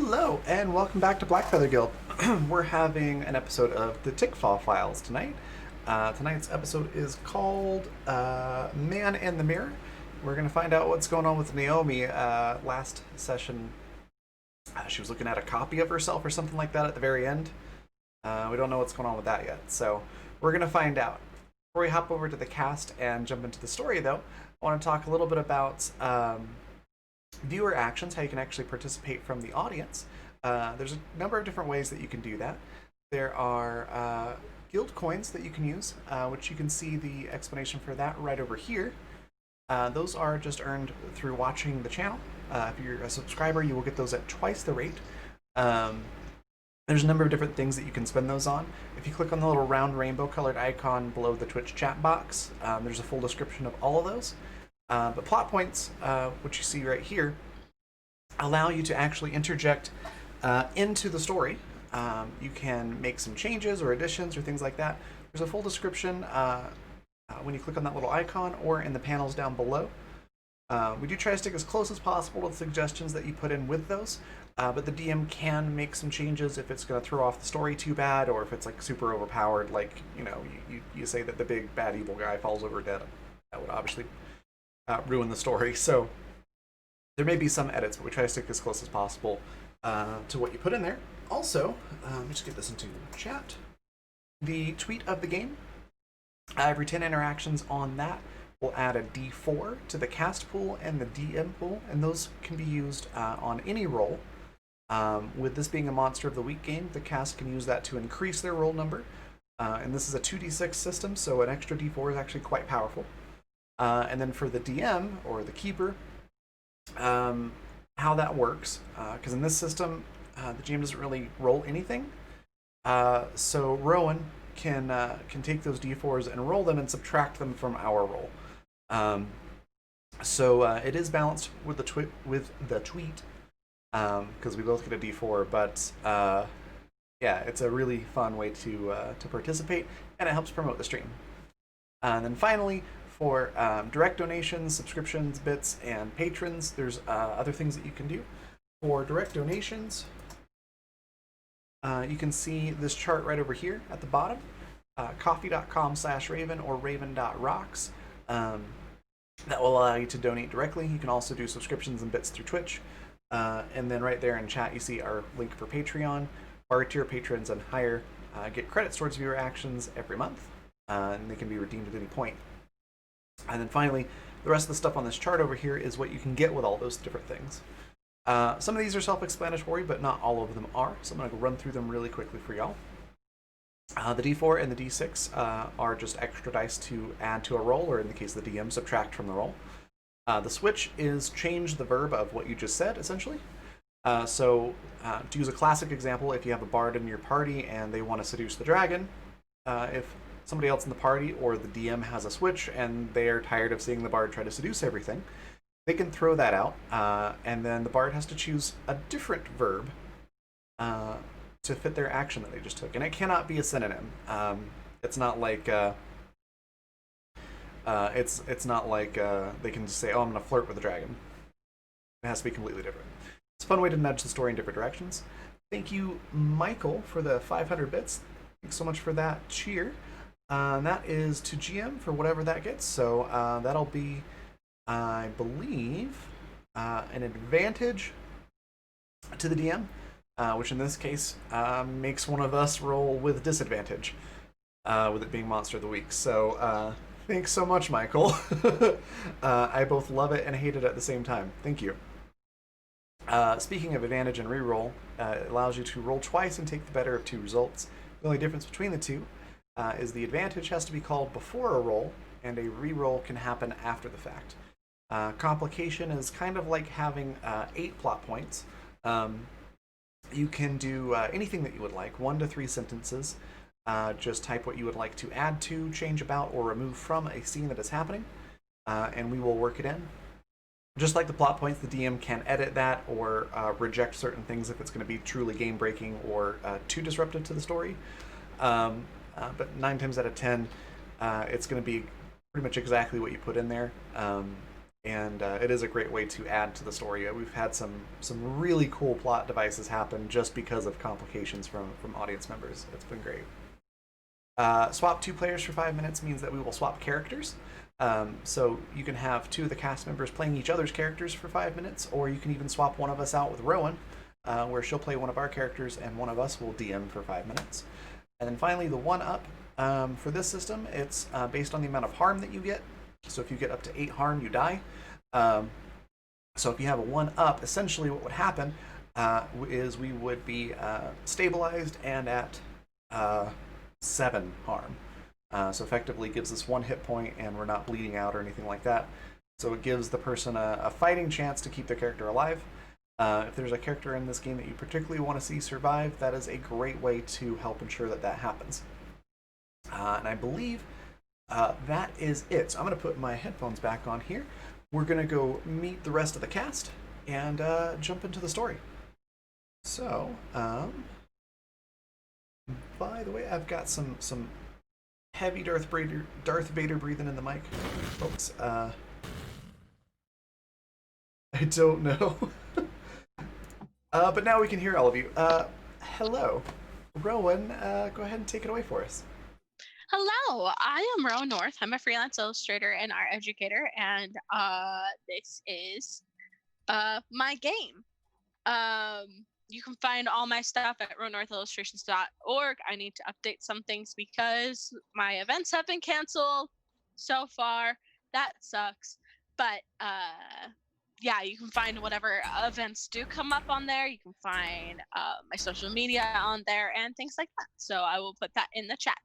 Hello, and welcome back to Blackfeather Guild. We're having an episode of the Tickfaw Files tonight. Tonight's episode is called Man in the Mirror. We're going to find out what's going on with Naomi. Last session, she was looking at a copy of herself or something like that at the very end. We don't know what's going on with that yet, so we're going to find out. Before we hop over to the cast and jump into the story, though, I want to talk a little bit about viewer actions, how you can actually participate from the audience. There's a number of different ways that you can do that. There are guild coins that you can use, which you can see the explanation for that right over here. Those are just earned through watching the channel. If you're a subscriber, you will get those at twice the rate. There's a number of different things that you can spend those on. If you click on the little round rainbow colored icon below the Twitch chat box, there's a full description of all of those. But plot points, which you see right here, allow you to actually interject into the story. You can make some changes or additions or things like that. There's a full description when you click on that little icon or in the panels down below. We do try to stick as close as possible to the suggestions that you put in with those, but the DM can make some changes if it's going to throw off the story too bad, or if it's like super overpowered, like, you know, you say that the big bad evil guy falls over dead. That would obviously ruin the story. So there may be some edits, but we try to stick as close as possible to what you put in there. Also, let me just get this into chat. The tweet of the game, every 10 interactions on that will add a D4 to the cast pool and the DM pool, and those can be used on any roll. With this being a Monster of the Week game, the cast can use that to increase their roll number. And this is a 2d6 system, so an extra D4 is actually quite powerful. And then for the DM, or the Keeper, how that works, because in this system, the GM doesn't really roll anything. So Rowan can take those D4s and roll them and subtract them from our roll. So it is balanced with the tweet, because we both get a D4, but yeah, it's a really fun way to participate, and it helps promote the stream. And then finally, for direct donations, subscriptions, bits, and patrons, there's other things that you can do. For direct donations, you can see this chart right over here at the bottom, coffee.com/raven or raven.rocks. That will allow you to donate directly. You can also do subscriptions and bits through Twitch. And then right there in chat, you see our link for Patreon. Our tier patrons and higher get credits towards viewer actions every month, and they can be redeemed at any point. And then finally, the rest of the stuff on this chart over here is what you can get with all those different things. Some of these are self-explanatory, but not all of them are, so I'm going to run through them really quickly for y'all. The D4 and the D6 are just extra dice to add to a roll, or in the case of the DM, subtract from the roll. The switch is change the verb of what you just said, essentially. So to use a classic example, if you have a bard in your party and they want to seduce the dragon, if somebody else in the party or the DM has a switch and they are tired of seeing the bard try to seduce everything, they can throw that out, and then the bard has to choose a different verb to fit their action that they just took. And it cannot be a synonym. It's not like it's not like they can just say, "Oh, I'm going to flirt with the dragon." It has to be completely different. It's a fun way to nudge the story in different directions. Thank you, Michael, for the 500 bits. Thanks so much for that cheer. That is to GM for whatever that gets. So that'll be, I believe, an advantage to the DM, which in this case makes one of us roll with disadvantage, with it being Monster of the Week. So thanks so much, Michael. I both love it and hate it at the same time. Thank you. Speaking of advantage and reroll, it allows you to roll twice and take the better of two results. The only difference between the two is the advantage has to be called before a roll, and a reroll can happen after the fact. Complication is kind of like having 8 plot points. You can do anything that you would like, 1 to 3 sentences. Just type what you would like to add to, change about, or remove from a scene that is happening, and we will work it in. Just like the plot points, the DM can edit that or reject certain things if it's going to be truly game-breaking or too disruptive to the story. But 9 times out of 10, it's going to be pretty much exactly what you put in there. and it is a great way to add to the story. We've had some really cool plot devices happen just because of complications from audience members. It's been great. Swap two players for 5 minutes means that we will swap characters. So you can have two of the cast members playing each other's characters for 5 minutes, or you can even swap one of us out with Rowan, where she'll play one of our characters and one of us will DM for 5 minutes. And then finally, the one up for this system, it's based on the amount of harm that you get. So if you get up to 8 harm, you die. So if you have a one up, essentially what would happen is we would be stabilized and at 7 harm. So effectively gives us 1 hit point and we're not bleeding out or anything like that. So it gives the person a fighting chance to keep their character alive. If there's a character in this game that you particularly want to see survive, that is a great way to help ensure that that happens. And I believe that is it. So I'm going to put my headphones back on here. We're going to go meet the rest of the cast and jump into the story. So, by the way, I've got some heavy Darth Vader breathing in the mic, folks. I don't know. But now we can hear all of you. Hello. Rowan, go ahead and take it away for us. Hello, I am Rowan North. I'm a freelance illustrator and art educator, and this is my game. You can find all my stuff at rowannorthillustrations.org. I need to update some things because my events have been canceled so far. That sucks. But yeah, you can find whatever events do come up on there. You can find my social media on there and things like that. So I will put that in the chat.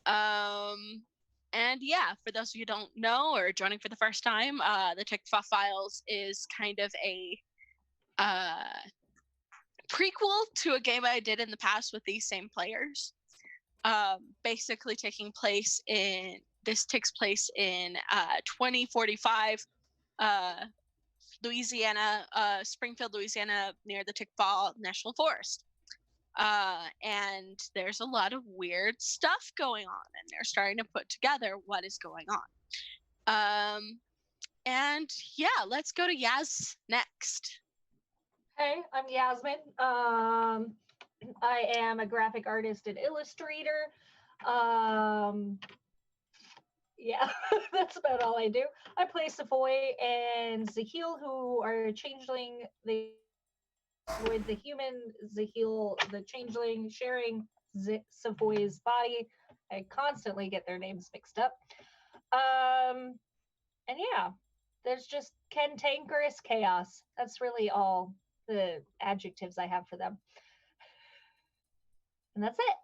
And yeah, for those of you who don't know or joining for the first time, the Tickfaw Files is kind of a prequel to a game I did in the past with these same players. Basically takes place in 2045 Louisiana, Springfield, Louisiana, near the Tickfaw National Forest. And there's a lot of weird stuff going on, and they're starting to put together what is going on. And yeah, let's go to Yaz next. Hey, I'm Yasmin. I am a graphic artist and illustrator. Yeah, that's about all I do. I play Savoy and Zahil, who are changeling. They with the human Zahil, the changeling, sharing Savoy's body. I constantly get their names mixed up. And yeah, there's just cantankerous chaos. That's really all the adjectives I have for them. And that's it.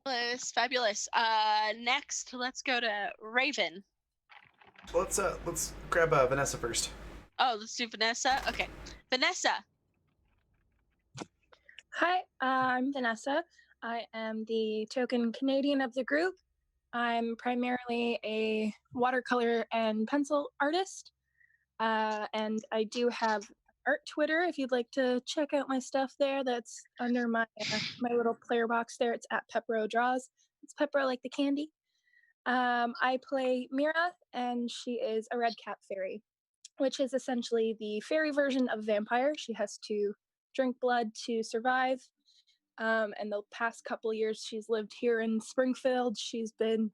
It's fabulous. Next, let's go to Raven. Let's grab Vanessa first. Oh, let's do Vanessa. Okay, Vanessa. Hi, I'm Vanessa. I am the token Canadian of the group. I'm primarily a watercolor and pencil artist, and I do have art Twitter. If you'd like to check out my stuff there, that's under my little player box there. It's at Pepro Draws. It's Pepro like the candy. I play Mira, and she is a red cap fairy, which is essentially the fairy version of vampire. She has to drink blood to survive. And the past couple years she's lived here in Springfield, she's been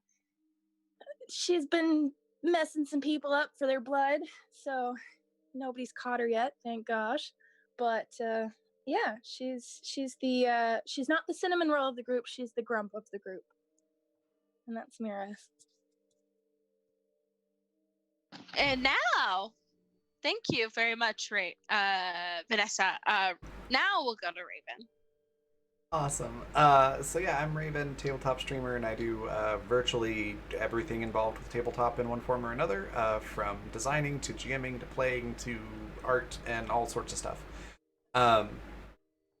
messing some people up for their blood, so nobody's caught her yet, thank gosh. But yeah, she's not the cinnamon roll of the group, she's the grump of the group. And that's Mira. And now, thank you very much, Vanessa. Now we'll go to Raven. Awesome. So yeah, I'm Raven, tabletop streamer, and I do virtually everything involved with tabletop in one form or another, from designing to GMing to playing to art and all sorts of stuff.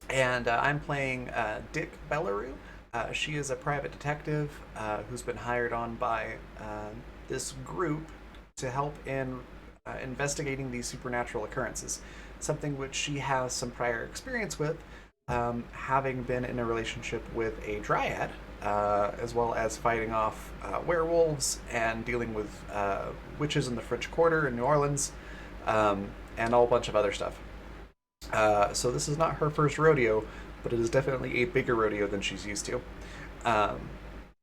And I'm playing Dick Bellaroo. She is a private detective who's been hired on by this group to help in investigating these supernatural occurrences, something which she has some prior experience with, having been in a relationship with a dryad, as well as fighting off werewolves and dealing with witches in the French Quarter in New Orleans, and a whole bunch of other stuff. So this is not her first rodeo, but it is definitely a bigger rodeo than she's used to. Um,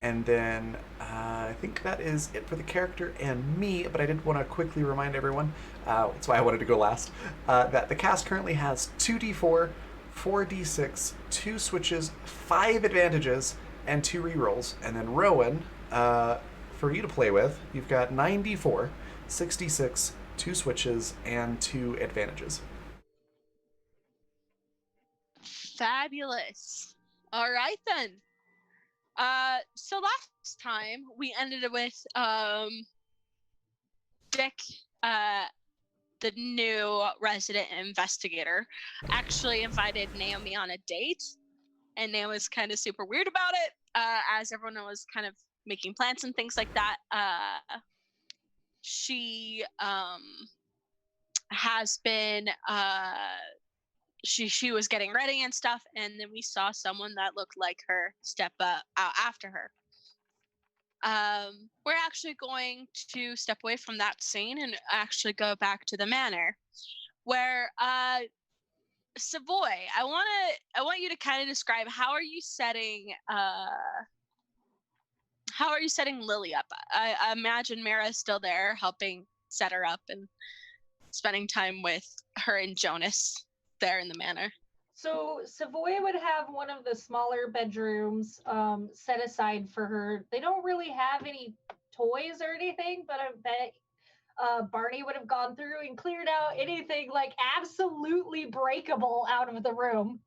and then I think that is it for the character and me, but I did want to quickly remind everyone, that's why I wanted to go last, that the cast currently has 2d4, 4d6, 2 switches, 5 advantages, and 2 rerolls. And then Rowan, for you to play with, you've got 9d4, 66, 2 switches, and 2 advantages. Fabulous. All right then. So last time we ended with Dick, the new resident investigator, actually invited Naomi on a date, and Naomi's kind of super weird about it, as everyone was kind of making plans and things like that. She has been she was getting ready and stuff, and then we saw someone that looked like her step out after her. We're actually going to step away from that scene and actually go back to the manor, where Savoy, I want you to kind of describe how are you setting Lily up. I imagine Mara is still there helping set her up and spending time with her and Jonas there in the manor. So Savoy would have one of the smaller bedrooms set aside for her. They don't really have any toys or anything, but I bet Barney would have gone through and cleared out anything like absolutely breakable out of the room.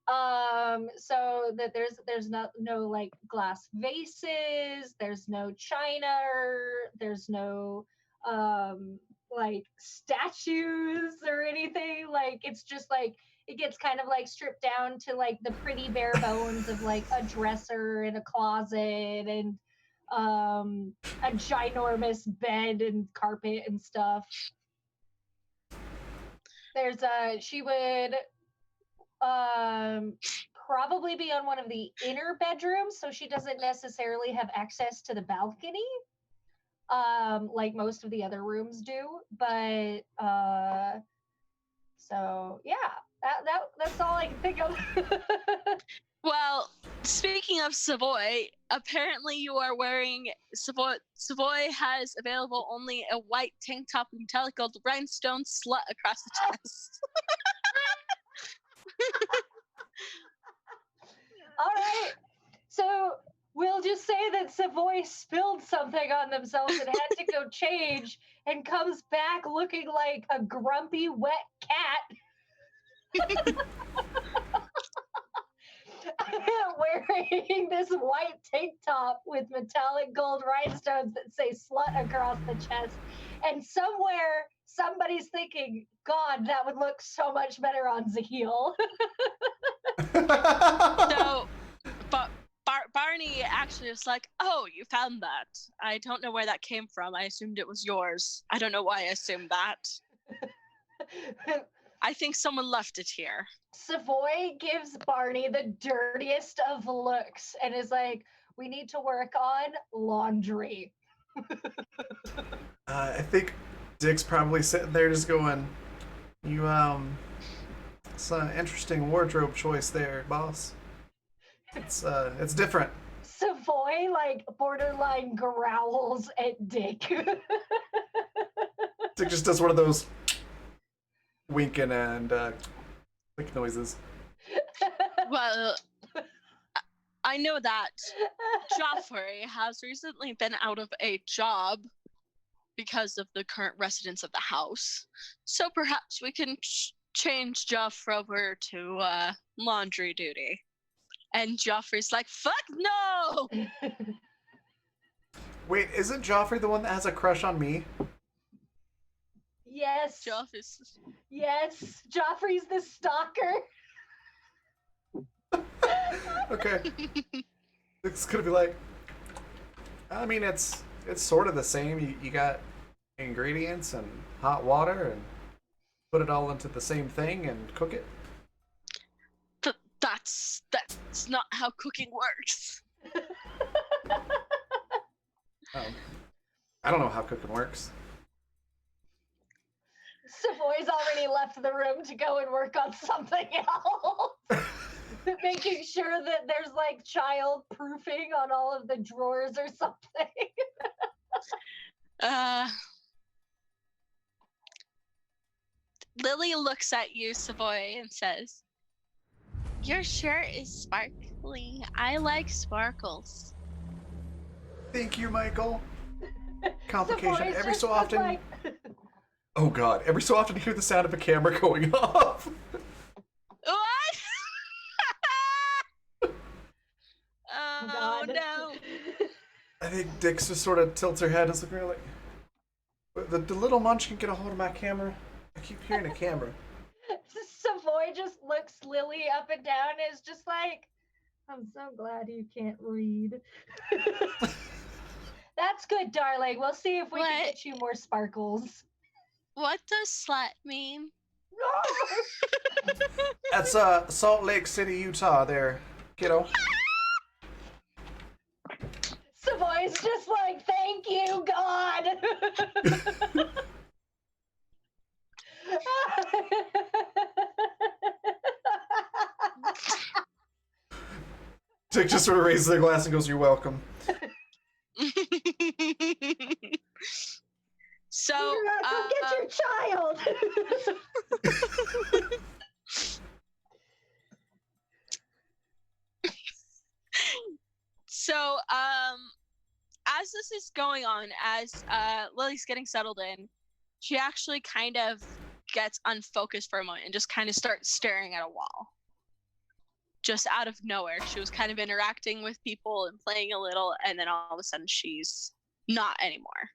So that there's no like glass vases, there's no china, there's no like statues or anything. Like it's just like it gets kind of like stripped down to like the pretty bare bones of like a dresser and a closet and a ginormous bed and carpet and stuff. There's she would probably be on one of the inner bedrooms, so she doesn't necessarily have access to the balcony like most of the other rooms do, but so yeah, that's all I can think of. Well, speaking of Savoy, apparently you are wearing Savoy has available only a white tank top with metallic gold rhinestone slut across the chest. All right, so we'll just say that Savoy spilled something on themselves and had to go change and comes back looking like a grumpy wet cat. Wearing this white tank top with metallic gold rhinestones that say slut across the chest. And somewhere somebody's thinking, God, that would look so much better on Zahil. So, but Barney actually was like, oh, you found that. I don't know where that came from. I assumed it was yours. I don't know why I assumed that. I think someone left it here. Savoy gives Barney the dirtiest of looks and is like, we need to work on laundry. I think Dick's probably sitting there just going, you, it's an interesting wardrobe choice there, boss. It's different. Savoy, like, borderline growls at Dick. Dick just does one of those winking and click noises. Well, I know that Joffrey has recently been out of a job because of the current residents of the house. So perhaps we can change Joffrey over to laundry duty. And Joffrey's like, fuck no! Wait, isn't Joffrey the one that has a crush on me? Yes. Joffrey's... Yes. Joffrey's the stalker. Okay. It's gonna be like, I mean, it's sort of the same. You got ingredients and hot water and put it all into the same thing and cook it. That's not how cooking works. Oh. I don't know how cooking works. Savoy's already left the room to go and work on something else. Making sure that there's like child proofing on all of the drawers or something. Lily looks at you, Savoy, and says, "Your shirt is sparkly. I like sparkles." Thank you, Michael. Complication. Savoy's Every just so often. like, Oh god, every so often you hear the sound of a camera going off. What? Oh God. no. I think Dix just sort of tilts her head and is looking at her like, the little munch can get a hold of my camera. I keep hearing a camera. Savoy just looks Lily up and down and is just like, I'm so glad you can't read. That's good, darling. We'll see if we can get you more sparkles. What does slut mean? That's Salt Lake City, Utah there, kiddo. Savoy's just like, thank you, God. Dick just sort of raises their glass and goes, "You're welcome." So, go get your child. So, as this is going on, as Lily's getting settled in, she actually kind of gets unfocused for a moment and just kind of starts staring at a wall. Just out of nowhere. She was kind of interacting with people and playing a little, and then all of a sudden she's not anymore.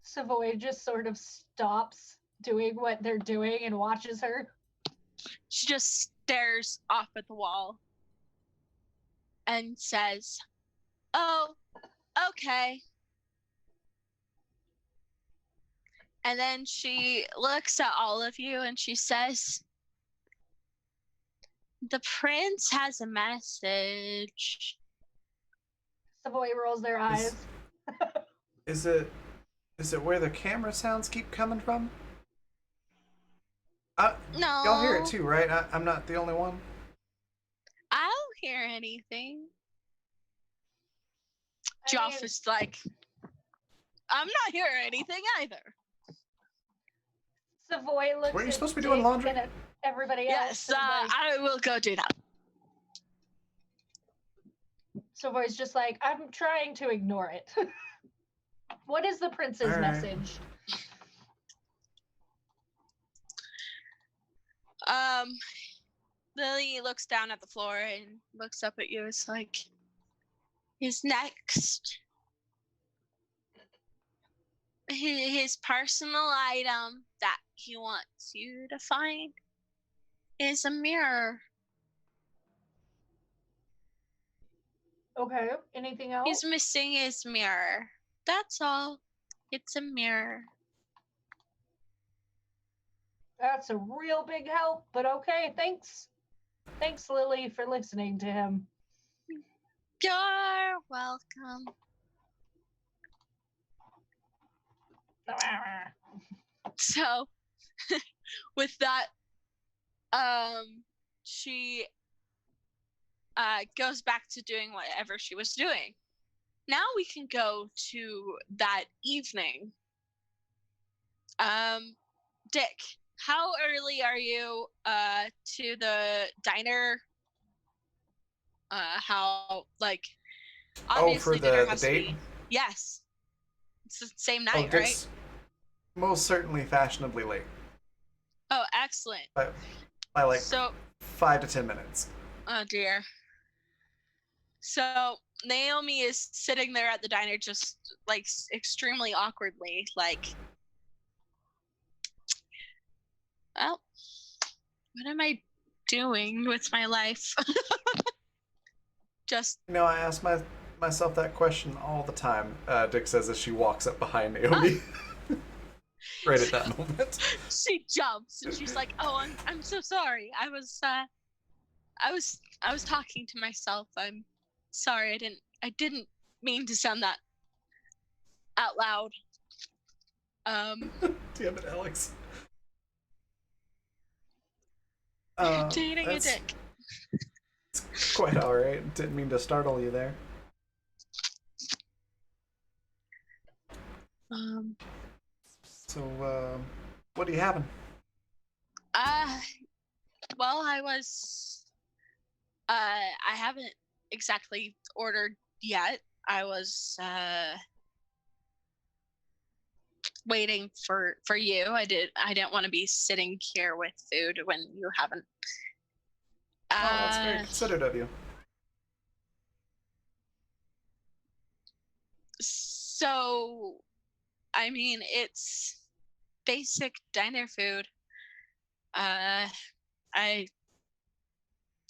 Savoy just sort of stops doing what they're doing and watches her. She just stares off at the wall and says, "Oh, okay." And then she looks at all of you and she says, "The prince has a message." Savoy rolls their eyes. Is it where the camera sounds keep coming from? No. Y'all hear it too, right? I'm not the only one. I don't hear anything. Joff is like, "I'm not hearing anything either." Savoy looks. Weren't you at supposed to be doing Dick laundry? and at everybody else. Yes, I will go do that. Savoy's just like, I'm trying to ignore it. What is the prince's All right. message? Lily looks down at the floor and looks up at you. It's like, his next, his personal item that he wants you to find is a mirror. Okay. Anything else? He's missing his mirror. That's all. It's a mirror. That's a real big help, but okay, thanks. Thanks, Lily, for listening to him. You're welcome. So, with that, she goes back to doing whatever she was doing. Now we can go to that evening. Dick, how early are you to the diner? How, like, obviously for the dinner has to date? be. Yes. It's the same Oh, night, right? Dick's most certainly fashionably late. Oh, excellent. By like So, 5 to 10 minutes. oh dear. So Naomi is sitting there at the diner, just like extremely awkwardly, like, well, what am I doing with my life? Just, You know, I ask myself that question all the time. Dick says as she walks up behind Naomi. Right at that moment. she jumps and she's like, "Oh, I'm so sorry. I was I was talking to myself. I'm sorry. I didn't mean to sound that out loud. Damn it, Alex. You're dating a That's dick. quite all right. Didn't mean to startle you there. So, what are you having? Well, I haven't exactly ordered yet. I was waiting for you. I didn't want to be sitting here with food when you haven't. Oh, that's very considerate of you. So, I mean, it's basic diner food. I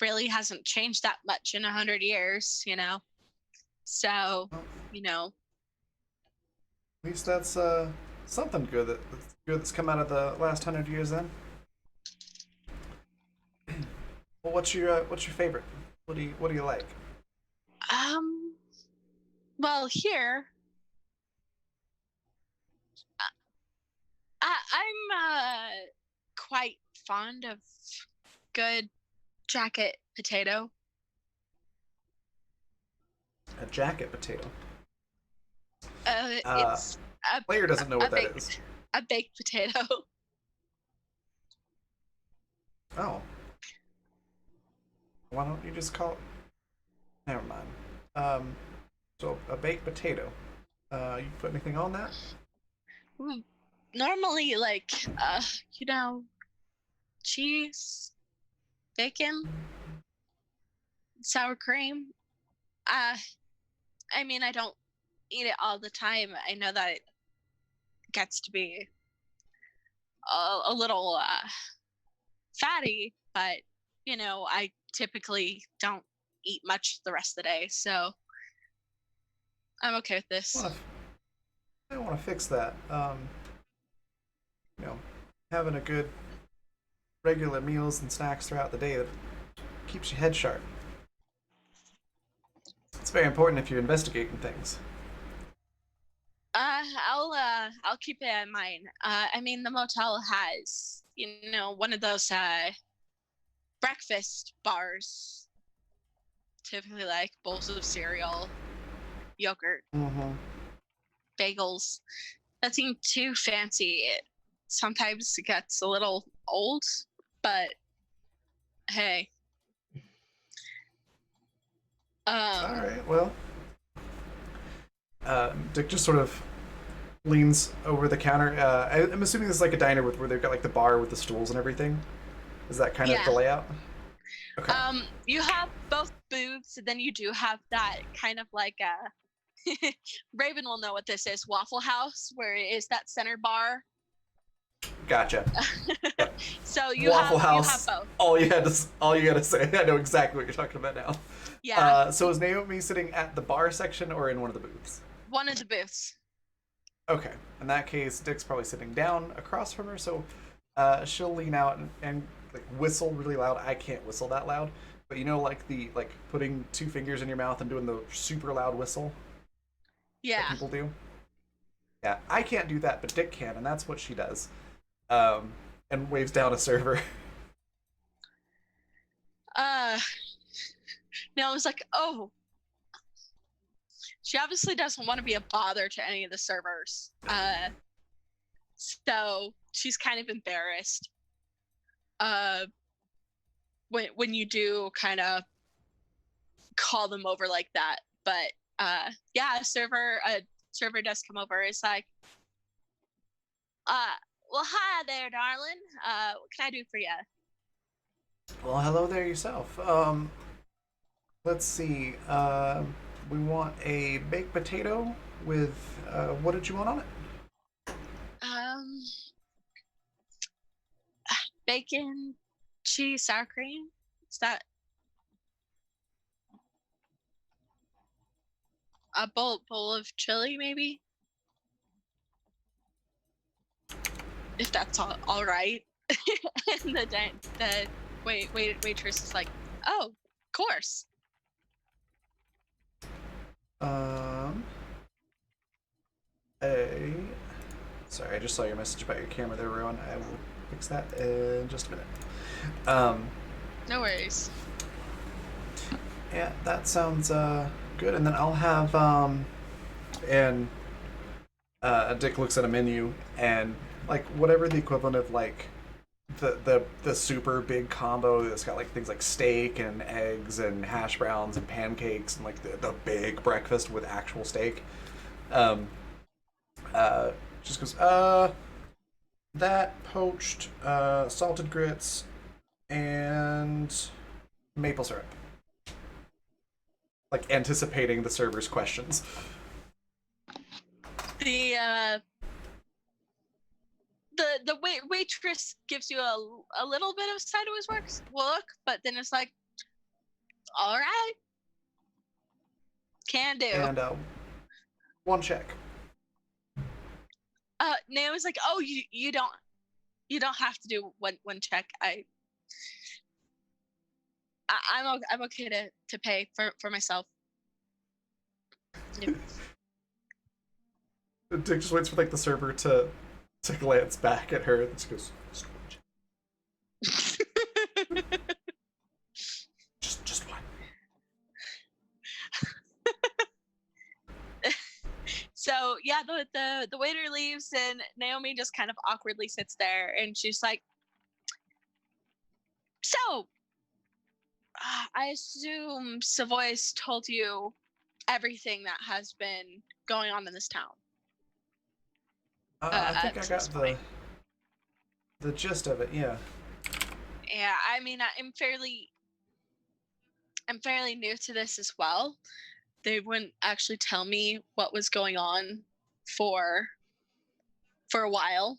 really hasn't changed that much in 100 years, you know. So, you know. At least that's something that's come out of the last 100 years. Then. Well, what's your favorite? What do you like? Well, here, I'm quite fond of good jacket potato. A jacket potato. It's Player doesn't know what that is. a baked potato. Oh. Why don't you just call it? Never mind. So a baked potato. You put anything on that? Normally, like, you know, cheese, bacon, sour cream. I mean, I don't eat it all the time. I know that it gets to be a little fatty, but you know, I typically don't eat much the rest of the day, so I'm okay with this. I want to fix that. You know, having a good regular meals and snacks throughout the day that keeps your head sharp. It's very important if you're investigating things. I'll keep it in mind. I mean, the motel has, you know, one of those breakfast bars, typically like bowls of cereal, yogurt, bagels. Nothing too fancy. It sometimes gets a little old, but hey. All right. Well, Dick just sort of leans over the counter. I'm assuming this is like a diner where they've got like the bar with the stools and everything. Is that kind of the layout? Okay. You have both booths, and then you do have that kind of like a Raven will know what this is, Waffle House, where it is that center bar. Gotcha. Yep. So Waffle House. You have both. All you gotta say. I know exactly what you're talking about now. Yeah. So is Naomi sitting at the bar section or in one of the booths? One of the booths. Okay. In that case, Dick's probably sitting down across from her, so she'll lean out and like whistle really loud. I can't whistle that loud, but you know, like putting two fingers in your mouth and doing the super loud whistle. Yeah. That people do. Yeah, I can't do that, but Dick can, and that's what she does. And waves down a server. No, I was like, oh. She obviously doesn't want to be a bother to any of the servers. So she's kind of embarrassed. When you do kind of call them over like that. But yeah, a server does come over. It's like, well, hi there, darling. What can I do for you? Well, hello there yourself. Let's see. We want a baked potato with what did you want on it? Bacon, cheese, sour cream. Is that a bowl of chili, maybe? If that's all right. And the waitress is like, Oh, of course. Sorry, I just saw your message about your camera there, Rowan. I will fix that in just a minute. No worries. Yeah, that sounds good. And then I'll have and Dick looks at a menu and like whatever the equivalent of like the super big combo that's got like things like steak and eggs and hash browns and pancakes and like the big breakfast with actual steak. Um, just goes that poached salted grits and maple syrup. Like anticipating the server's questions. The waitress gives you a little bit of sideways look, but then it's like, all right, can do. And one check. Naomi's like, oh, you don't have to do one check. I'm okay to pay for myself. Yep. Dick just waits for like the server to glance back at her and just goes, just one. So yeah, the waiter leaves and Naomi just kind of awkwardly sits there and she's like, so I assume Savoy's told you everything that has been going on in this town. I think I got the gist of it. Yeah. Yeah, I mean, I'm fairly new to this as well. They wouldn't actually tell me what was going on for a while.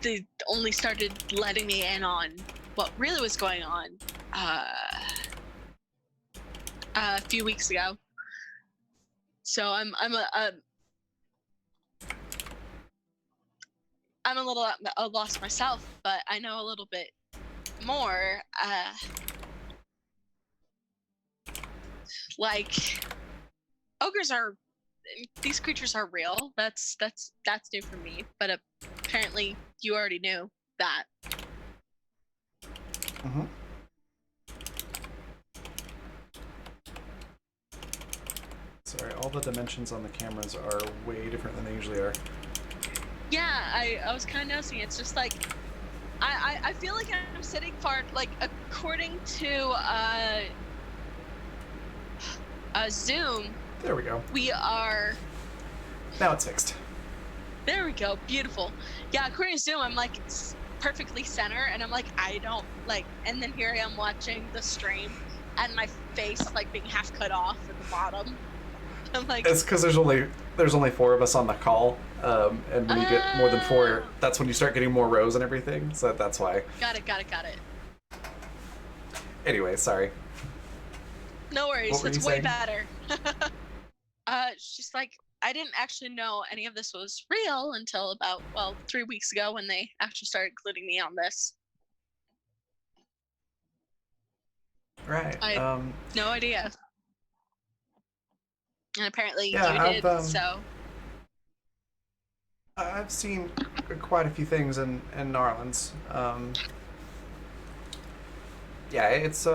They only started letting me in on what really was going on a few weeks ago. So I'm a little at a loss myself, but I know a little bit more. Like these creatures are real. That's new for me. But apparently, you already knew that. Mm-hmm. Sorry, all the dimensions on the cameras are way different than they usually are. Yeah, I was kind of noticing. It's just like I feel like I'm sitting far, like according to Zoom. There we go. We are. Now it's fixed. There we go. Beautiful. Yeah, according to Zoom, I'm like perfectly center, and I'm like I don't like. And then here I am watching the stream, and my face like being half cut off at the bottom. I'm like. It's because there's only 4 of us on the call, and when you get more than 4, that's when you start getting more rows and everything. So that's why. Got it. Anyway, sorry. No worries. That's way saying? better. She's like, I didn't actually know any of this was real until about 3 weeks ago when they actually started including me on this. Right. No idea. And apparently you I've, did, so. I've seen quite a few things in Narlands. Yeah, it's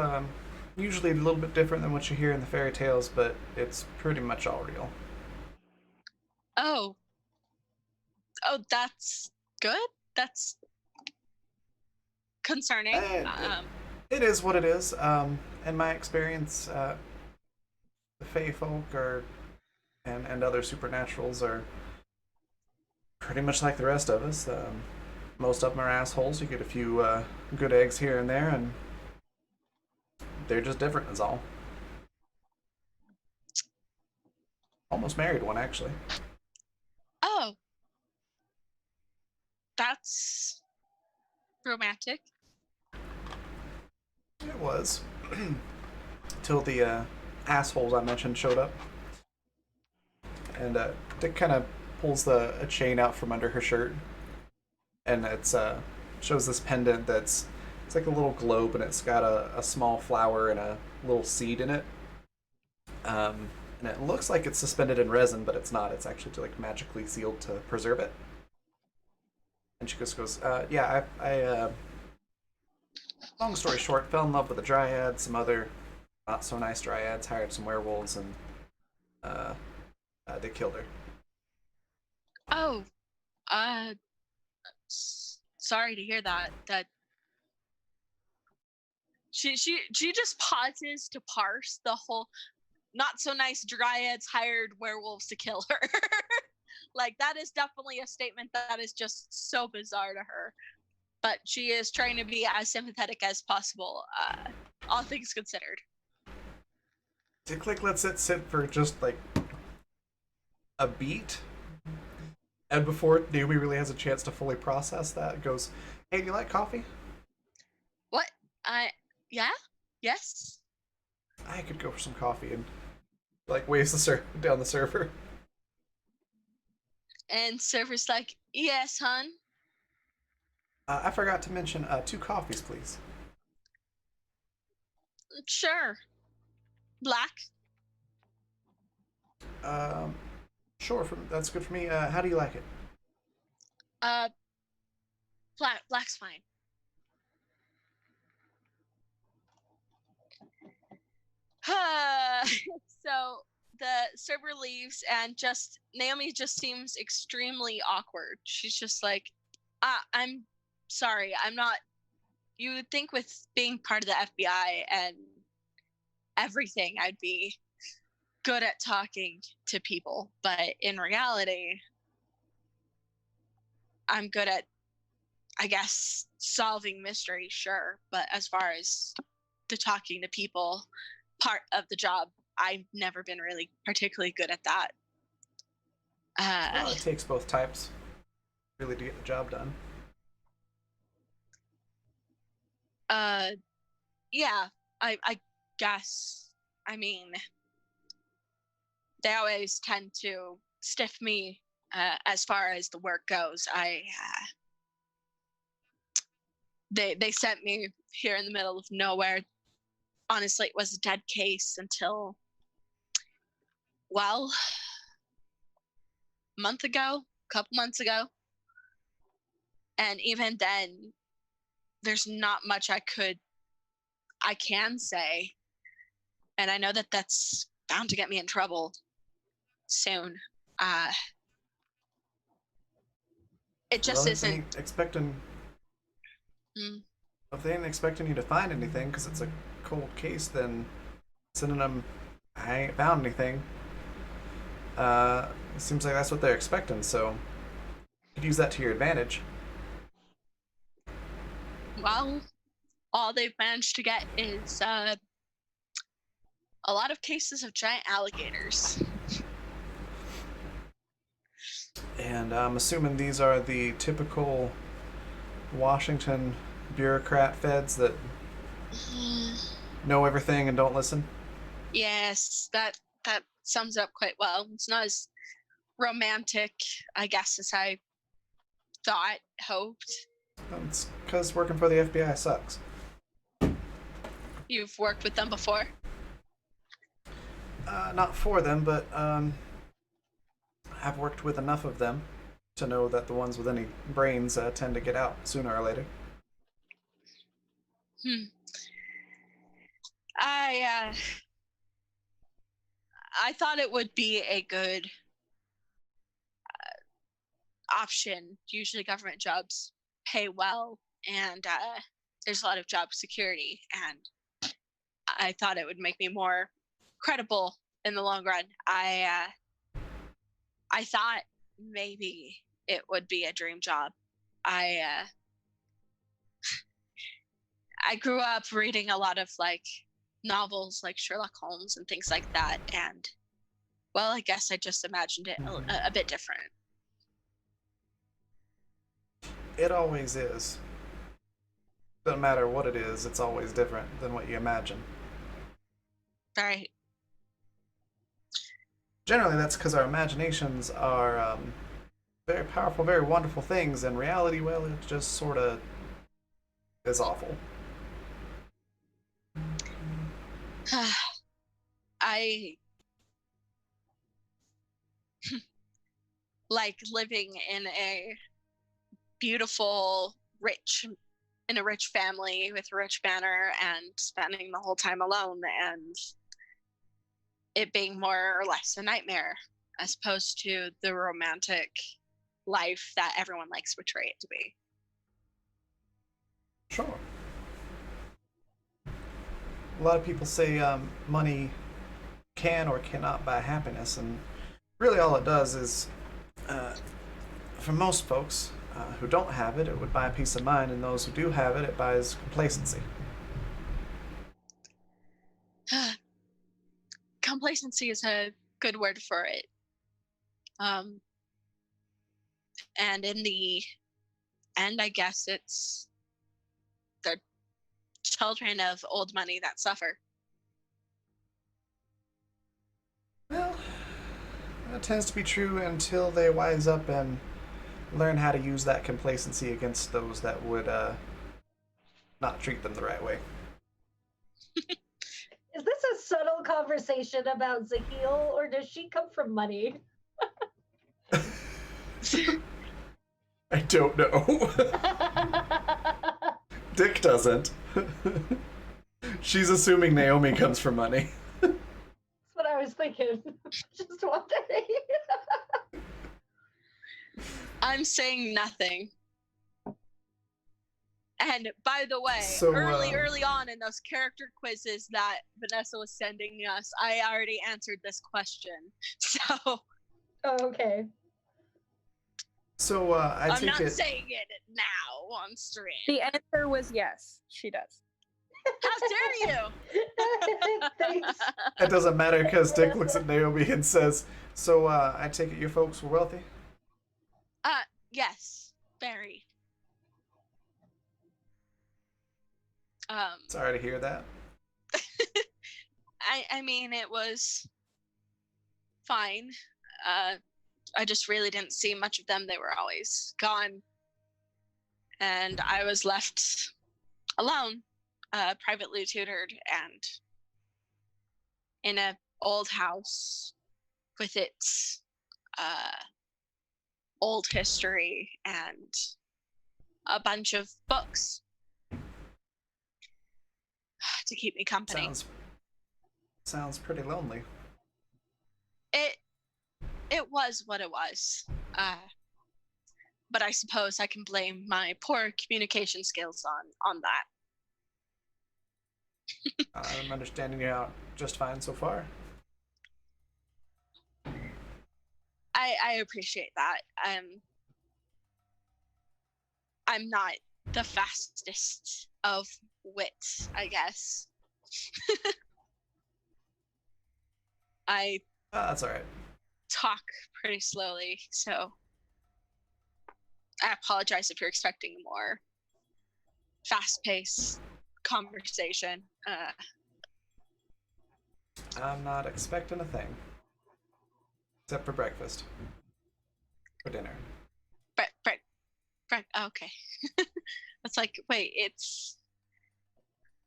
usually a little bit different than what you hear in the fairy tales, but it's pretty much all real. Oh, that's good. That's concerning. It is what it is. In my experience, the Fae folk and other supernaturals are pretty much like the rest of us. Most of them are assholes. You get a few good eggs here and there, and they're just different is all. Almost married one, actually. Oh. That's romantic. It was. Till the assholes I mentioned showed up. And Dick kind of pulls a chain out from under her shirt. And it's shows this pendant that's It's like a little globe, and it's got a small flower and a little seed in it. And it looks like it's suspended in resin, but it's not. It's actually like magically sealed to preserve it. And she just goes, yeah, long story short, fell in love with a dryad, some other not so nice dryads, hired some werewolves, and they killed her. Oh, uh, sorry to hear that. That she just pauses to parse the whole not so nice dryads hired werewolves to kill her. Like, that is definitely a statement that is just so bizarre to her. But she is trying to be as sympathetic as possible, all things considered. Click lets it sit for just like a beat, and before Naomi really has a chance to fully process that, it goes, "Hey, do you like coffee?" What? Yeah? Yes? I could go for some coffee, and like waves down the server. And server's like, yes, hun. I forgot to mention 2 coffees, please. Sure. Black? Sure, that's good for me. How do you like it? Black's fine. So the server leaves, and just Naomi just seems extremely awkward. She's just like, I'm sorry, I'm not. You would think with being part of the FBI and everything, I'd be good at talking to people, but in reality, I'm good at, I guess, solving mysteries, sure, but as far as the talking to people part of the job, I've never been really particularly good at that. Well, it takes both types really to get the job done. Yeah, I guess. I mean, they always tend to stiff me as far as the work goes. They sent me here in the middle of nowhere. Honestly, it was a dead case until, well, couple months ago. And even then, there's not much I can say. And I know that that's bound to get me in trouble soon. It just Well, isn't. If they ain't expecting you to find anything, because it's a cold case, then sending them, I ain't found anything. It seems like that's what they're expecting, so you could use that to your advantage. Well, all they've managed to get is a lot of cases of giant alligators. And I'm assuming these are the typical Washington bureaucrat feds that know everything and don't listen. Yes, that sums up quite well. It's not as romantic, I guess, as I thought, hoped. It's because working for the FBI sucks. You've worked with them before? Not for them, but I've worked with enough of them to know that the ones with any brains tend to get out sooner or later. I thought it would be a good option. Usually government jobs pay well, and there's a lot of job security, and I thought it would make me more credible in the long run. I thought maybe it would be a dream job. I grew up reading a lot of like novels like Sherlock Holmes and things like that, and well, I guess I just imagined it a bit different. It always is. Doesn't matter what it is, it's always different than what you imagine. Right. Generally, that's because our imaginations are very powerful, very wonderful things, and reality, well, it just sort of is awful. I like living in a beautiful, in a rich family with a rich manor and spending the whole time alone and it being more or less a nightmare as opposed to the romantic life that everyone likes to portray it to be. Sure. A lot of people say money can or cannot buy happiness, and really all it does is, for most folks who don't have it, it would buy peace of mind, and those who do have it, it buys complacency. Complacency is a good word for it. And in the end, I guess it's the children of old money that suffer. Well, that tends to be true until they wise up and learn how to use that complacency against those that would not treat them the right way. Is this a subtle conversation about Zahil, or does she come from money? I don't know. Dick doesn't. She's assuming Naomi comes from money. That's what I was thinking. Just wondering. I'm saying nothing. And by the way, So, early on in those character quizzes that Vanessa was sending us, I already answered this question. So Oh, okay. So I I'm take not it. saying it now on stream. The answer was yes, she does. How dare you? Thanks. It doesn't matter because Dick looks at Naomi and says, "So I take it you folks were wealthy." Yes, very. Sorry to hear that. I mean, it was fine. I just really didn't see much of them. They were always gone. And I was left alone, privately tutored, and in an old house with its old history and a bunch of books to keep me company. Sounds pretty lonely. It was what it was. But I suppose I can blame my poor communication skills on that. I'm understanding you out just fine so far. I appreciate that. I'm not the fastest of wits, I guess. I That's all right. talk pretty slowly, so I apologize if you're expecting a more fast-paced conversation. I'm not expecting a thing. Except for breakfast. For dinner. Okay. It's like, wait, it's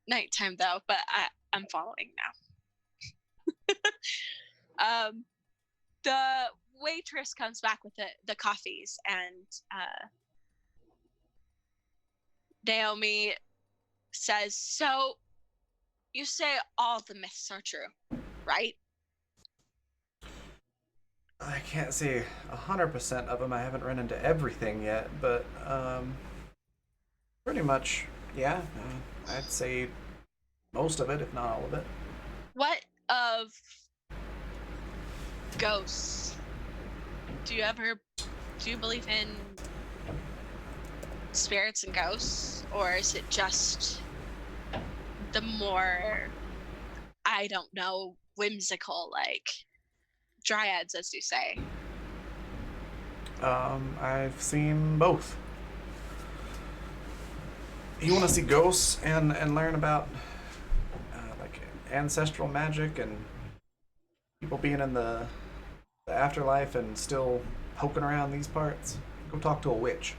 nighttime though, but I'm following now. The waitress comes back with the coffees, and Naomi says, "So, you say all the myths are true, right?" I can't say 100% of them. I haven't run into everything yet, but pretty much, yeah. I'd say most of it, if not all of it. What of ghosts? Do you believe in spirits and ghosts, or is it just the more, I don't know, whimsical, like dryads, as you say? I've seen both. You want to see ghosts and learn about like ancestral magic and people being in the afterlife and still poking around these parts? Go talk to a witch.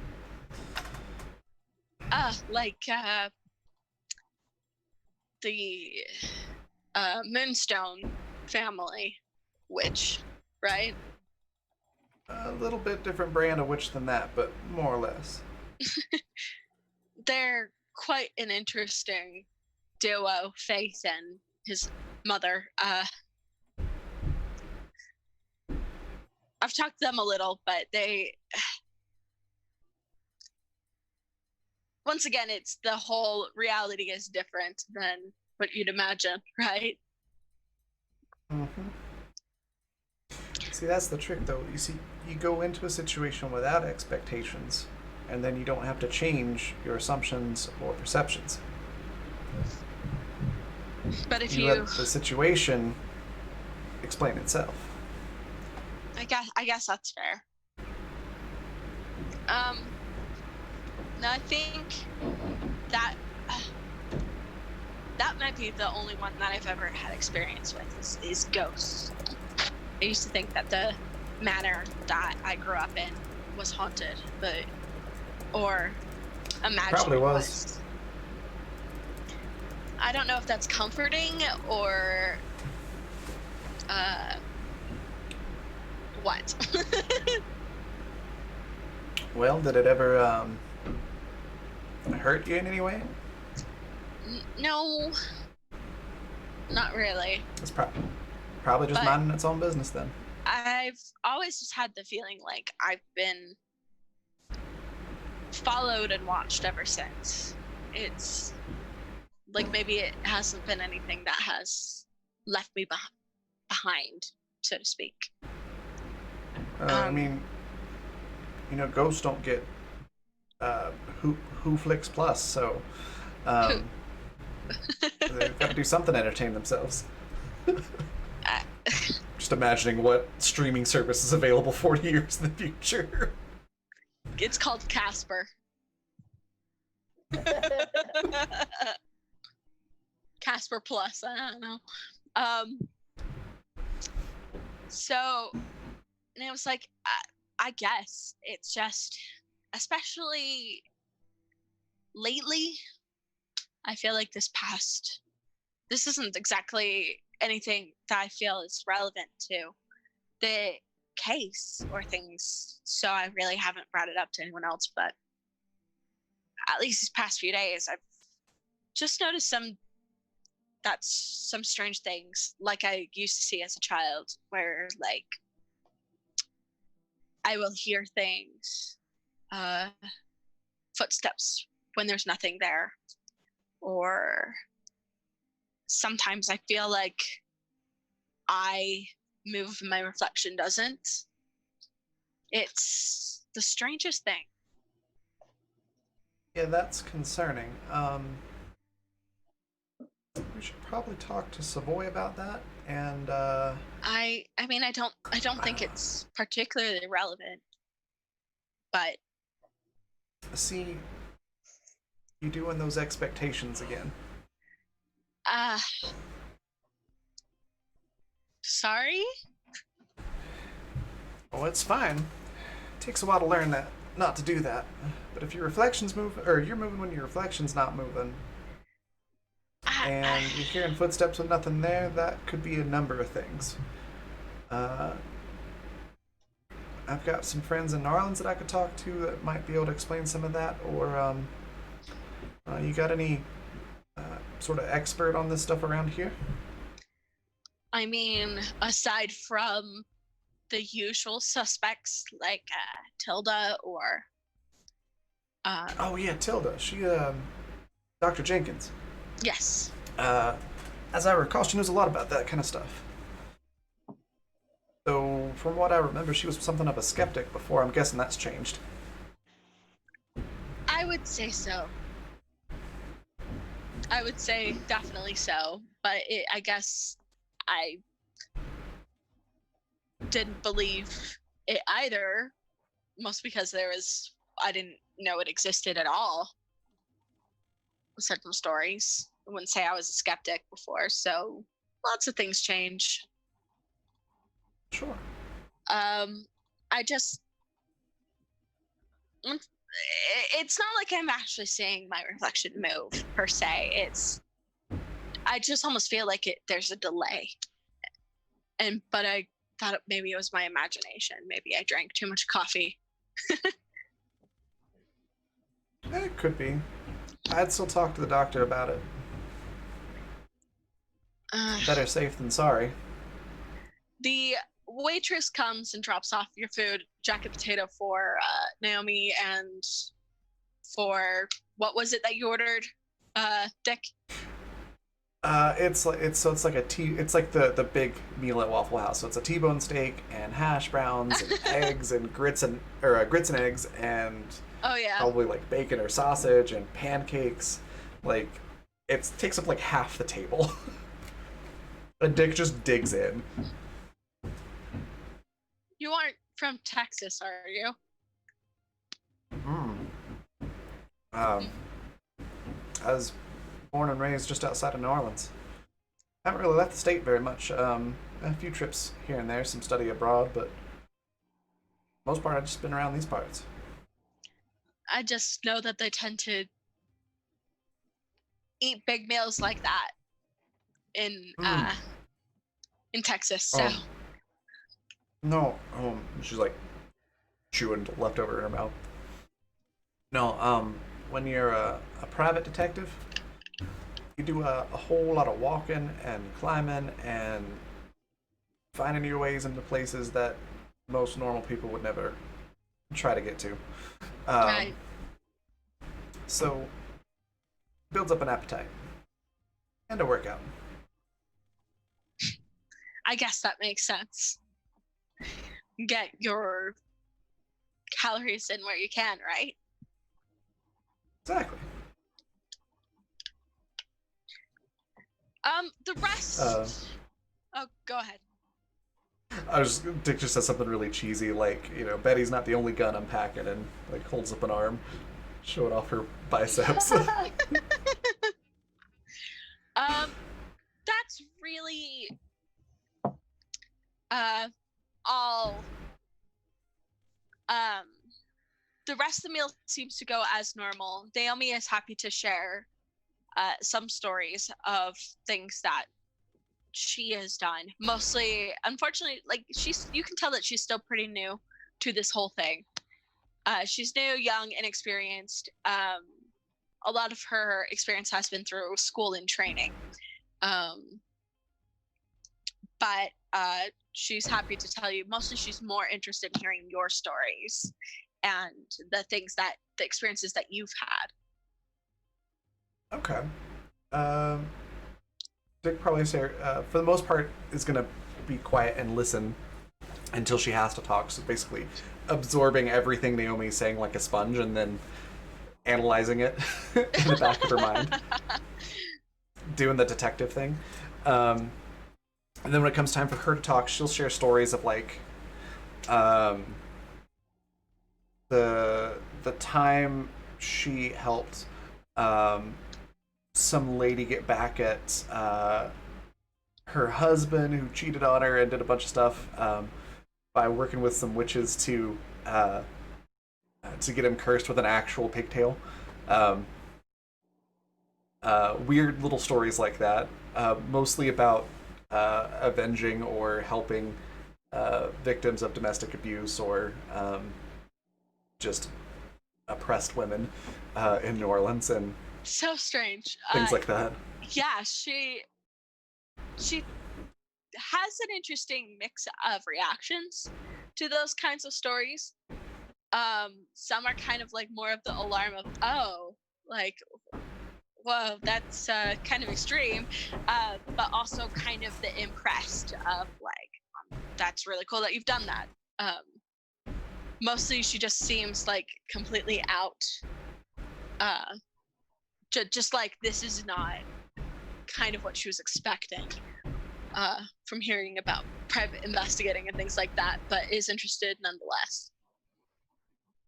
Like the Moonstone family witch, right? A little bit different brand of witch than that, but more or less. They're quite an interesting duo, Faith and his mother. I've talked to them a little, but they... Once again, it's the whole reality is different than what you'd imagine, right? Mm-hmm. See, that's the trick, though. You see, you go into a situation without expectations, and then you don't have to change your assumptions or perceptions. But if you you let the situation explain itself. I guess that's fair. No, I think that that might be the only one that I've ever had experience with is ghosts. I used to think that the manor that I grew up in was haunted, or imagined Probably it was. I don't know if that's comforting or what. Well, did it ever hurt you in any way? No, not really. It's probably just But minding its own business then. I've always just had the feeling like I've been followed and watched ever since. It's like maybe it hasn't been anything that has left me behind, so to speak. I mean, ghosts don't get who flicks plus, so they've got to do something to entertain themselves. Just imagining what streaming service is available 40 years in the future. It's called Casper. Casper Plus, I don't know. So, and it was like, I guess it's just, especially lately, I feel like this isn't exactly anything that I feel is relevant to the case or things, so I really haven't brought it up to anyone else, but at least these past few days, I've just noticed some strange things like I used to see as a child, where like I will hear things, footsteps when there's nothing there, or sometimes I feel like I move and my reflection doesn't. It's the strangest thing. Yeah, that's concerning. We should probably talk to Savoy about that, and I mean, I don't think it's particularly relevant, but see, you doing those expectations again. Sorry? Oh, it's fine. It takes a while to learn that not to do that. But if your reflections move, or you're moving when your reflection's not moving, and you're hearing footsteps with nothing there, that could be a number of things. I've got some friends in New Orleans that I could talk to that might be able to explain some of that, or you got any sort of expert on this stuff around here? I mean, aside from the usual suspects like Tilda or oh yeah, Tilda. She Dr. Jenkins. Yes. As I recall, she knows a lot about that kind of stuff. So, from what I remember, she was something of a skeptic before. I'm guessing that's changed. I would say so. I would say definitely so, but I guess I didn't believe it either, mostly because I didn't know it existed at all. Certain stories. I wouldn't say I was a skeptic before, so lots of things change. Sure. It's not like I'm actually seeing my reflection move per se. I just almost feel like there's a delay. But I thought maybe it was my imagination. Maybe I drank too much coffee. It could be. I'd still talk to the doctor about it. Better safe than sorry. The waitress comes and drops off your food, jacket potato for Naomi, and for what was it that you ordered, Dick? It's like the big meal at Waffle House. So it's a T-bone steak and hash browns and eggs and grits and eggs and oh yeah, probably like bacon or sausage and pancakes. Like it takes up like half the table. And Dick just digs in. You aren't from Texas, are you? I was born and raised just outside of New Orleans. Haven't really left the state very much. A few trips here and there, some study abroad, but most part I've just been around these parts. I just know that they tend to eat big meals like that in Texas. So no, she's like chewing leftover in her mouth. No, when you're a private detective, you do a whole lot of walking and climbing and finding your ways into places that most normal people would never try to get to. right. So, builds up an appetite and a workout. I guess that makes sense. Get your calories in where you can, right? Exactly. The rest. Oh, go ahead. Dick just says something really cheesy, like, Betty's not the only gun I'm packing, and like holds up an arm, showing off her biceps. That's really all. The rest of the meal seems to go as normal. Naomi is happy to share some stories of things that she has done. Mostly, unfortunately, like you can tell that she's still pretty new to this whole thing. She's new, young, inexperienced. A lot of her experience has been through school and training. But she's happy to tell you. Mostly, she's more interested in hearing your stories and the experiences that you've had. Okay. Dick probably for the most part is gonna be quiet and listen until she has to talk. So basically, absorbing everything Naomi's saying like a sponge, and then analyzing it in the back of her mind, doing the detective thing. And then when it comes time for her to talk, she'll share stories of like the time she helped some lady get back at her husband who cheated on her and did a bunch of stuff by working with some witches to get him cursed with an actual pigtail. Weird little stories like that, mostly about avenging or helping victims of domestic abuse or just oppressed women in New Orleans and So strange. things like that. Yeah, she has an interesting mix of reactions to those kinds of stories. Some are kind of like more of the alarm of, oh, like, whoa, that's kind of extreme, but also kind of the impressed of like, that's really cool that you've done that. Mostly she just seems like completely out. Just like this is not kind of what she was expecting from hearing about private investigating and things like that, but is interested nonetheless.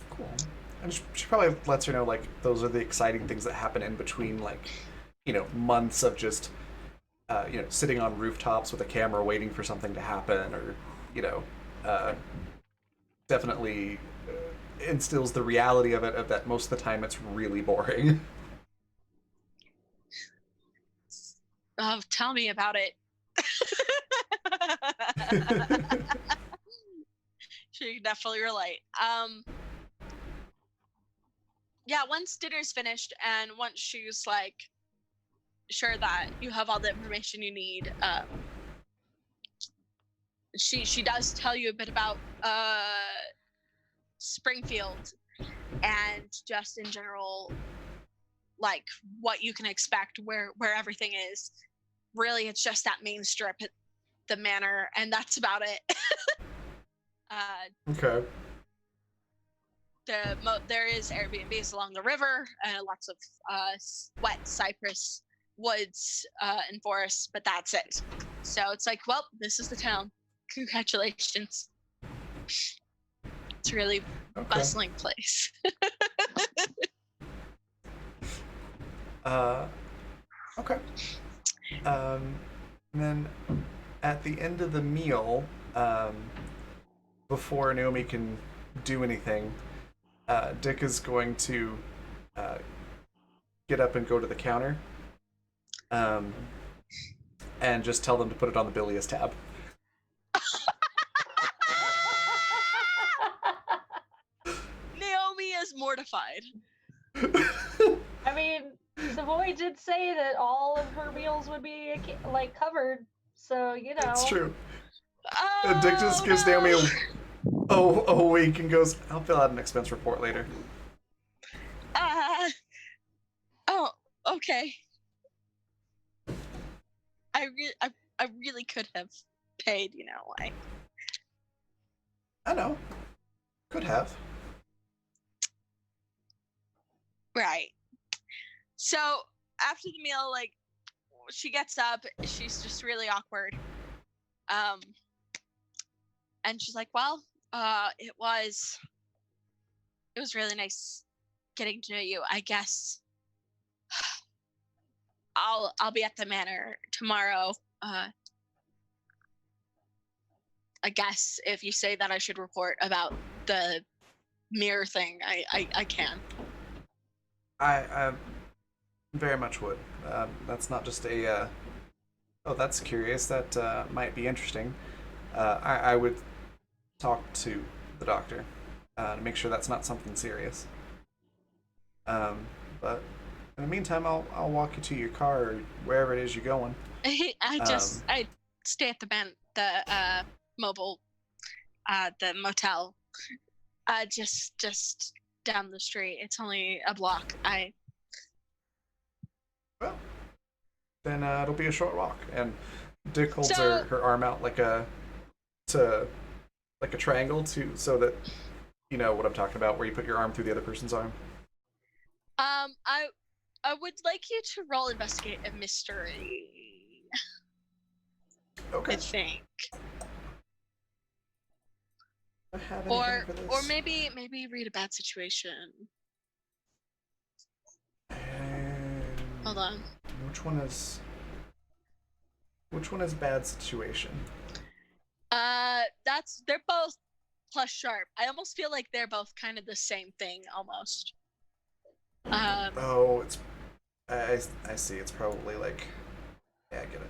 Cool. And she probably lets her know, like, those are the exciting things that happen in between, like, months of just, sitting on rooftops with a camera waiting for something to happen, or, definitely instills the reality of that most of the time it's really boring. Oh, tell me about it. She can definitely relate. Yeah, once dinner's finished and once she's like sure that you have all the information you need, she does tell you a bit about Springfield and just in general, like what you can expect, where everything is. Really, it's just that main strip at the manor, and that's about it. Okay. There is Airbnbs along the river, lots of wet cypress woods and forests, but that's it. So it's like, well, this is the town. Congratulations. It's a really bustling place. Okay. And then at the end of the meal, before Naomi can do anything, Dick is going to get up and go to the counter, and just tell them to put it on the Bilious tab. Naomi is mortified. I mean, Savoy did say that all of her meals would be like covered, so you know. It's true. Dick just gives Naomi a week and goes, "I'll fill out an expense report later." Oh, okay. I really could have paid, like. I know. Could have. Right. So after the meal, like, she gets up, she's just really awkward. And she's like, well, it was really nice getting to know you. I guess I'll be at the manor tomorrow. I guess if you say that I should report about the mirror thing, I can. I very much would. That's not just a. Oh, that's curious. That might be interesting. I would talk to the doctor to make sure that's not something serious. But in the meantime, I'll walk you to your car or wherever it is you're going. I stay at the mobile, the motel, just down the street. It's only a block. Well, then it'll be a short walk. And Dick holds her arm out like a triangle so that you know what I'm talking about, where you put your arm through the other person's arm. I would like you to roll investigate a mystery. Okay. I think. I have Or for this? or maybe read a bad situation. Hold on. Which one is bad situation? They're both plus sharp. I almost feel like they're both kind of the same thing almost. It's I see. It's probably like, yeah, I get it.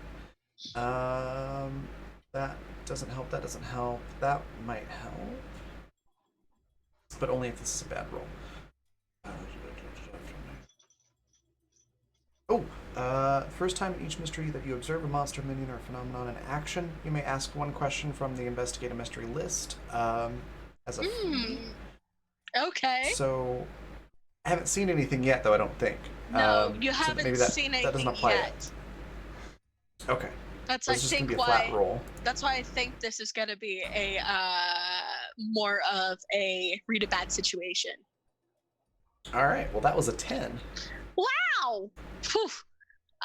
That doesn't help. That doesn't help. That might help, but only if this is a bad roll. First time in each mystery that you observe a monster, minion, or phenomenon in action, you may ask one question from the Investigate a Mystery list as a free. Okay. So, I haven't seen anything yet, though, I don't think. No, you haven't so maybe seen anything that doesn't apply yet. Okay. That's so I think gonna be a flat roll. That's why I think this is going to be a more of a read a bad situation. All right. Well, that was a 10. Wow. Whew.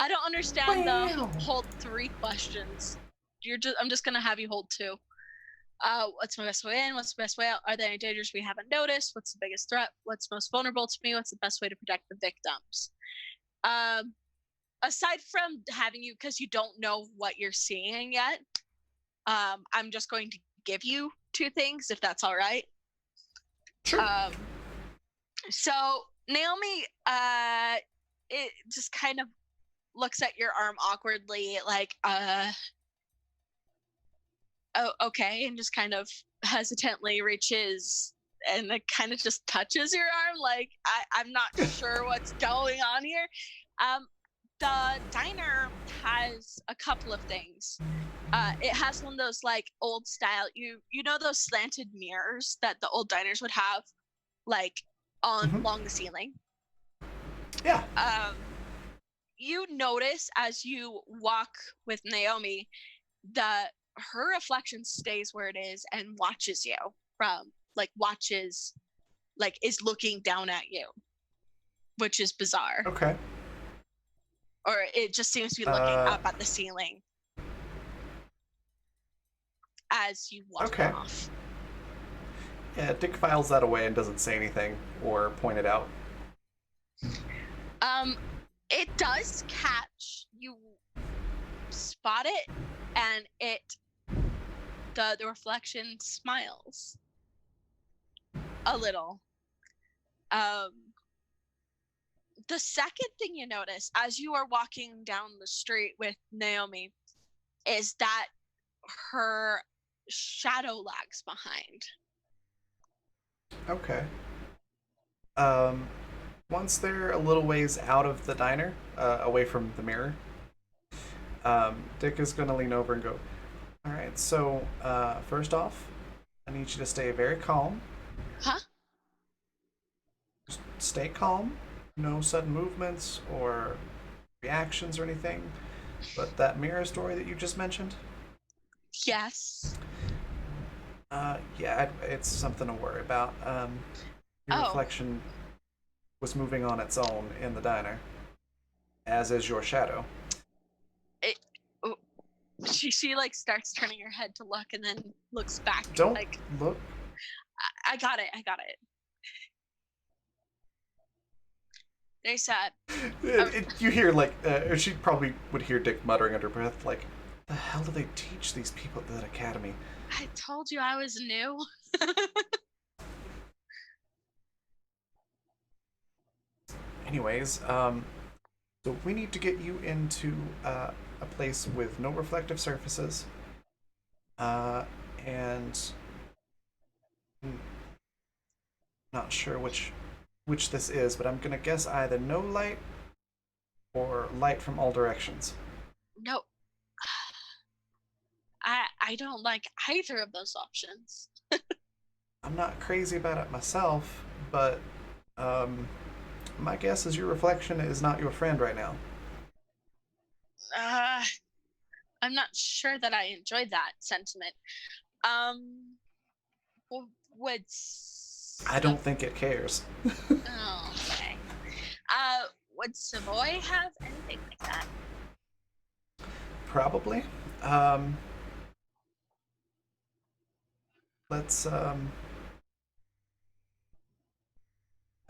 I don't understand the hold 3 questions. I'm just gonna have you hold 2. What's my best way in? What's the best way out? Are there any dangers we haven't noticed? What's the biggest threat? What's most vulnerable to me? What's the best way to protect the victims? Aside from having you, because you don't know what you're seeing yet, I'm just going to give you 2 things, if that's all right. Sure. So Naomi, it just kind of looks at your arm awkwardly, like, oh, okay, and just kind of hesitantly reaches and it kind of just touches your arm, like, I'm not sure what's going on here. The diner has a couple of things. It has one of those like old style, you know those slanted mirrors that the old diners would have, like along the ceiling. Yeah. You notice as you walk with Naomi that her reflection stays where it is and watches you from is looking down at you, which is bizarre. Okay. Or it just seems to be looking up at the ceiling as you walk off. Yeah, Dick files that away and doesn't say anything or point it out. It does catch you, spot it, and the reflection smiles a little. The second thing you notice as you are walking down the street with Naomi is that her shadow lags behind. Okay. Once they're a little ways out of the diner, away from the mirror, Dick is going to lean over and go, all right, so first off, I need you to stay very calm. Huh? Just stay calm. No sudden movements or reactions or anything. But that mirror story that you just mentioned? Yes. Yeah, it's something to worry about. Your reflection was moving on its own in the diner, as is your shadow. She like starts turning her head to look and then looks back. Don't like, look. I got it. They said. You hear like she probably would hear Dick muttering under breath, like, "The hell do they teach these people at that academy?" I told you I was new. Anyways, so we need to get you into a place with no reflective surfaces, and not sure which this is, but I'm gonna guess either no light or light from all directions. No. I don't like either of those options. I'm not crazy about it myself, but my guess is your reflection is not your friend right now. I'm not sure that I enjoyed that sentiment. I don't think it cares. Oh, okay. Would Savoy have anything like that? Probably. Let's I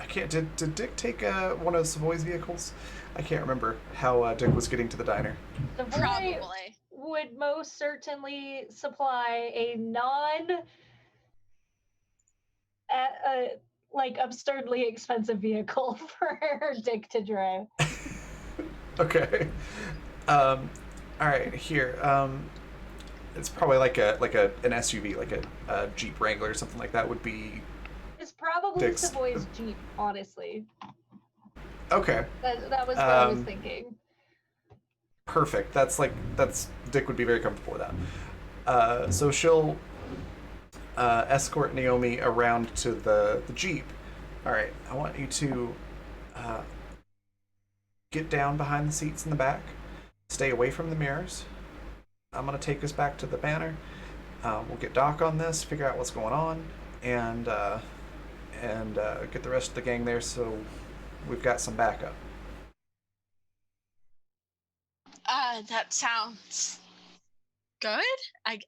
can't. Did Dick take one of Savoy's vehicles? I can't remember how Dick was getting to the diner. Savoy Probably would most certainly supply a like absurdly expensive vehicle for Dick to drive. Okay. All right. Here. It's probably like an SUV, like a Jeep Wrangler or something like that would be. It's probably Dick's... Savoy's Jeep, honestly. Okay. That was what I was thinking. Perfect. That's Dick would be very comfortable with that. So she'll escort Naomi around to the Jeep. All right. I want you to get down behind the seats in the back. Stay away from the mirrors. I'm gonna take us back to the banner. We'll get Doc on this, figure out what's going on, and get the rest of the gang there so we've got some backup. That sounds good. I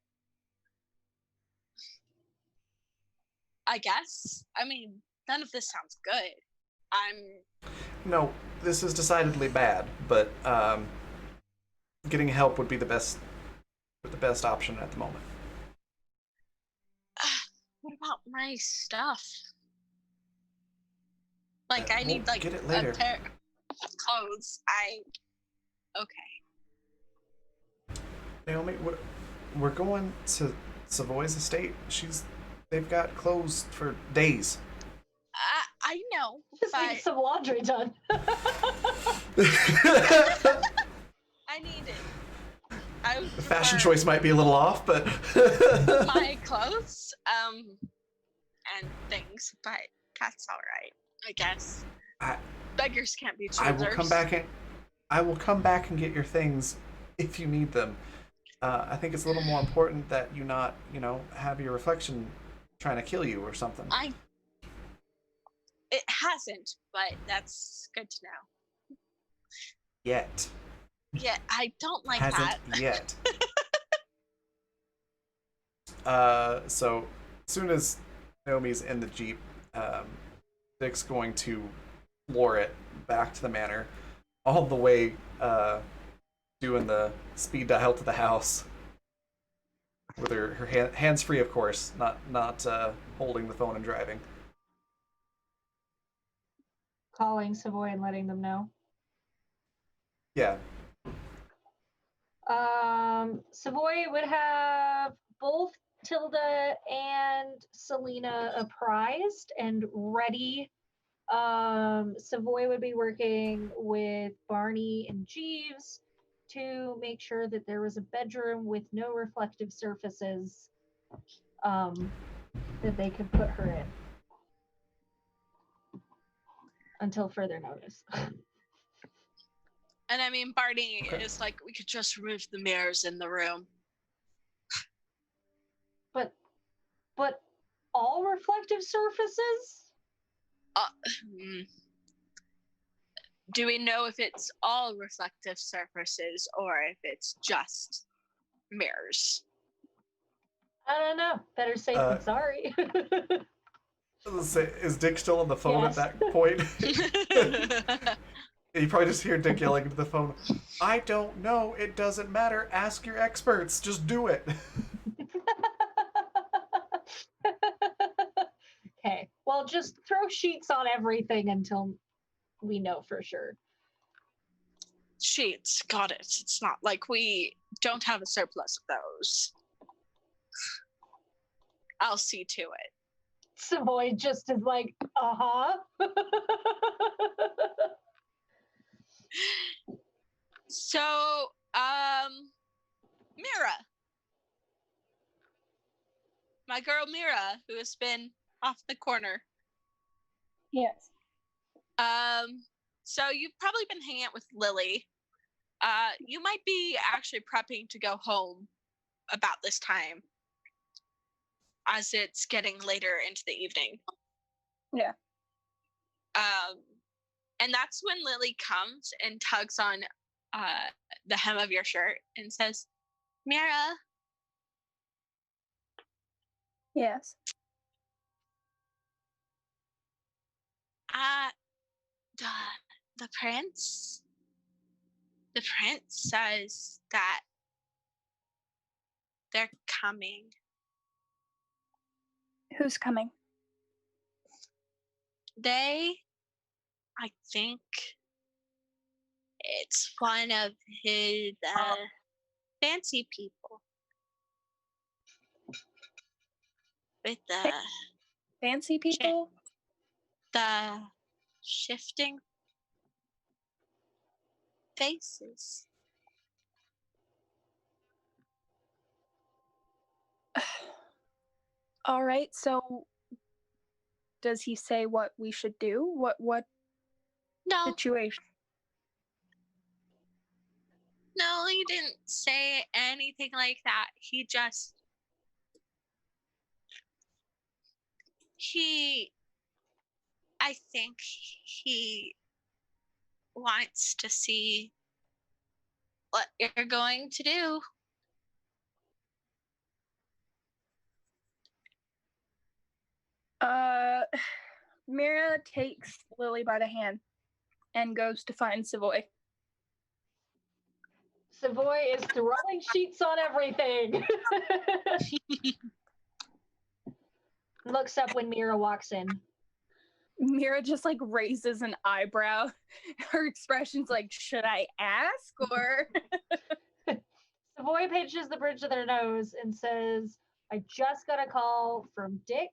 guess. I mean, none of this sounds good. No, this is decidedly bad, but getting help would be the best option at the moment. What about my stuff? Like, I need like get it later. a pair of clothes. Okay. Naomi, we're going to Savoy's estate. They've got closed for days. I know, Just but need some laundry done. I need it. I would The fashion prefer choice might be a little off, but my clothes, and things, but that's all right, I guess. I, Beggars can't be I choosers. will come back and get your things if you need them. I think it's a little more important that you not, have your reflection trying to kill you or something. It hasn't, but that's good to know. Yet. Yeah, I don't like Hasn't that. yet. So as soon as Naomi's in the Jeep, Dick's going to floor it back to the manor, all the way doing the speed dial to the house with her hands free, of course, not holding the phone and driving. Calling Savoy and letting them know. Yeah. Savoy would have both Tilda and Selena apprised and ready. Savoy would be working with Barney and Jeeves to make sure that there was a bedroom with no reflective surfaces that they could put her in until further notice. And I mean, Barney Okay. is like, we could just remove the mirrors in the room. But all reflective surfaces? Do we know if it's all reflective surfaces or if it's just mirrors? I don't know. Better safe than sorry. Is Dick still on the phone Yes. at that point? You probably just hear Dick yelling into the phone, "I don't know. It doesn't matter. Ask your experts. Just do it." Okay. Well, just throw sheets on everything until we know for sure. Sheets, got it. It's not like we don't have a surplus of those. I'll see to it. Savoy just is like, So, Mira. My girl Mira, who has been off the corner. Yes. So you've probably been hanging out with Lily. You might be actually prepping to go home about this time, as it's getting later into the evening. Yeah. And that's when Lily comes and tugs on the hem of your shirt and says, Mira. Yes. The prince says that they're coming. Who's coming? I think it's one of his fancy people with the Fancy people? the shifting faces. All right, so does he say what we should do? What No, situation? no, he didn't say anything like that. I think he wants to see what you're going to do. Mira takes Lily by the hand and goes to find Savoy. Savoy is throwing sheets on everything. Looks up when Mira walks in. Mira just like raises an eyebrow. Her expression's like, should I ask or? Savoy pinches the bridge of their nose and says, I just got a call from Dick.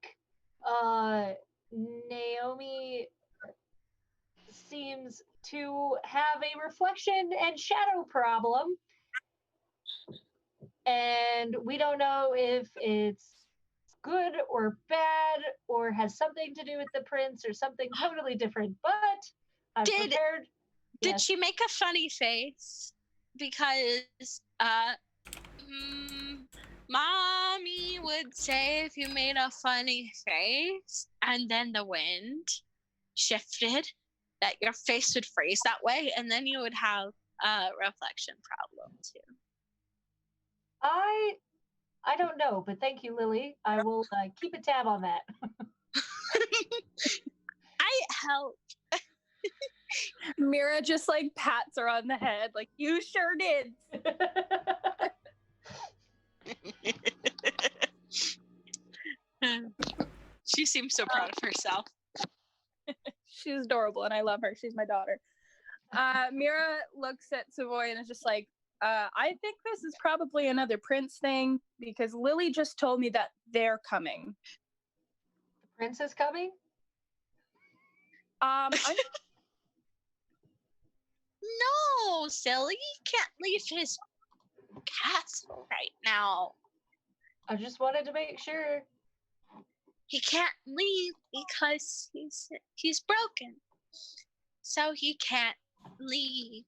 Naomi seems to have a reflection and shadow problem. And we don't know if it's good or bad or has something to do with the prince or something totally different. But I've prepared. Did Yes. she make a funny face? Because mommy would say if you made a funny face and then the wind shifted, that your face would freeze that way, and then you would have a reflection problem too. I don't know, but thank you, Lily. I will keep a tab on that. I help. Mira just like pats her on the head, like, you sure did. She seems so proud of herself. She's adorable and I love her. She's my daughter. Mira looks at Savoy and is just like, I think this is probably another prince thing because Lily just told me that they're coming. The prince is coming? No, silly. He can't leave his castle right now. I just wanted to make sure. He can't leave because he's broken. So he can't leave.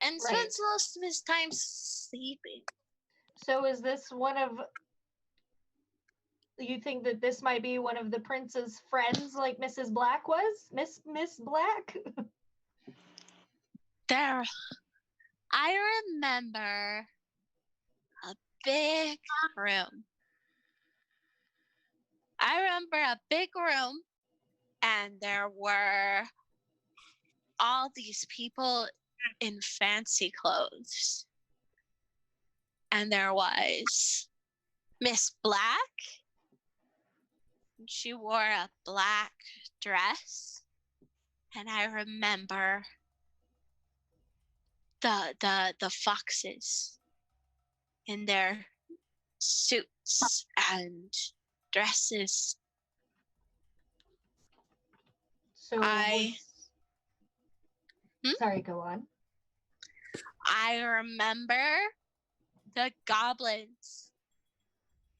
And Right. spends most of his time sleeping. So is this one of... You think that this might be one of the prince's friends like Mrs. Black was? Miss Black? I remember a big room. And there were all these people in fancy clothes. And there was Miss Black. She wore a black dress. And I remember the foxes in their suits and dresses. So Sorry, go on. I remember the goblins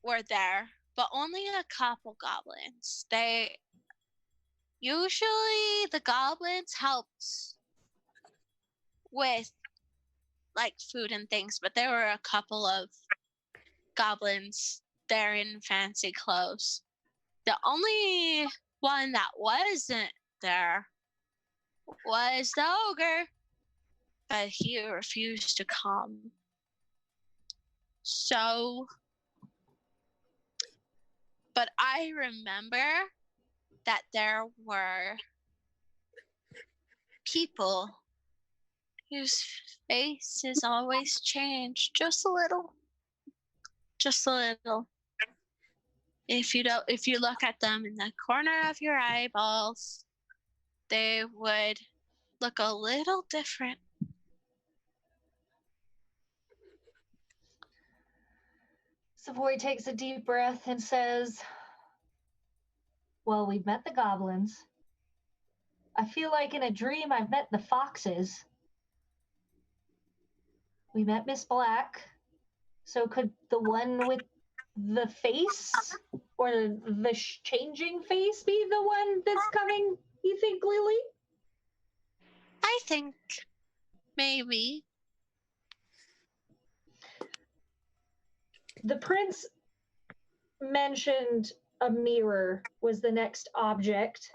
were there, but only a couple goblins. Usually the goblins helped with like food and things, but there were a couple of goblins there in fancy clothes. The only one that wasn't there was the ogre, but he refused to come. So, but I remember that there were people whose faces always changed just a little. If you look at them in the corner of your eyeballs, they would look a little different. Savoy takes a deep breath and says, well, we've met the goblins. I feel like in a dream I've met the foxes. We met Miss Black. So could the one with the face or the changing face be the one that's coming, you think, Lily? I think maybe. The prince mentioned a mirror was the next object.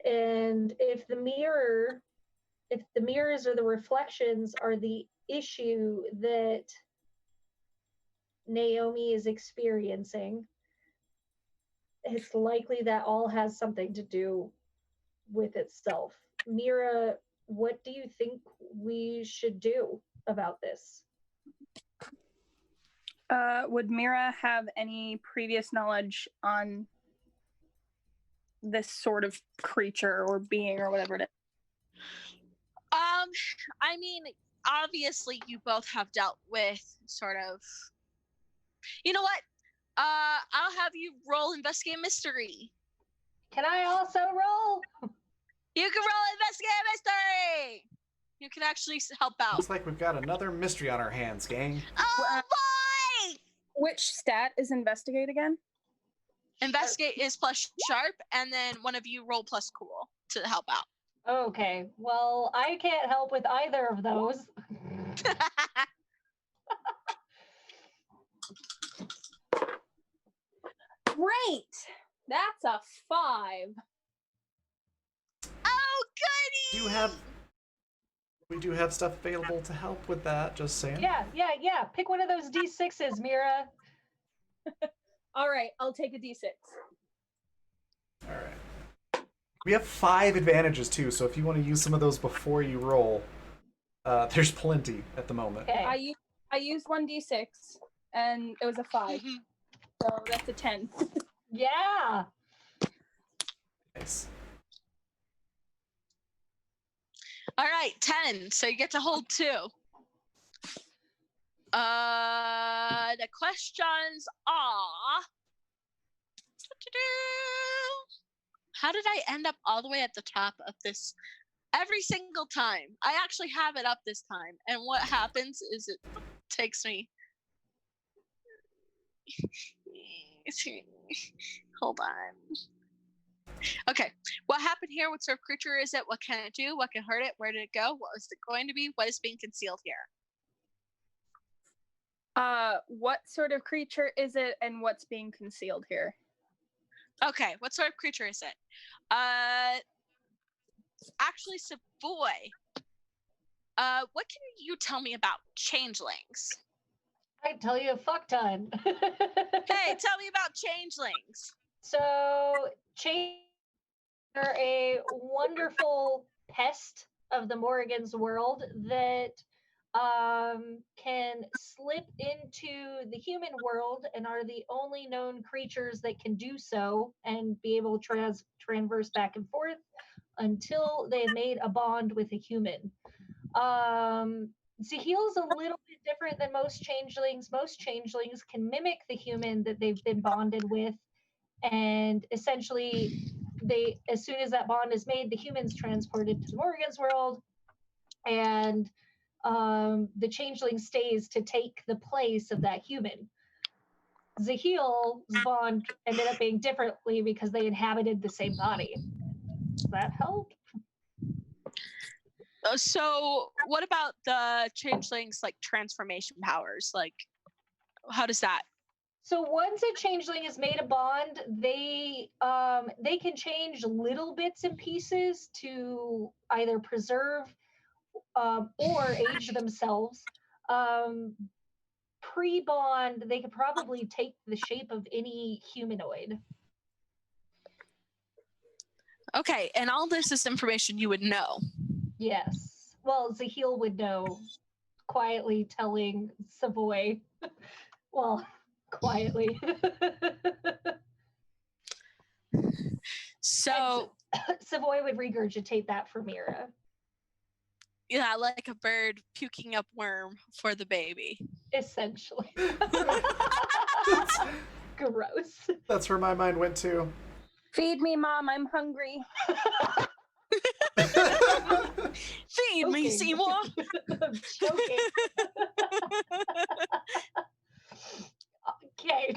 And if the mirrors or the reflections are the issue that Naomi is experiencing, it's likely that all has something to do with itself. Mira, what do you think we should do about this? Would Mira have any previous knowledge on this sort of creature or being or whatever it is? I mean, obviously you both have dealt with sort of. You know what? I'll have you roll investigate mystery. Can I also roll? You can roll investigate mystery. You can actually help out. Looks like we've got another mystery on our hands, gang. Oh boy! Which stat is investigate again? Investigate is plus sharp, and then one of you roll plus cool to help out. Okay, well, I can't help with either of those. Great! That's a 5. Oh goody! We do have stuff available to help with that, just saying. Yeah. Pick one of those D6s, Mira. All right, I'll take a D6. All right. We have 5 advantages too, so if you want to use some of those before you roll, there's plenty at the moment. Okay. I used 1d6, and it was a 5. So that's a 10. Yeah. Nice. All right, 10. So you get to hold 2. The questions are. How did I end up all the way at the top of this? Every single time. I actually have it up this time. And what happens is it takes me. Hold on. Okay. What happened here? What sort of creature is it? What can it do? What can hurt it? Where did it go? What is it going to be? What is being concealed here? What sort of creature is it, and what's being concealed here? Okay, what sort of creature is it? Actually, Savoy, what can you tell me about changelings? I tell you a fuck ton. Hey, tell me about changelings. So, changelings are a wonderful pest of the Morrigan's world that can slip into the human world and are the only known creatures that can do so and be able to transverse back and forth until they've made a bond with a human. Zahil's a little bit different than most changelings. Most changelings can mimic the human that they've been bonded with, and essentially, as soon as that bond is made, the human's transported to the Morrigan's world, and the changeling stays to take the place of that human. Zahil's bond ended up being differently because they inhabited the same body. Does that help? So, what about the changelings' like transformation powers? Like, how does that? So once a changeling has made a bond, they can change little bits and pieces to either preserve or age themselves. Pre-bond, they could probably take the shape of any humanoid. Okay, and all this is information you would know. Yes. Well, Zahil would know, quietly telling Savoy. Well, quietly. So Savoy would regurgitate that for Mira. Yeah, like a bird puking up worm for the baby. Essentially. Gross. That's where my mind went to. Feed me, Mom, I'm hungry. Feed me, Seymour. I'm joking. Okay.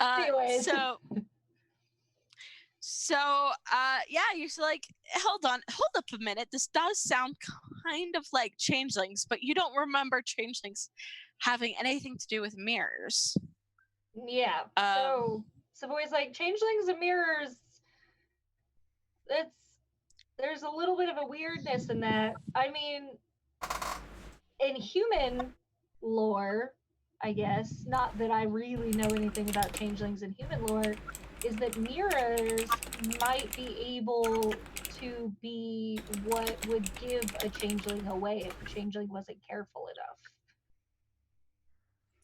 Anyways. Yeah, you're like, hold up a minute. This does sound kind of like changelings, but you don't remember changelings having anything to do with mirrors. Yeah. So Savoy's like, changelings and mirrors, there's a little bit of a weirdness in that. I mean, in human lore, I guess, not that I really know anything about changelings in human lore, is that mirrors might be able to be what would give a changeling away if a changeling wasn't careful enough.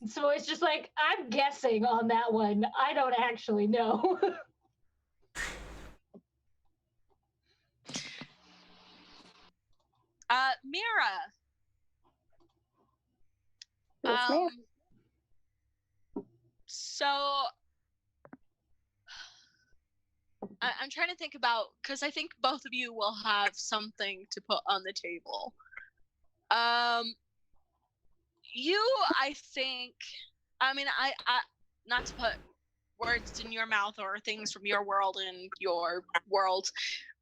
So it's just like, I'm guessing on that one. I don't actually know. Mira. Yes, ma'am. So I'm trying to think about, because I think both of you will have something to put on the table. You, I think, I mean, I not to put words in your mouth or things from your world in your world,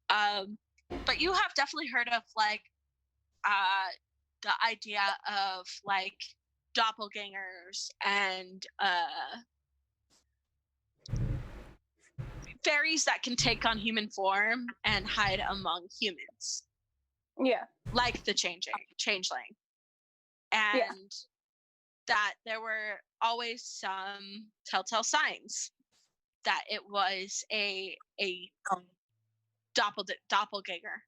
but you have definitely heard of like the idea of like doppelgangers and fairies that can take on human form and hide among humans, Yeah. like the changeling, and that there were always some telltale signs that it was a doppelganger.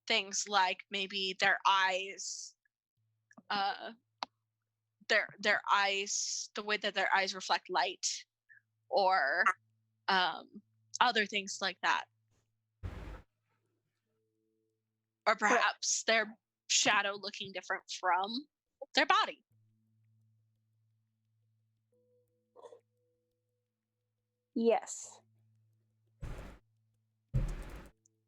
Things like maybe their eyes, their eyes, the way that their eyes reflect light, or other things like that, or perhaps their shadow looking different from their body. Yes.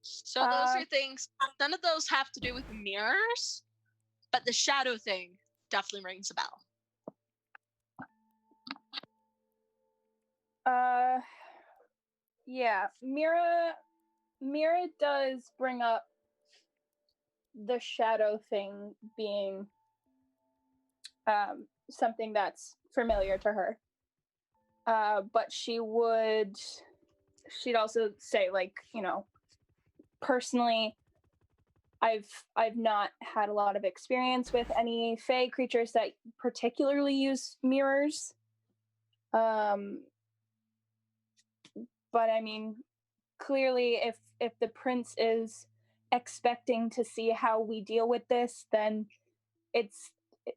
So those are things. None of those have to do with mirrors, but the shadow thing definitely rings a bell. Yeah. Mira does bring up the shadow thing being something that's familiar to her. But she'd also say, like, you know, personally, I've not had a lot of experience with any fae creatures that particularly use mirrors. But I mean, clearly, if the prince is expecting to see how we deal with this, then it's,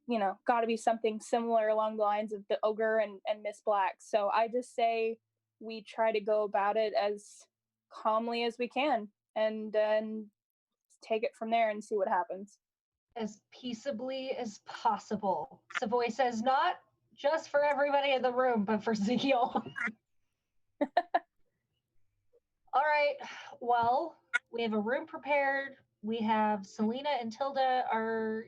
you know, got to be something similar along the lines of the ogre and Miss Black. So I just say we try to go about it as calmly as we can, and then take it from there and see what happens. As peaceably as possible. Savoy says, not just for everybody in the room, but for Zekiel. All right. Well, we have a room prepared. We have Selena and Tilda are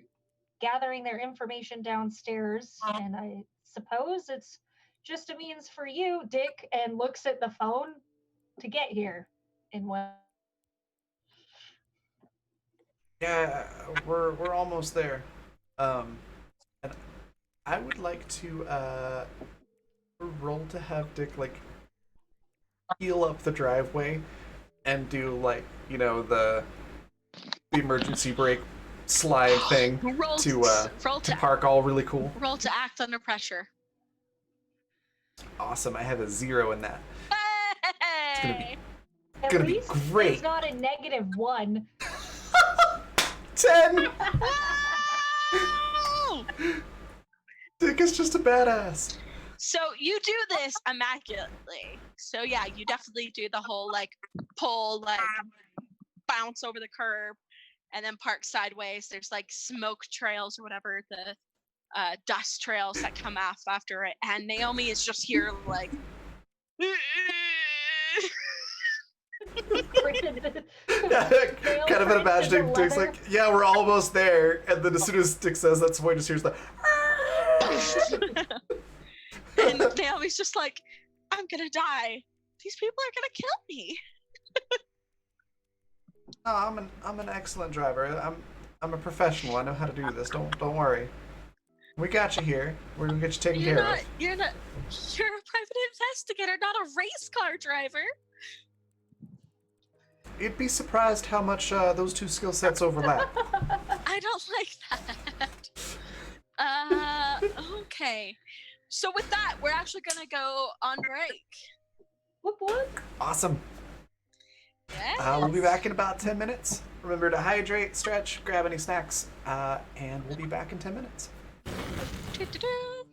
gathering their information downstairs, and I suppose it's just a means for you, Dick, and looks at the phone to get here. And what? Yeah, we're almost there. And I would like to roll to have Dick like heal up the driveway and do like, you know, the emergency brake slide thing to park all really cool. Roll to act under pressure. Awesome. I have a 0 in that. Hey! It's gonna be great. It's not a -1. 10. Dick is just a badass. So you do this immaculately. So yeah, you definitely do the whole like pull, like bounce over the curb, and then park sideways. There's like smoke trails or whatever, the dust trails that come off after it, and Naomi is just here like. Kind of imagining Dick's like, yeah, we're almost there, and then as soon as Dick says that, Savoy just hears the. And Naomi's just like, I'm gonna die. These people are gonna kill me. No, I'm an excellent driver. I'm a professional. I know how to do this. Don't worry. We got you here. We're gonna get you taken care of. You're a private investigator, not a race car driver. You'd be surprised how much those two skill sets overlap. I don't like that. Okay. So with that, we're actually gonna go on break. What? Awesome. Yes. We'll be back in about 10 minutes. Remember to hydrate, stretch, grab any snacks, and we'll be back in 10 minutes. Doo-doo-doo.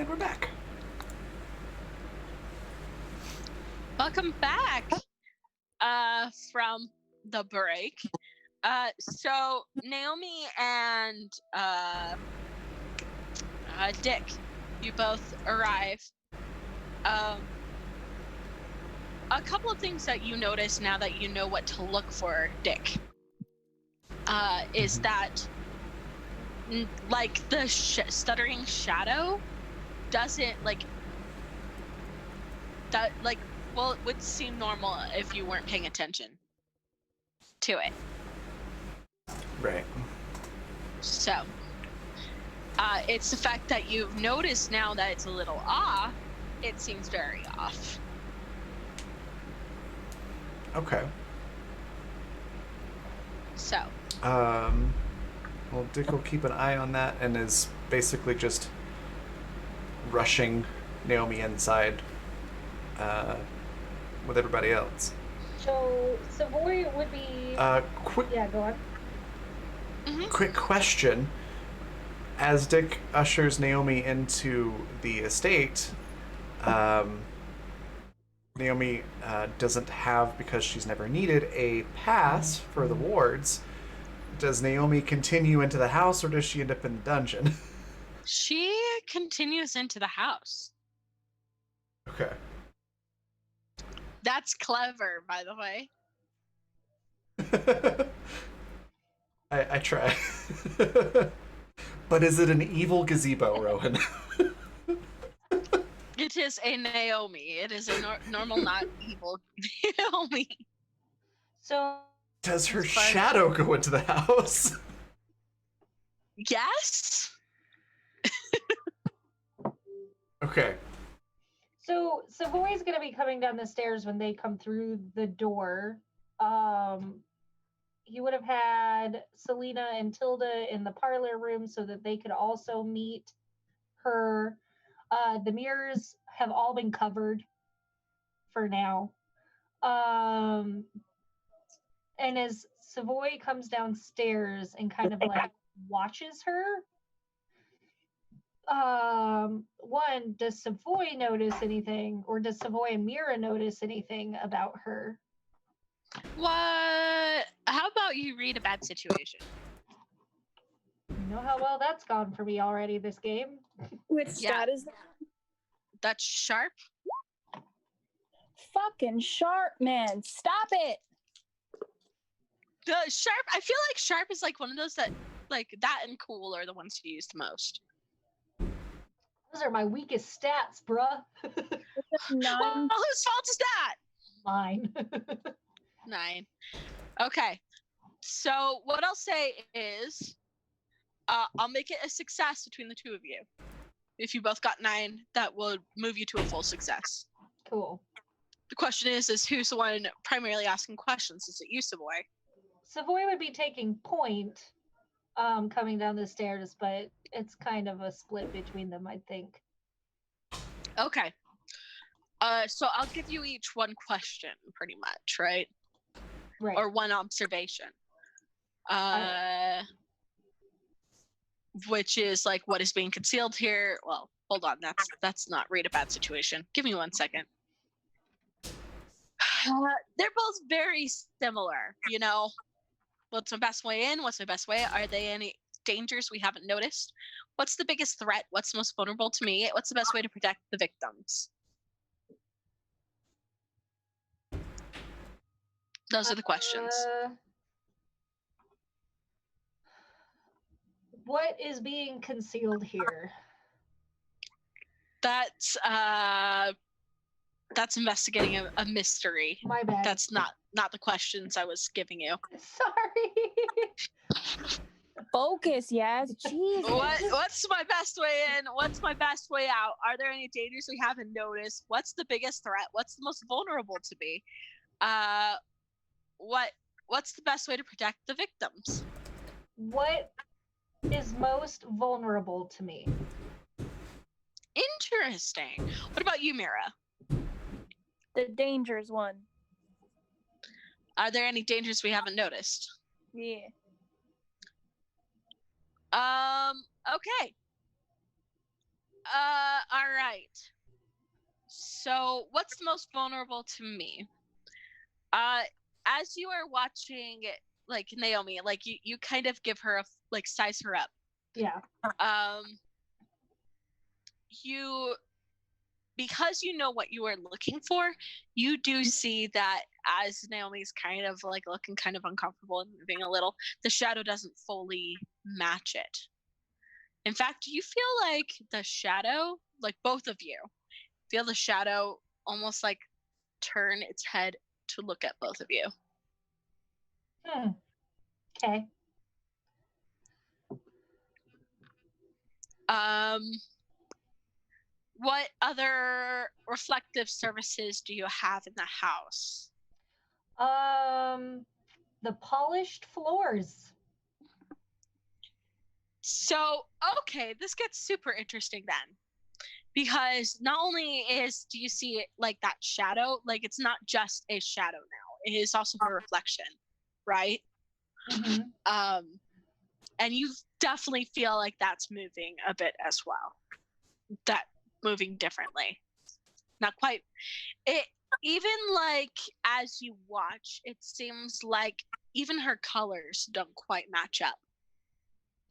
we're back. Welcome back from the break. So Naomi and Dick, you both arrive. A couple of things that you notice now that you know what to look for, Dick, is that like the stuttering shadow doesn't like that well, it would seem normal if you weren't paying attention to it. Right. So it's the fact that you've noticed now that it's a little off. It seems very off. Okay. So well, Dick will keep an eye on that and is basically just rushing Naomi inside with everybody else. So Savoy would be. Quick. Yeah, go on. Mm-hmm. Quick question. As Dick ushers Naomi into the estate, Naomi doesn't have, because she's never needed, a pass for the wards. Does Naomi continue into the house, or does she end up in the dungeon? She continues into the house. Okay. That's clever, by the way. I try. But is it an evil gazebo, Rowan? It is a Naomi. It is a normal, not evil Naomi. So Does her It's fun. shadow go into the house? Yes. Okay. So Savoy's gonna be coming down the stairs when they come through the door. He would have had Selena and Tilda in the parlor room so that they could also meet her. The mirrors have all been covered for now. And as Savoy comes downstairs and kind of like watches her, one, does Savoy notice anything, or does Savoy and Mira notice anything about her? What? How about you read a bad situation? You know how well that's gone for me already this game. Which Yeah. stat is that? That's sharp. Fucking sharp, man. Stop it. The sharp. I feel like sharp is like one of those that, like that and cool are the ones you use the most. Those are my weakest stats, bruh. Well, Nine. whose fault is that? Mine. 9. Okay. So what I'll say is, I'll make it a success between the two of you. If you both got 9, that will move you to a full success. Cool. The question is who's the one primarily asking questions? Is it you, Savoy? Savoy would be taking point coming down the stairs, but it's kind of a split between them, I think. Okay. So I'll give you each one question, pretty much, right? Right. Or one observation. Which is like, what is being concealed here? Well, hold on, that's not read a bad situation. Give me 1 second. They're both very similar, you know. What's my best way in? What's my best way? Are there any dangers we haven't noticed? What's the biggest threat? What's most vulnerable to me? What's the best way to protect the victims? Those are the questions. What is being concealed here? That's investigating a mystery. My bad. That's not the questions I was giving you. Sorry. Focus, yes. Jesus. What's my best way in? What's my best way out? Are there any dangers we haven't noticed? What's the biggest threat? What's the most vulnerable to me? What's the best way to protect the victims? What is most vulnerable to me? Interesting. What about you, Mira? The dangers one. Are there any dangers we haven't noticed? Yeah. Okay. All right. So, what's the most vulnerable to me? As you are watching, like Naomi, like you kind of give her like size her up. Yeah. You because you know what you are looking for, you do see that as Naomi's kind of like looking kind of uncomfortable and moving a little, the shadow doesn't fully match it. In fact, you feel like the shadow, like both of you, feel the shadow almost like turn its head to look at both of you. Okay. What other reflective surfaces do you have in the house? The polished floors. So, okay, this gets super interesting then. Because not only do you see it like that shadow, like it's not just a shadow now. It is also a reflection, right? Mm-hmm. And you definitely feel like that's moving a bit as well. That moving differently. Not quite. It even like as you watch, it seems like even her colors don't quite match up.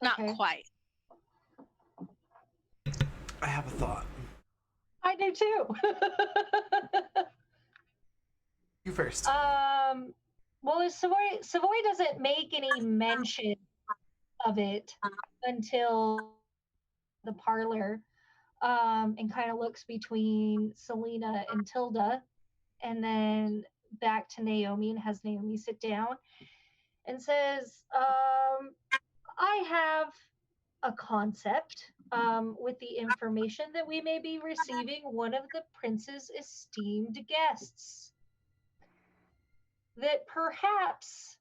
Not Okay. quite. I have a thought. I do too. You first. Well, Savoy doesn't make any mention of it until the parlor, and kind of looks between Selena and Tilda, and then back to Naomi and has Naomi sit down and says, I have a concept, with the information that we may be receiving one of the prince's esteemed guests, that perhaps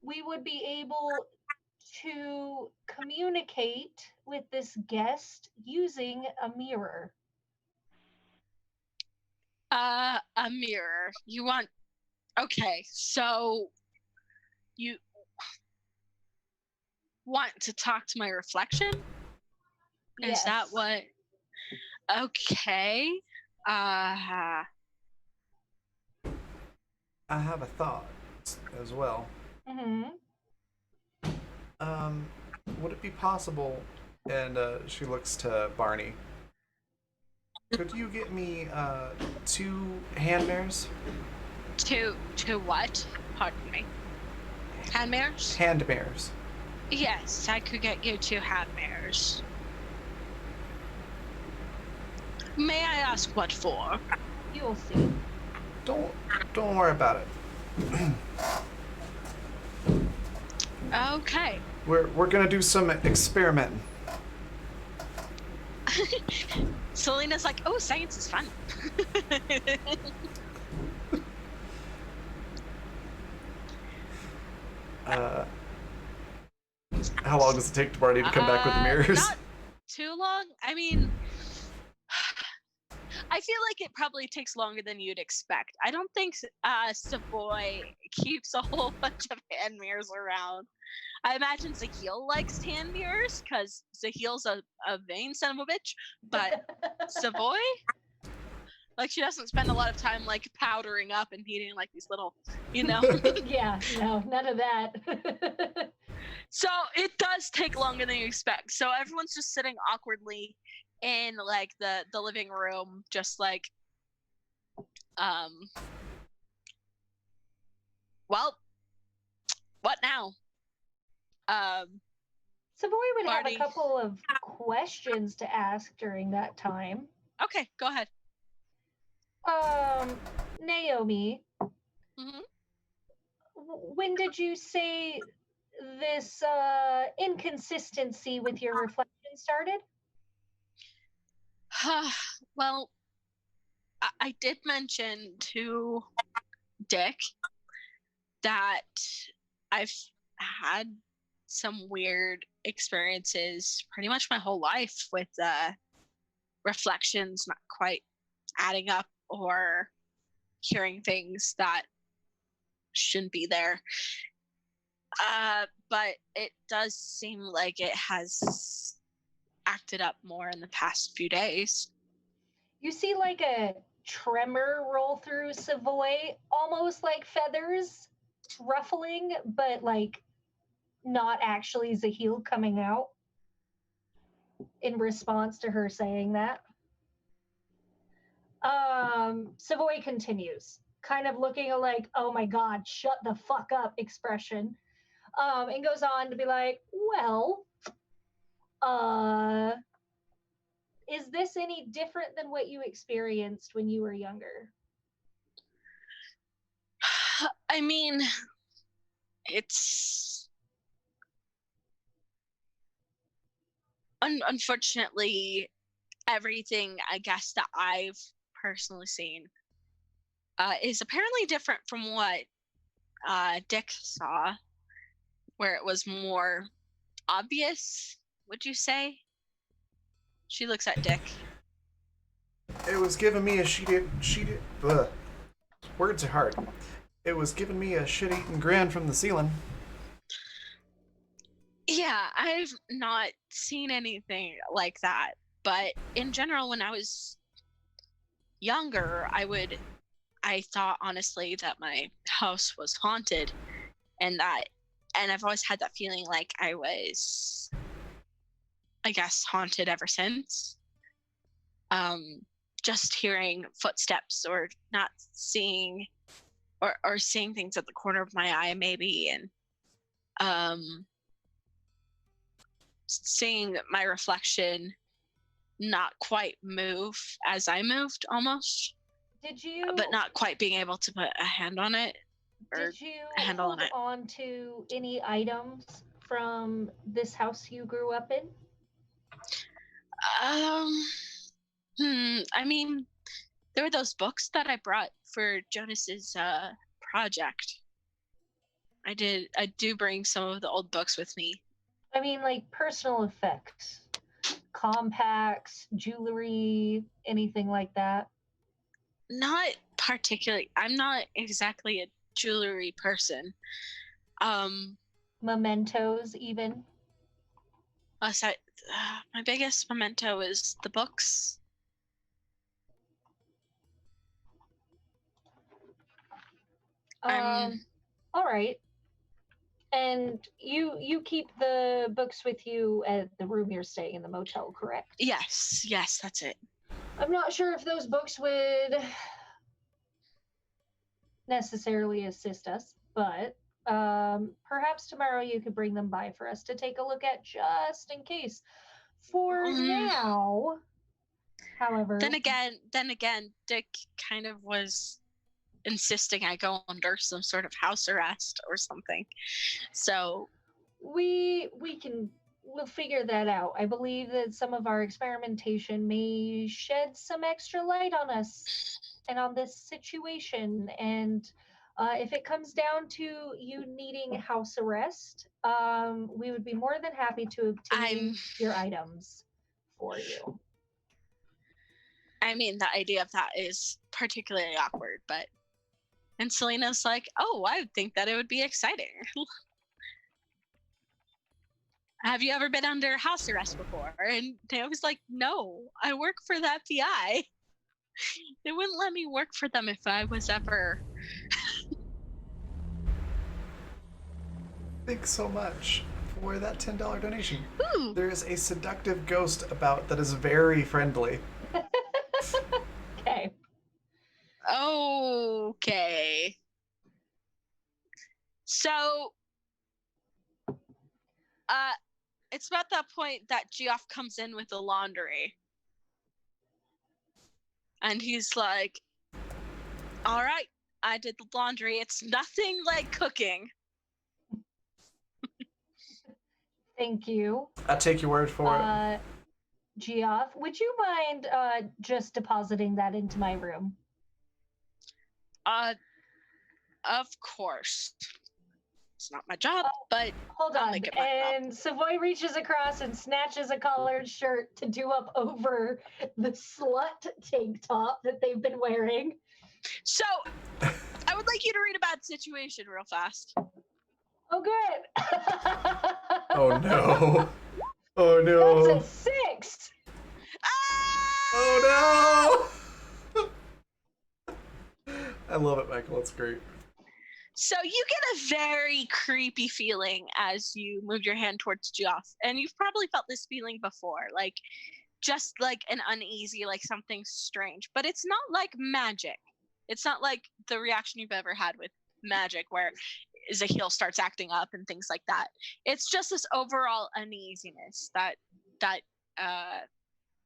we would be able to communicate with this guest using a mirror. A mirror. You want okay, so you want to talk to my reflection? Yes. Is that what okay. I have a thought as well. Mm-hmm. Would it be possible? And she looks to Barney. Could you get me 2 hand mirrors? To what? Pardon me. Hand mirrors? Hand mirrors. Yes, I could get you 2 hand mirrors. May I ask what for? You'll see. Don't worry about it. Okay. We're gonna do some experimenting. Selena's like, oh, science is fun. How long does it take Barney to come back with the mirrors? Not too long. I mean, I feel like it probably takes longer than you'd expect. I don't think Savoy keeps a whole bunch of hand mirrors around. I imagine Zaheel likes hand mirrors because Zaheel's a vain son of a bitch. But Savoy, like, she doesn't spend a lot of time like powdering up and needing like these little, you know. Yeah, no, none of that. So it does take longer than you expect. So everyone's just sitting awkwardly in like the living room, just like, well, what now? Savoy would have Barney. a couple of questions to ask during that time. Okay, go ahead. Naomi, Mm-hmm. when did you say this inconsistency with your reflection started? Well, I did mention to Dick that I've had some weird experiences pretty much my whole life with reflections not quite adding up or hearing things that shouldn't be there. But it does seem like it has acted up more in the past few days. You see like a tremor roll through Savoy, almost like feathers ruffling, but like not actually Zahil coming out in response to her saying that. Savoy continues, kind of looking like, oh my god, shut the fuck up expression. And goes on to be like, well, is this any different than what you experienced when you were younger? I mean, it's unfortunately everything I guess that I've personally seen is apparently different from what Dick saw, where it was more obvious. Would you say? She looks at Dick. It was giving me a ugh. Words are hard. It was giving me a shit-eating grin from the ceiling. Yeah, I've not seen anything like that. But in general, when I was younger, I thought honestly that my house was haunted, and I've always had that feeling like I was, I guess, haunted ever since. Just hearing footsteps or not seeing or seeing things at the corner of my eye maybe, and seeing my reflection not quite move as I moved almost, Did you but not quite being able to put a hand on it or did you a handle hold on it. on to any items from this house you grew up in? I mean, there were those books that I brought for Jonas's project. I do bring some of the old books with me. I mean, like personal effects, compacts, jewelry, anything like that. Not particularly. I'm not exactly a jewelry person. Mementos, even. Aside, my biggest memento is the books. All right. And you keep the books with you at the room you're staying in, the motel, correct? Yes, that's it. I'm not sure if those books would necessarily assist us, but perhaps tomorrow you could bring them by for us to take a look at just in case. For now, however. Then again, Dick kind of was insisting I go under some sort of house arrest or something. So we'll figure that out. I believe that some of our experimentation may shed some extra light on us and on this situation. And if it comes down to you needing house arrest, we would be more than happy to obtain your items for you. I mean, the idea of that is particularly awkward, but and Selena's like, oh, I would think that it would be exciting. Have you ever been under house arrest before? And Naomi's like, no, I work for the FBI. They wouldn't let me work for them if I was ever. Thanks so much for that $10 donation. Ooh. There is a seductive ghost about that is very friendly. Okay. Okay. So, it's about that point that Geoff comes in with the laundry. And he's like, all right, I did the laundry. It's nothing like cooking. Thank you. I'll take your word for it. Geoff, would you mind just depositing that into my room? Of course. It's not my job, but hold I'll on. make it my And job. Savoy reaches across and snatches a collared shirt to do up over the slut tank top that they've been wearing. So, I would like you to read a bad situation real fast. Oh, good. Oh no. Oh no. That's a No! I love it, Michael. It's great. So you get a very creepy feeling as you move your hand towards Geoff, and you've probably felt this feeling before, like just like an uneasy, like something strange. But it's not like magic. It's not like the reaction you've ever had with magic, where Zahil starts acting up and things like that. It's just this overall uneasiness that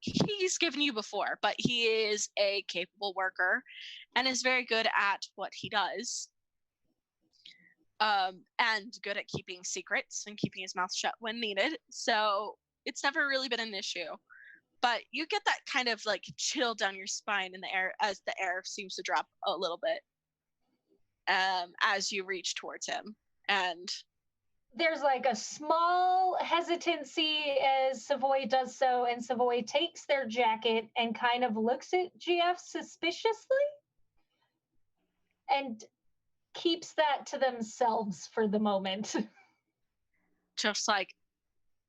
he's given you before, but he is a capable worker and is very good at what he does. And good at keeping secrets and keeping his mouth shut when needed. So it's never really been an issue. But you get that kind of like chill down your spine in the air as the air seems to drop a little bit as you reach towards him. And there's like a small hesitancy as Savoy does so, and Savoy takes their jacket and kind of looks at GF suspiciously and keeps that to themselves for the moment. just like,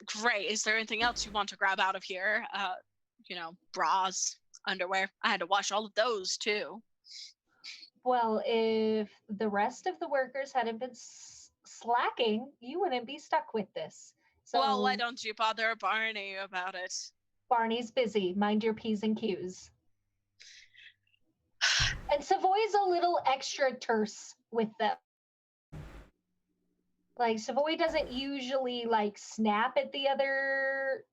great, is there anything else you want to grab out of here? Bras, underwear. I had to wash all of those too. Well, if the rest of the workers hadn't been slacking, you wouldn't be stuck with this. So, well, why don't you bother Barney about it? Barney's busy. Mind your P's and Q's. And Savoy's a little extra terse with them. Like, Savoy doesn't usually, like, snap at the other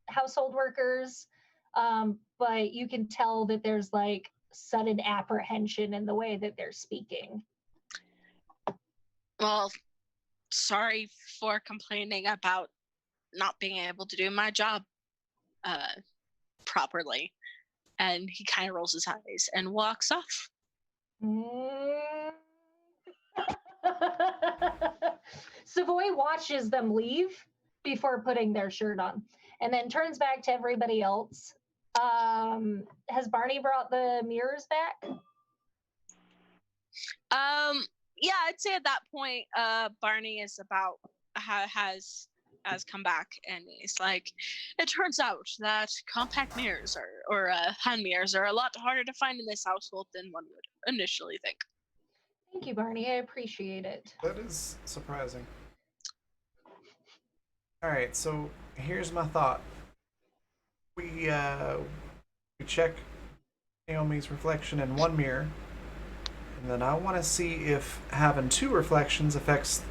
household workers, but you can tell that there's, like, sudden apprehension in the way that they're speaking. Well, sorry for complaining about not being able to do my job properly. And he kind of rolls his eyes and walks off. Savoy watches them leave before putting their shirt on, and then turns back to everybody else. Has Barney brought the mirrors back? Yeah, I'd say at that point, Barney is has come back, and he's like, it turns out that compact mirrors or hand mirrors are a lot harder to find in this household than one would initially think. Thank you, Barney. I appreciate it. That is surprising. All right, so here's my thought. We check Naomi's reflection in one mirror, and then I want to see if having two reflections affects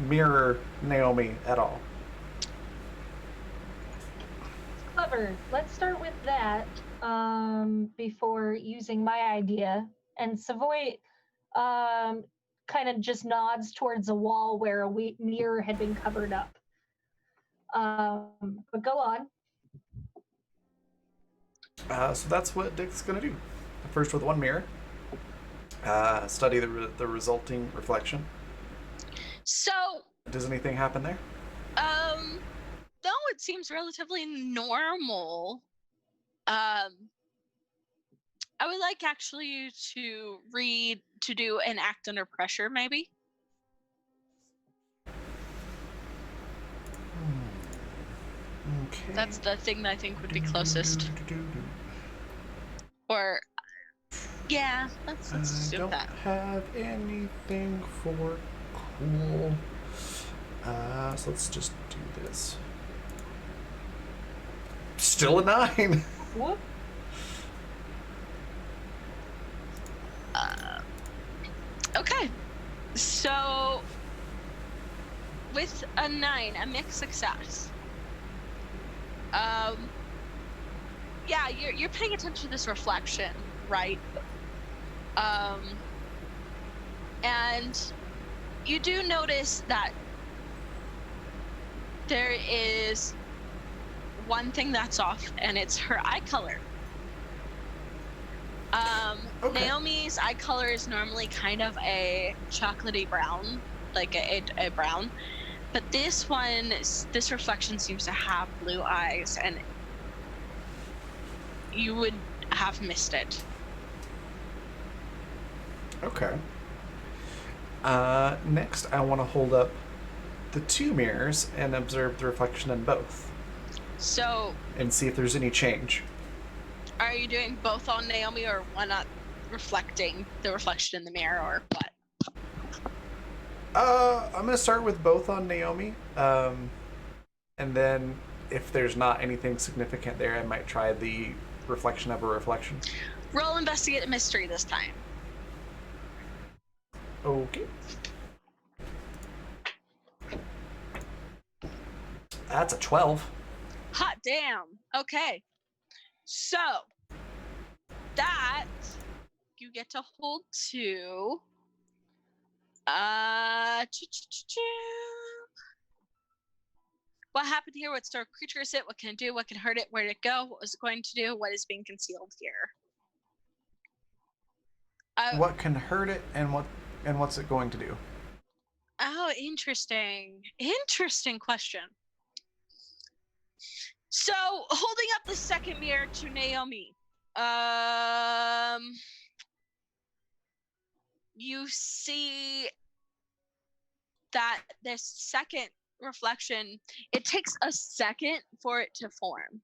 mirror Naomi at all. Clever. Let's start with that before using my idea. And Savoy kind of just nods towards a wall where a mirror had been covered up. But go on. So that's what Dick's going to do. First with one mirror. Study the resulting reflection. So, does anything happen there? No, it seems relatively normal. I would like actually you to do an act under pressure, maybe. Okay. That's the thing that I think would be closest. Or, yeah, let's do don't that. Have anything for cool. So let's just do this. Still a 9. Whoop. Okay, so with a 9, a mixed success. Yeah, you're paying attention to this reflection, right? And you do notice that there is one thing that's off, and it's her eye color. Okay. Naomi's eye color is normally kind of a chocolatey brown, like a brown, but this reflection seems to have blue eyes, and you would have missed it. Okay. Next, I want to hold up the two mirrors and observe the reflection in both. So, and see if there's any change. are you doing both on Naomi, or one not reflecting the reflection in the mirror, or what? I'm gonna start with both on Naomi, and then if there's not anything significant there, I might try the reflection of a reflection. Roll investigate a mystery this time. Okay. That's a 12. Hot damn. Okay. So that you get to hold to. What happened here? What sort of creature is it? What can it do? What can hurt it? Where did it go? What was it going to do? What is being concealed here? What can hurt it, and what's it going to do? Oh, interesting. Interesting question. So, holding up the second mirror to Naomi, you see that this second reflection, it takes a second for it to form.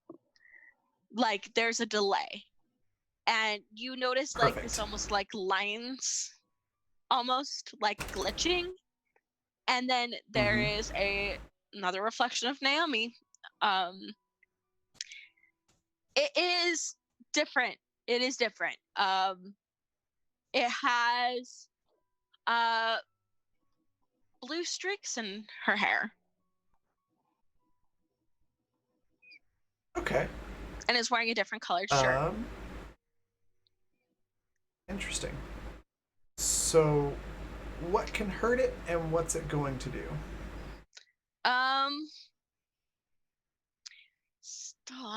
Like there's a delay. And you notice like this almost like lines, almost like glitching. And then there is another reflection of Naomi. It is different. It is different. It has blue streaks in her hair. Okay. And is wearing a different colored shirt. Interesting. So, what can hurt it, and what's it going to do?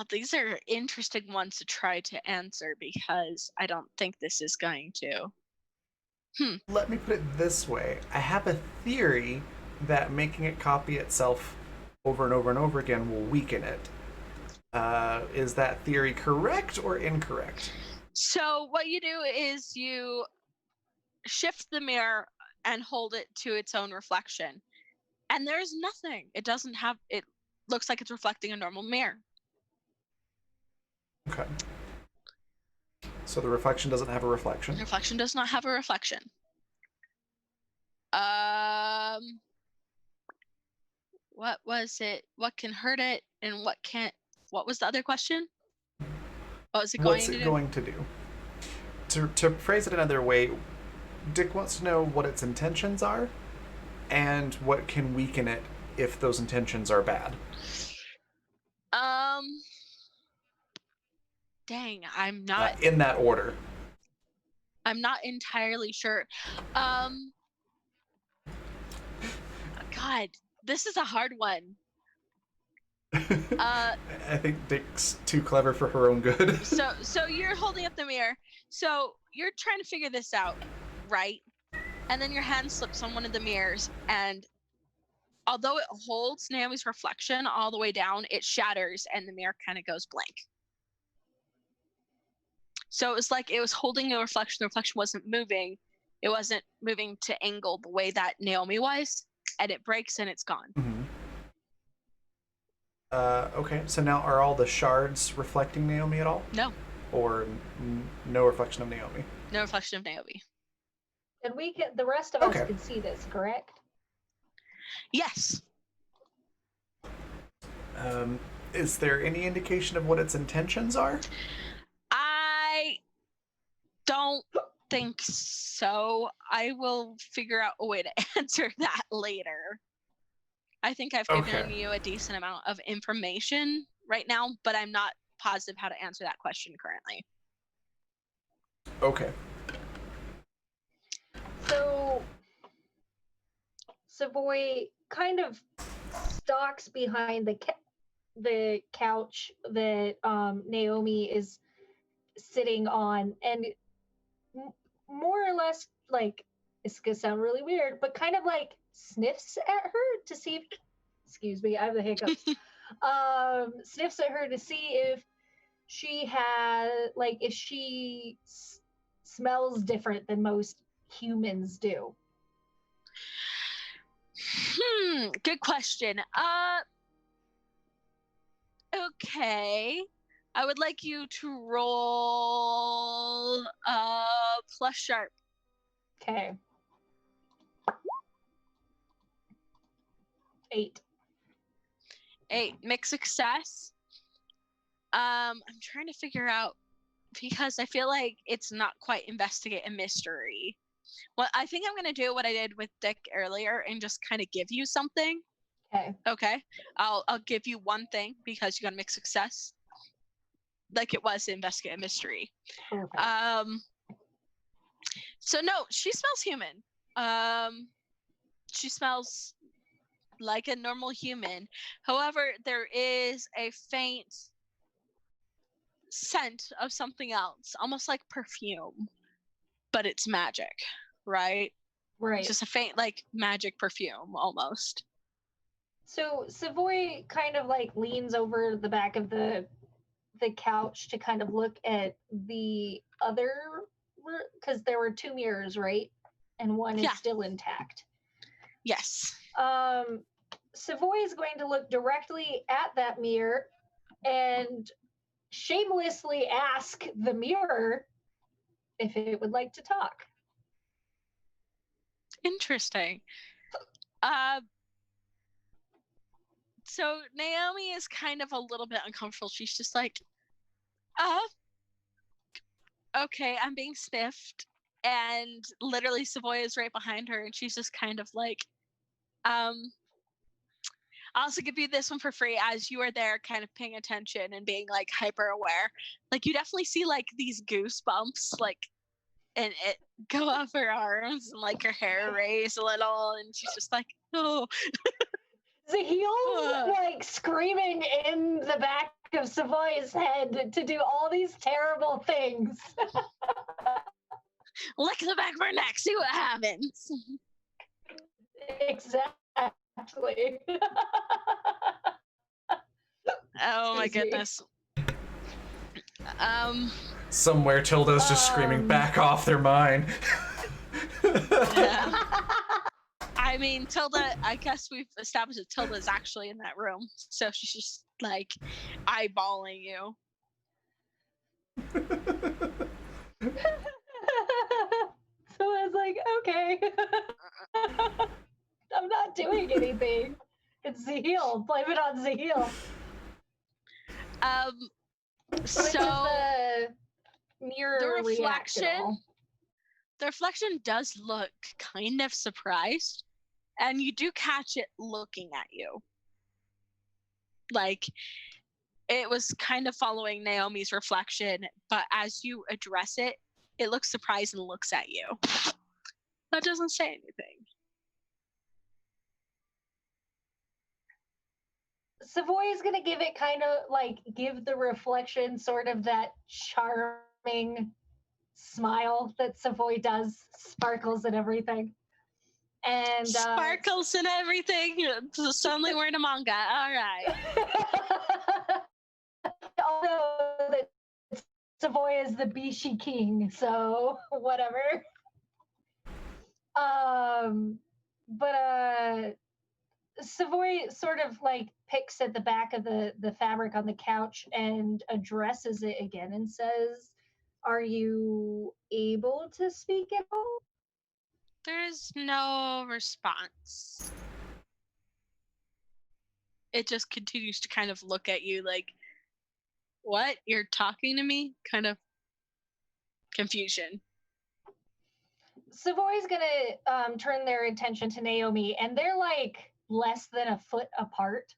These are interesting ones to try to answer because I don't think this is going to. Let me put it this way. I have a theory that making it copy itself over and over and over again will weaken it. Is that theory correct or incorrect? So what you do is you shift the mirror and hold it to its own reflection. And there's nothing. It doesn't have, it looks like it's reflecting a normal mirror. Okay. So the reflection doesn't have a reflection. The reflection does not have a reflection. What was it? What can hurt it and what can't? What was the other question? What was it going to do? What's it going to do? To phrase it another way, Dick wants to know what its intentions are and what can weaken it if those intentions are bad. Dang, I'm not in that order. I'm not entirely sure. God, this is a hard one. I think Dick's too clever for her own good. So you're holding up the mirror. So you're trying to figure this out, right? And then your hand slips on one of the mirrors, and although it holds Naomi's reflection all the way down, it shatters and the mirror kind of goes blank. So it was like it was holding a reflection. The reflection wasn't moving. It wasn't moving to angle the way that Naomi was, and it breaks and it's gone. Mm-hmm. Okay, so now are all the shards reflecting Naomi at all? No. Or no reflection of Naomi? No reflection of Naomi. And the rest of us can see this, correct? Yes. Is there any indication of what its intentions are? I don't think so. I will figure out a way to answer that later. I think I've given you a decent amount of information right now, but I'm not positive how to answer that question currently. Okay. So Savoy kind of stalks behind the couch that Naomi is sitting on, and more or less, like, it's gonna sound really weird, but kind of like sniffs at her to see if, excuse me, I have the hiccups. Sniffs at her to see if she has, like, if she smells different than most humans do. Good question. Okay. I would like you to roll plus sharp. Okay. 8. 8. Mixed success. I'm trying to figure out because I feel like it's not quite investigate a mystery. Well, I think I'm gonna do what I did with Dick earlier and just kind of give you something. Okay. Okay. I'll give you one thing because you got a mixed success. Like it was to investigate a mystery. Perfect. So no, she smells human. She smells like a normal human. However, there is a faint scent of something else, almost like perfume, but it's magic, right? Right. It's just a faint, like, magic perfume almost. So Savoy kind of like leans over the back of the couch to kind of look at the other, because there were 2 mirrors, right? And one is Yeah. still intact. Yes. Savoy is going to look directly at that mirror and shamelessly ask the mirror if it would like to talk. Interesting. So Naomi is kind of a little bit uncomfortable. She's just like, okay, I'm being sniffed. And literally Savoy is right behind her and she's just kind of like, I'll also give you this one for free as you are there kind of paying attention and being like hyper aware. Like you definitely see like these goosebumps like and it go off her arms and like her hair raise a little and she's just like, oh. Zahil's like screaming in the back of Savoy's head to do all these terrible things. Lick the back of her neck, see what happens. Exactly. Oh my goodness. Somewhere Tilda's just screaming, back off, they're mine. Yeah. I mean, Tilda, I guess we've established that Tilda's actually in that room. So she's just like eyeballing you. So I was like, okay. I'm not doing anything. It's Zahil. Blame it on Zahil. So the mirror the reflection does look kind of surprised, and you do catch it looking at you. Like it was kind of following Naomi's reflection, but as you address it, it looks surprised and looks at you. That doesn't say anything. Savoy is gonna give it kind of like give the reflection sort of that charming smile that Savoy does, sparkles and everything. And sparkles and everything. Suddenly we're in a manga. All right. Although that Savoy is the Bishi king, so whatever. But Savoy sort of like picks at the back of the fabric on the couch and addresses it again and says, "Are you able to speak at all?" There's no response. It just continues to kind of look at you like, what? You're talking to me? Kind of confusion. Savoy's gonna turn their attention to Naomi, and they're like less than a foot apart.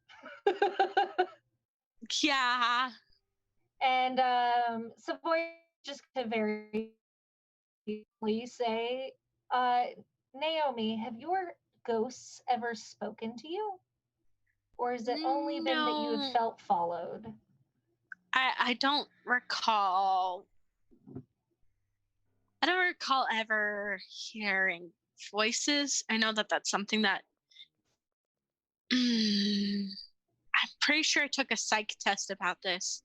Yeah. And Savoy just to very say, Naomi, have your ghosts ever spoken to you? Or has it only been that you have felt followed? I don't recall. I don't recall ever hearing voices. I know that that's something that I'm pretty sure I took a psych test about this.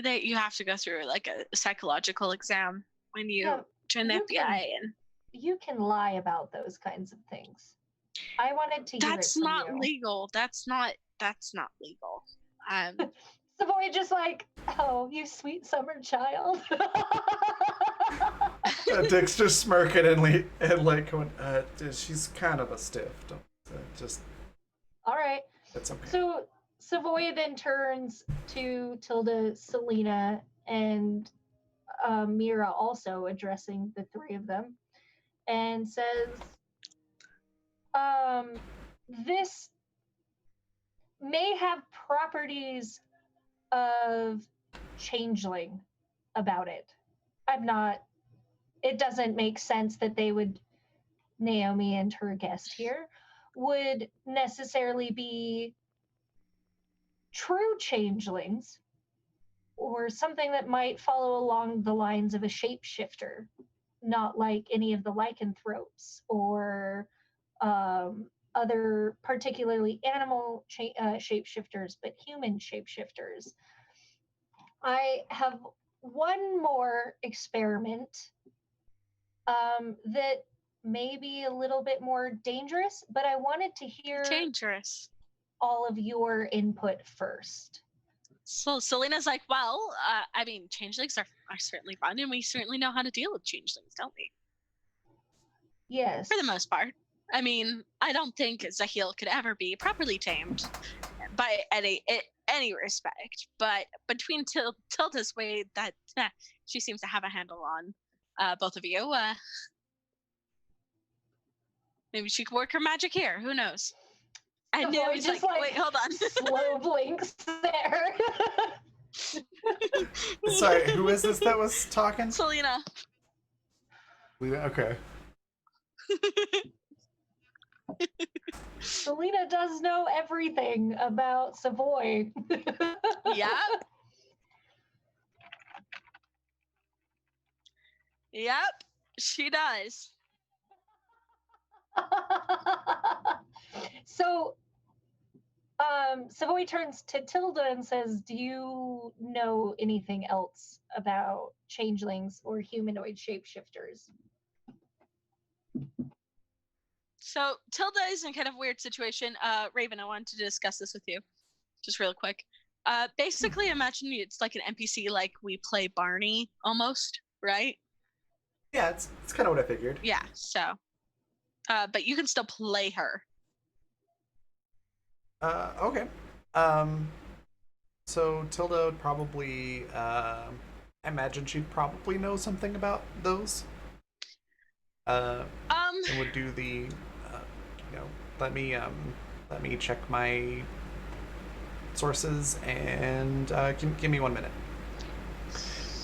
That you have to go through like a psychological exam when you join the FBI. You can lie about those kinds of things. I wanted to hear That's it from not you. legal. That's not legal. Savoy just like, oh, you sweet summer child. Dick's just smirking and like going, she's kind of a stiff. Don't, just All right. it's okay. So Savoy then turns to Tilda, Selena, and Mira, also addressing the three of them, and says, this may have properties of changeling about it. It doesn't make sense that they would, Naomi and her guest here, would necessarily be true changelings or something that might follow along the lines of a shapeshifter, not like any of the lycanthropes or other particularly animal shapeshifters, but human shapeshifters. I have one more experiment that may be a little bit more dangerous, but I wanted to hear Dangerous. all of your input first. So Selena's like, well, I mean, changelings are certainly fun, and we certainly know how to deal with changelings, don't we? Yes. For the most part. I mean, I don't think Zahil could ever be properly tamed by any respect, but between Tilda's way that she seems to have a handle on both of you, maybe she could work her magic here. Who knows? And The boy Naomi's just like, wait, hold on. slow blinks there. Sorry, who is this that was talking? Selena. Okay. Selena does know everything about Savoy. Yep. Yep, she does. So, Savoy turns to Tilda and says, do you know anything else about changelings or humanoid shapeshifters? So Tilda is in kind of a weird situation. Raven, I wanted to discuss this with you, just real quick. Basically, imagine it's like an NPC, like we play Barney almost, right? Yeah, it's kind of what I figured. Yeah. So, but you can still play her. Okay. So Tilda would probably, I imagine she'd probably know something about those. And would do the, let me check my sources and give me 1 minute.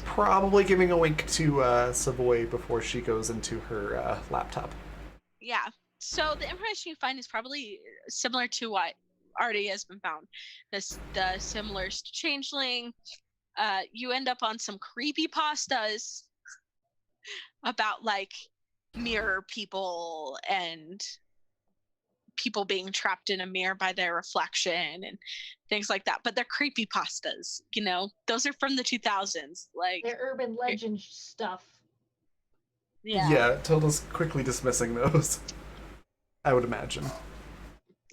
Probably giving a wink to Savoy before she goes into her laptop. Yeah. So the information you find is probably similar to what already has been found. The similar changeling. You end up on some creepy pastas about like mirror people and people being trapped in a mirror by their reflection and things like that. But they're creepy pastas, those are from the 2000s. Like they're urban legend stuff. Yeah, Tilda's quickly dismissing those, I would imagine.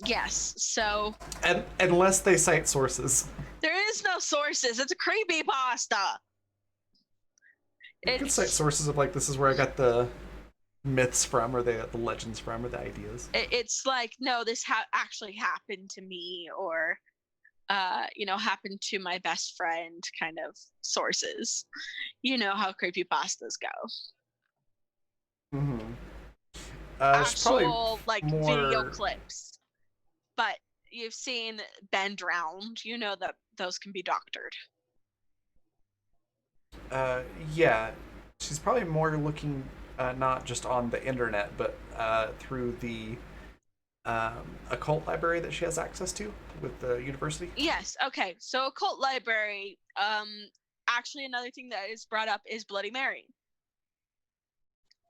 Yes, so... And unless they cite sources. There is no sources. It's a creepypasta. You could cite sources of, like, this is where I got the myths from, or the legends from, or the ideas. It's like, no, this actually happened to me, or, happened to my best friend kind of sources. You know how creepypastas go. Mm-hmm. Actual, like, more... video clips. But you've seen Ben drowned. You know that those can be doctored. Yeah. She's probably more looking not just on the internet, but through the occult library that she has access to with the university. Yes. Okay. So occult library. Actually, another thing that is brought up is Bloody Mary.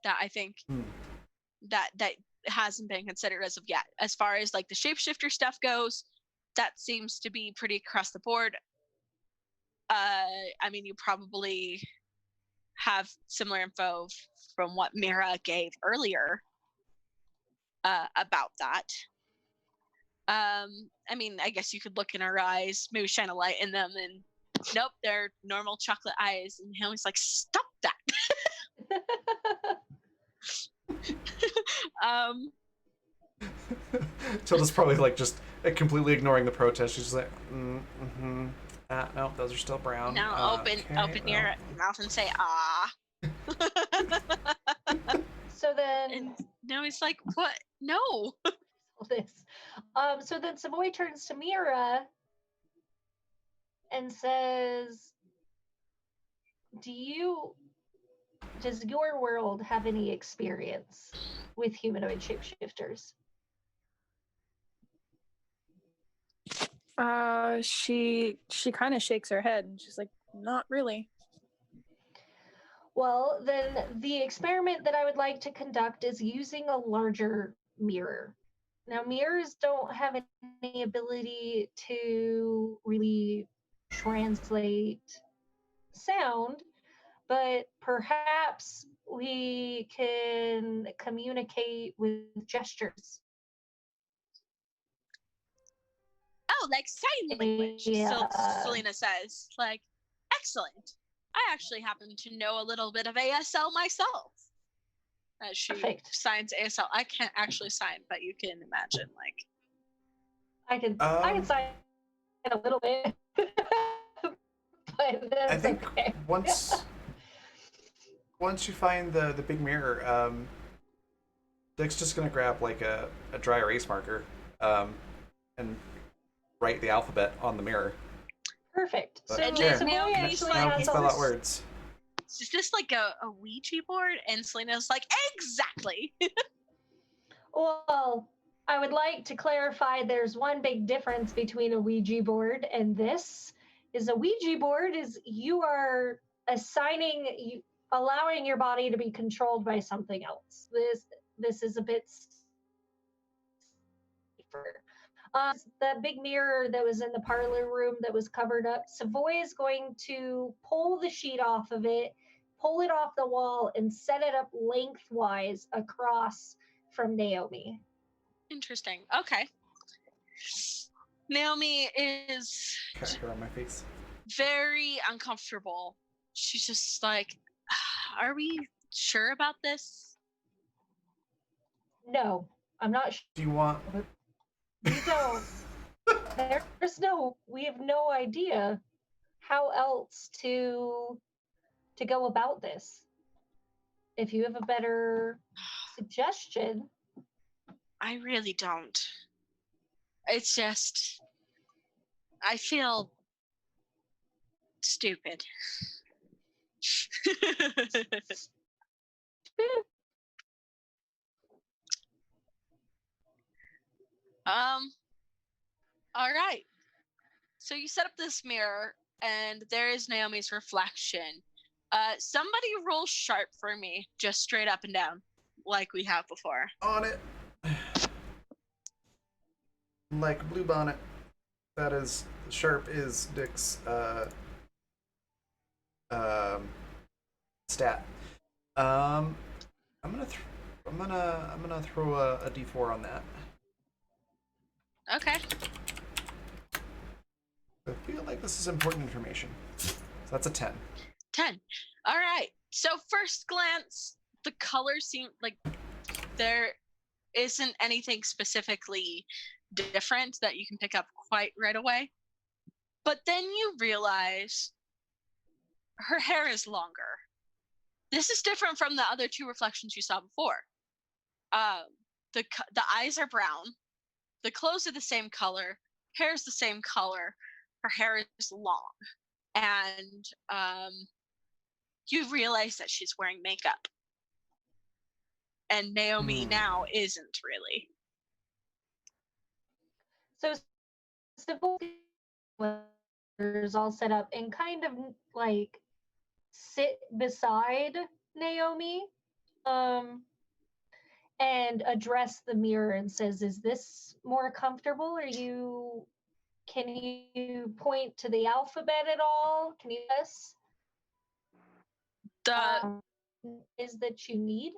That I think that hasn't been considered as of yet. As far as like the shapeshifter stuff goes, that seems to be pretty across the board. I mean, you probably have similar info from what Mira gave earlier. about that. I mean, I guess you could look in her eyes, maybe shine a light in them, and nope, they're normal chocolate eyes. And Naomi's like, stop that. um, Tilda's probably like just completely ignoring the protest. She's just like, no, those are still brown. now open your mouth and say ah. So then, And Naomi's like, what? No. this. So then Savoy turns to Mira and says, does your world have any experience with humanoid shapeshifters? She kind of shakes her head and she's like, not really. Well, then the experiment that I would like to conduct is using a larger mirror. Now, mirrors don't have any ability to really translate sound, but perhaps we can communicate with gestures. Oh, like sign language. Yeah. Selena says, like, excellent. I actually happen to know a little bit of ASL myself. As she Perfect. signs ASL. I can't actually sign, but you can imagine, like. I can sign a little bit. But that's I think okay. once you find the big mirror, Dick's just gonna grab like a dry erase marker, and write the alphabet on the mirror. Perfect. But So here, Savoy Naomi, actually like, now we has can spell all out this. words. It's just like a Ouija board, and Selena's like, exactly. Well, I would like to clarify there's one big difference between a Ouija board and this. Is a Ouija board is you are allowing your body to be controlled by something else. This is a bit safer. The big mirror that was in the parlor room that was covered up, Savoy is going to pull the sheet off of it, pull it off the wall, and set it up lengthwise across from Naomi. Interesting. Okay. Naomi is Cut her on my face. very uncomfortable. She's just like, are we sure about this? No, I'm not sure. Do you want? We don't. We have no idea how else to go about this. If you have a better suggestion. I really don't. It's just, I feel stupid. All right. So you set up this mirror, and there is Naomi's reflection. Somebody roll sharp for me, just straight up and down, like we have before. On it. Like a blue bonnet. That is sharp is Dick's stat. I'm gonna throw a d4 on that. Okay. I feel like this is important information. So that's a 10. 10. All right. So first glance, the colors seem like there isn't anything specifically different that you can pick up quite right away. But then you realize her hair is longer. This is different from the other two reflections you saw before. The eyes are brown. The clothes are the same color. Hair is the same color. Her hair is long. And you realize that she's wearing makeup. And Naomi now isn't really. So Savoy is all set up and kind of like sit beside Naomi and address the mirror and says, is this more comfortable? Can you point to the alphabet at all? Can you guess is that you need?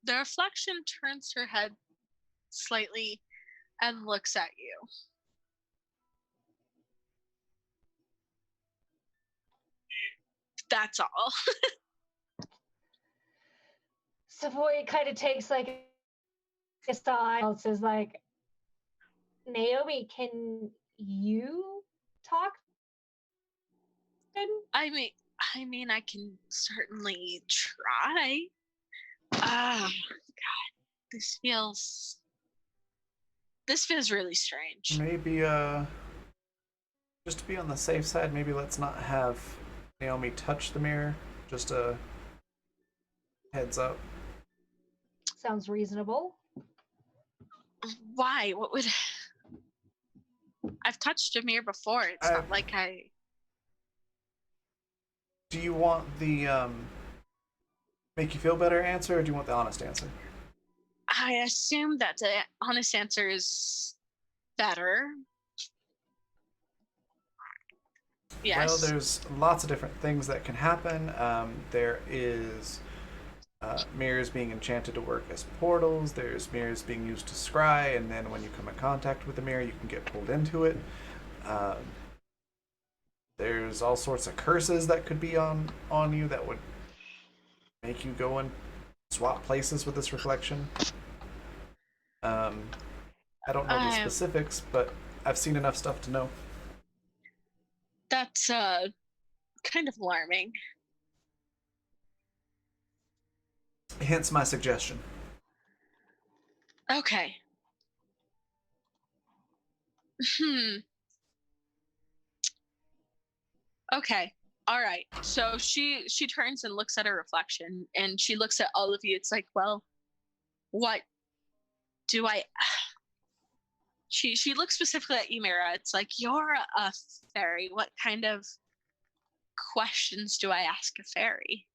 The reflection turns her head slightly and looks at you. That's all. Savoy kind of takes like a sigh. Says like, Naomi, can you talk? I mean, I can certainly try. Ah, God, this feels really strange. Maybe, just to be on the safe side, maybe let's not have Naomi touch the mirror. Just a heads up. Sounds reasonable. Why? What would? I've touched a mirror before. It's not like I. Do you want the make you feel better answer, or do you want the honest answer? I assume that the honest answer is better. Yes. Well, there's lots of different things that can happen. There is mirrors being enchanted to work as portals. There's mirrors being used to scry, and then when you come in contact with the mirror, you can get pulled into it. There's all sorts of curses that could be on you that would make you go and swap places with this reflection. I don't know the specifics, but I've seen enough stuff to know. That's kind of alarming. Hence my suggestion. Okay. Okay. All right. So she turns and looks at her reflection, and she looks at all of you. It's like, well, what do I? She looks specifically at Emira. It's like, you're a fairy. What kind of questions do I ask a fairy?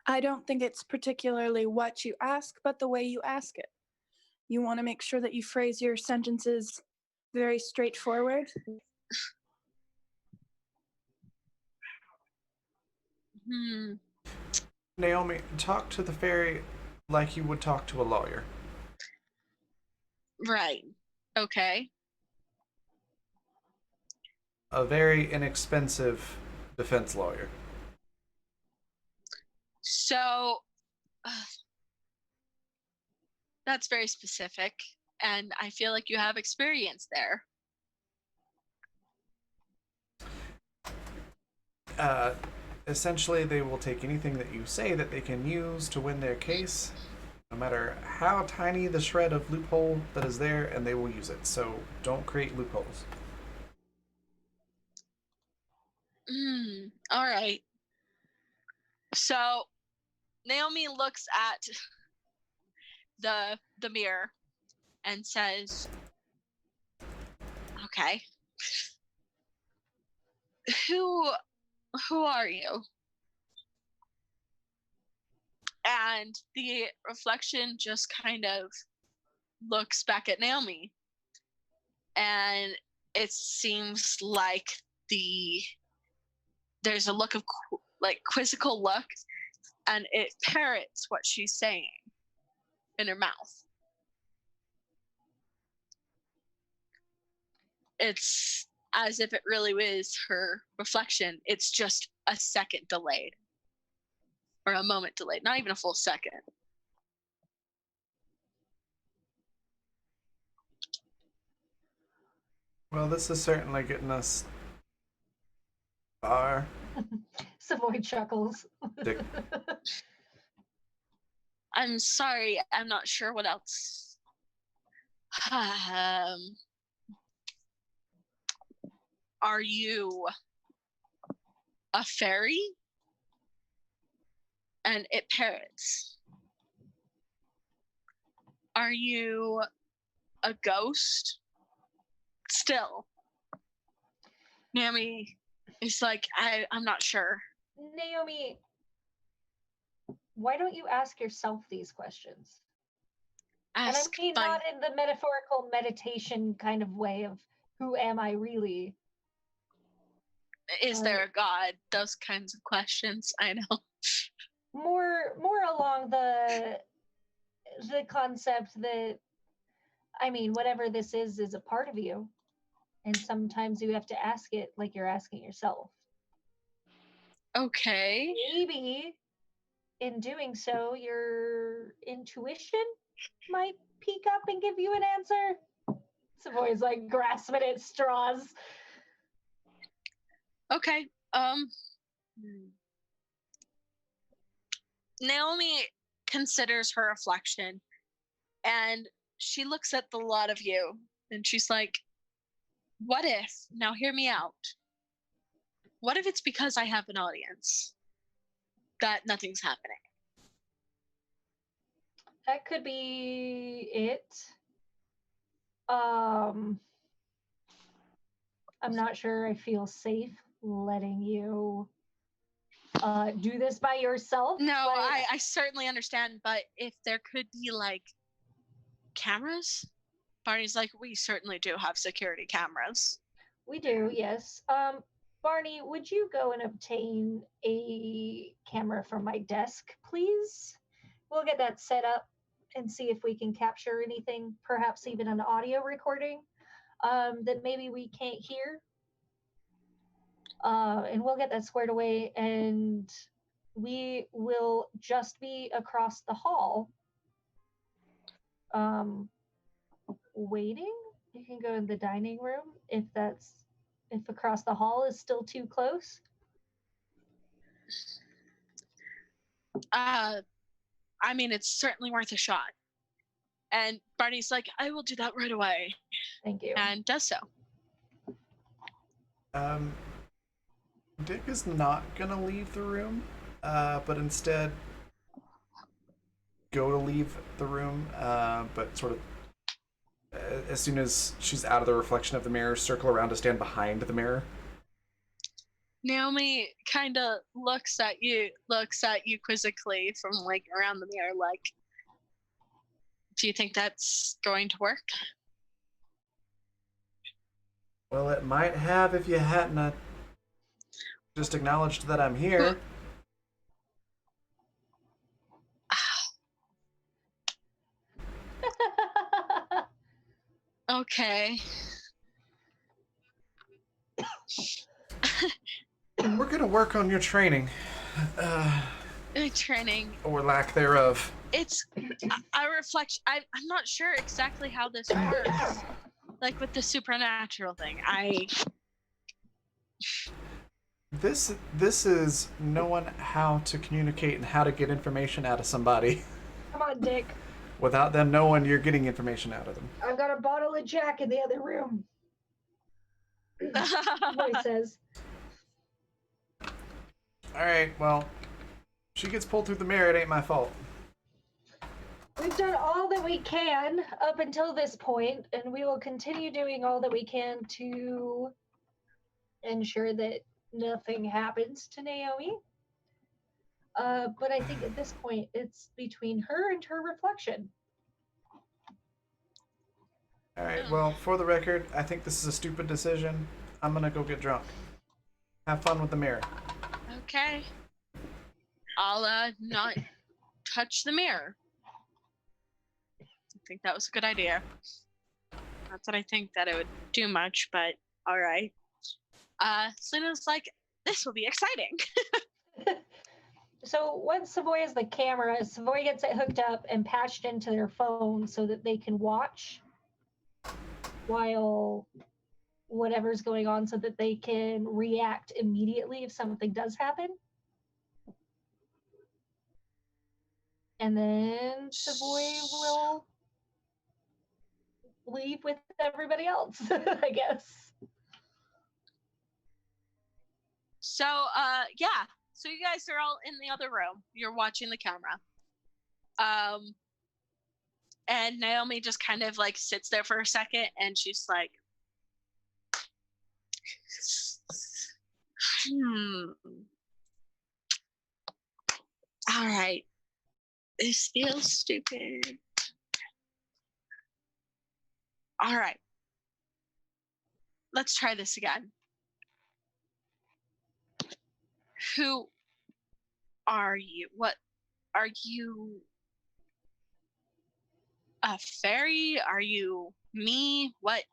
I don't think it's particularly what you ask, but the way you ask it. You want to make sure that you phrase your sentences very straightforward. Naomi, talk to the fairy like you would talk to a lawyer. Right. Okay. A very inexpensive defense lawyer. So that's very specific, and I feel like you have experience there. Essentially, they will take anything that you say that they can use to win their case, no matter how tiny the shred of loophole that is there, and they will use it. So don't create loopholes. All right. So Naomi looks at the mirror and says, "Okay, who are you?" And the reflection just kind of looks back at Naomi, and it seems like there's a look of quizzical look, and it parrots what she's saying in her mouth. It's as if it really was her reflection. It's just a second delayed, or a moment delayed, not even a full second. Well, this is certainly getting us far. Savoy chuckles. I'm sorry, I'm not sure what else. Are you a fairy? And it parrots. Are you a ghost? Still. Naomi is like, I'm not sure. Naomi, why don't you ask yourself these questions? And I mean, not in the metaphorical meditation kind of way of who am I really? Is there a God? Those kinds of questions, I know. more along the concept that, I mean, whatever this is a part of you, and sometimes you have to ask it like you're asking yourself. Okay. Maybe in doing so, your intuition might peek up and give you an answer. Savoy's like grasping at straws. Okay. Naomi considers her reflection and she looks at the lot of you and she's like, what if, now hear me out, what if it's because I have an audience that nothing's happening? That could be it. I'm not sure I feel safe letting you do this by yourself. No, but I certainly understand, but if there could be like cameras? Barney's like, we certainly do have security cameras. We do, yes. Barney, would you go and obtain a camera from my desk, please? We'll get that set up and see if we can capture anything, perhaps even an audio recording that maybe we can't hear. And we'll get that squared away, and we will just be across the hall waiting. You can go in the dining room if across the hall is still too close. I mean, it's certainly worth a shot. And Barney's like, I will do that right away. Thank you. And does so. Dick is not gonna leave the room, but instead go to leave the room, but sort of as soon as she's out of the reflection of the mirror, circle around to stand behind the mirror. Naomi kind of looks at you quizzically from like around the mirror, like, do you think that's going to work? Well, it might have if you hadn't just acknowledged that I'm here. Okay. We're gonna work on your training. Training. Or lack thereof. It's a reflection. I'm not sure exactly how this works. Like with the supernatural thing. This is knowing how to communicate and how to get information out of somebody. Come on, Dick. Without them knowing you're getting information out of them. I've got a bottle of Jack in the other room. Voice says. Alright, well, she gets pulled through the mirror, it ain't my fault. We've done all that we can up until this point, and we will continue doing all that we can to ensure that nothing happens to Naomi. But I think at this point, it's between her and her reflection. Alright, well, for the record, I think this is a stupid decision. I'm gonna go get drunk. Have fun with the mirror. Okay. I'll not touch the mirror. I think that was a good idea. Not that I think that it would do much, but alright. Selena's like, this will be exciting. So once Savoy has the camera, Savoy gets it hooked up and patched into their phone so that they can watch while whatever's going on, so that they can react immediately if something does happen. And then Savoy will leave with everybody else, I guess. So, yeah. So you guys are all in the other room. You're watching the camera. And Naomi just kind of like sits there for a second and she's like, all right. This feels stupid. All right. Let's try this again. Who are you? What are you? A fairy? Are you me? What?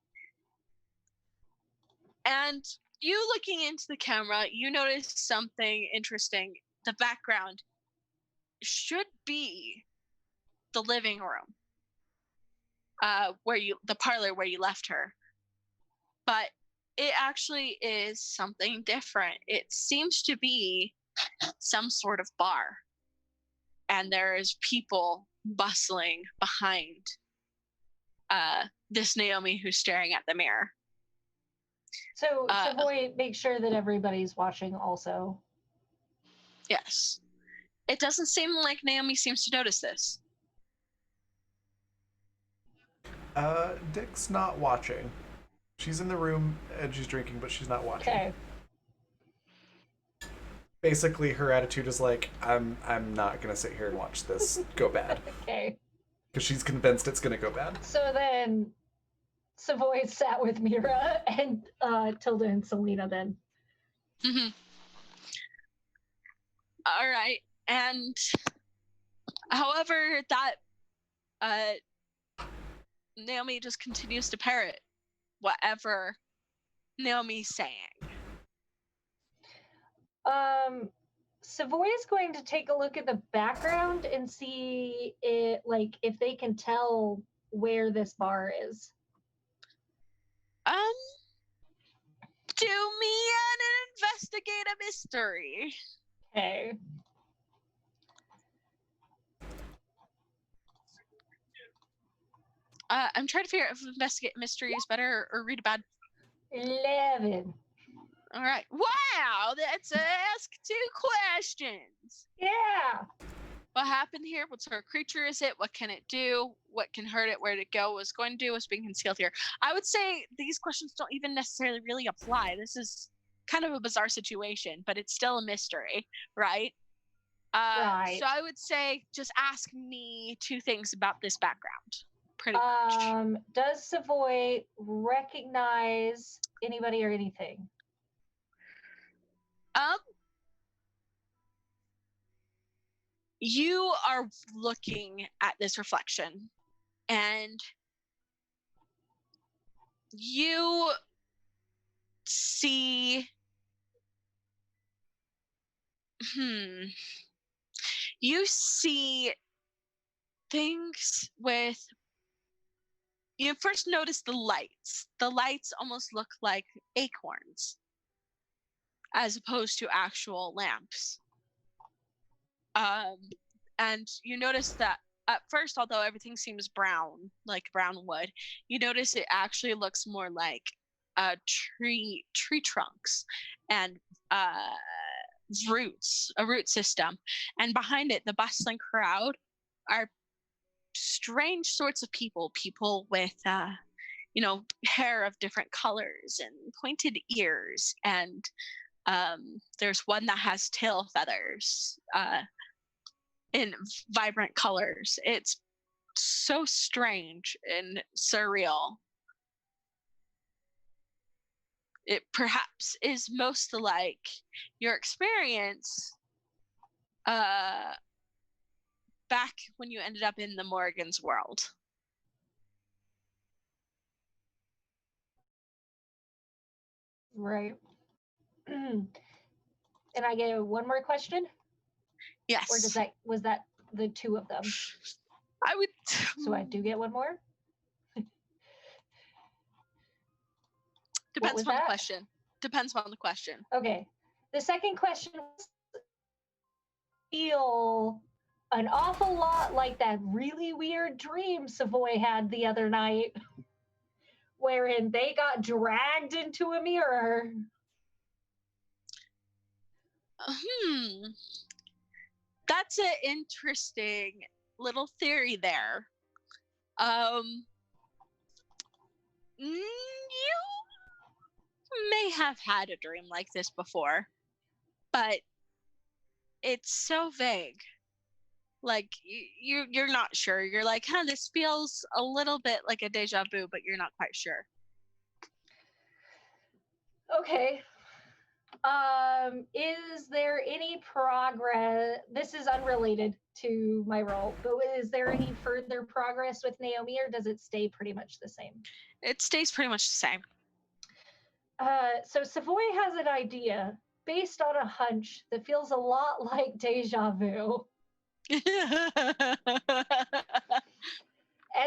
And you looking into the camera, you notice something interesting. The background should be the living room, the parlor where you left her, but it actually is something different. It seems to be some sort of bar, and there is people bustling behind this Naomi who's staring at the mirror. So Savoy makes sure that everybody's watching also. Yes. It doesn't seem like Naomi seems to notice this. Dick's not watching. She's in the room and she's drinking, but she's not watching. Okay. Basically, her attitude is like, I'm not gonna sit here and watch this go bad. Okay. Because she's convinced it's gonna go bad. So then Savoy sat with Mira and Tilda and Selena then. Mm-hmm. All right. And however, that Naomi just continues to parrot whatever Naomi's saying. Savoy is going to take a look at the background and see if they can tell where this bar is. Do me an investigate a mystery. Okay. I'm trying to figure out if investigate mystery is better or read a bad. 11. All right. Wow, that's ask 2 questions. Yeah. What happened here? What sort of creature is it? What can it do? What can hurt it? Where did it go? What's going to do? What's being concealed here? I would say these questions don't even necessarily really apply. This is kind of a bizarre situation, but it's still a mystery, right? Right. So I would say just ask me 2 things about this background. Pretty much. Does Savoy recognize anybody or anything? You are looking at this reflection, and you see you see things with you first notice the lights. The lights almost look like acorns as opposed to actual lamps. And you notice that at first, although everything seems brown, like brown wood, you notice it actually looks more like tree trunks and roots, a root system. And behind it, the bustling crowd are strange sorts of people with hair of different colors and pointed ears, and there's one that has tail feathers in vibrant colors. It's so strange and surreal. It perhaps is most like your experience back when you ended up in the Morgan's world. Right. And I get one more question? Yes. Or was that the 2 of them? I would. So I do get one more? Depends on the question. Depends on the question. Okay. The second question was feel an awful lot like that really weird dream Savoy had the other night, wherein they got dragged into a mirror. That's an interesting little theory there. You may have had a dream like this before, but it's so vague. Like you're not sure. You're like, this feels a little bit like a deja vu, but you're not quite sure. Okay. Is there any progress? This is unrelated to my role, but is there any further progress with Naomi, or does it stay pretty much the same? It stays pretty much the same. So Savoy has an idea based on a hunch that feels a lot like deja vu. And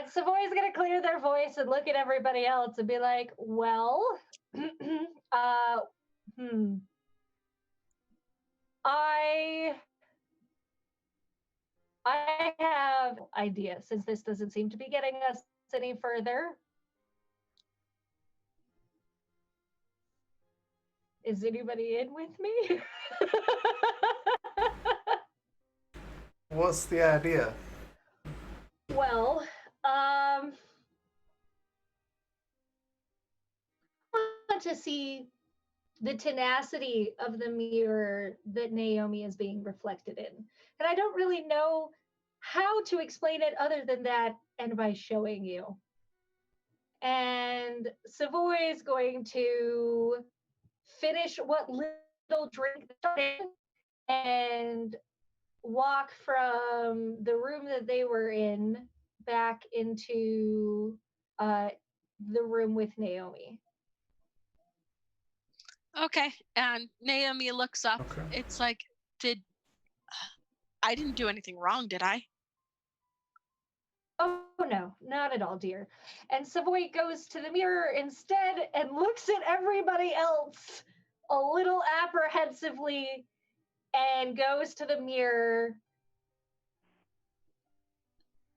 Savoy's gonna clear their voice and look at everybody else and be like, well, hmm. I have idea since this doesn't seem to be getting us any further. Is anybody in with me? What's the idea? Well, I want to see the tenacity of the mirror that Naomi is being reflected in. And I don't really know how to explain it other than that and by showing you. And Savoy is going to finish what little drink they started and walk from the room that they were in back into the room with Naomi. Okay. And Naomi looks up. Okay. It's like, I didn't do anything wrong, did I? Oh, no, not at all, dear. And Savoy goes to the mirror instead and looks at everybody else a little apprehensively and goes to the mirror,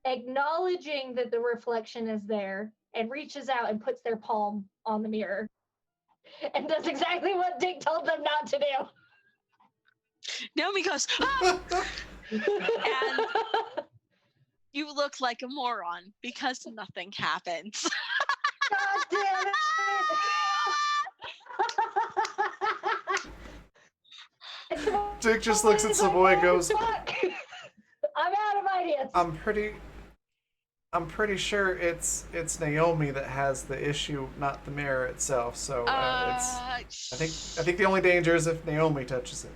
acknowledging that the reflection is there, and reaches out and puts their palm on the mirror and does exactly what Dick told them not to do. Naomi goes, ah! And you look like a moron because nothing happens. God damn it! Dick just looks at Savoy and goes, Fuck! I'm out of ideas. I'm pretty sure it's Naomi that has the issue, not the mirror itself. So I think the only danger is if Naomi touches it.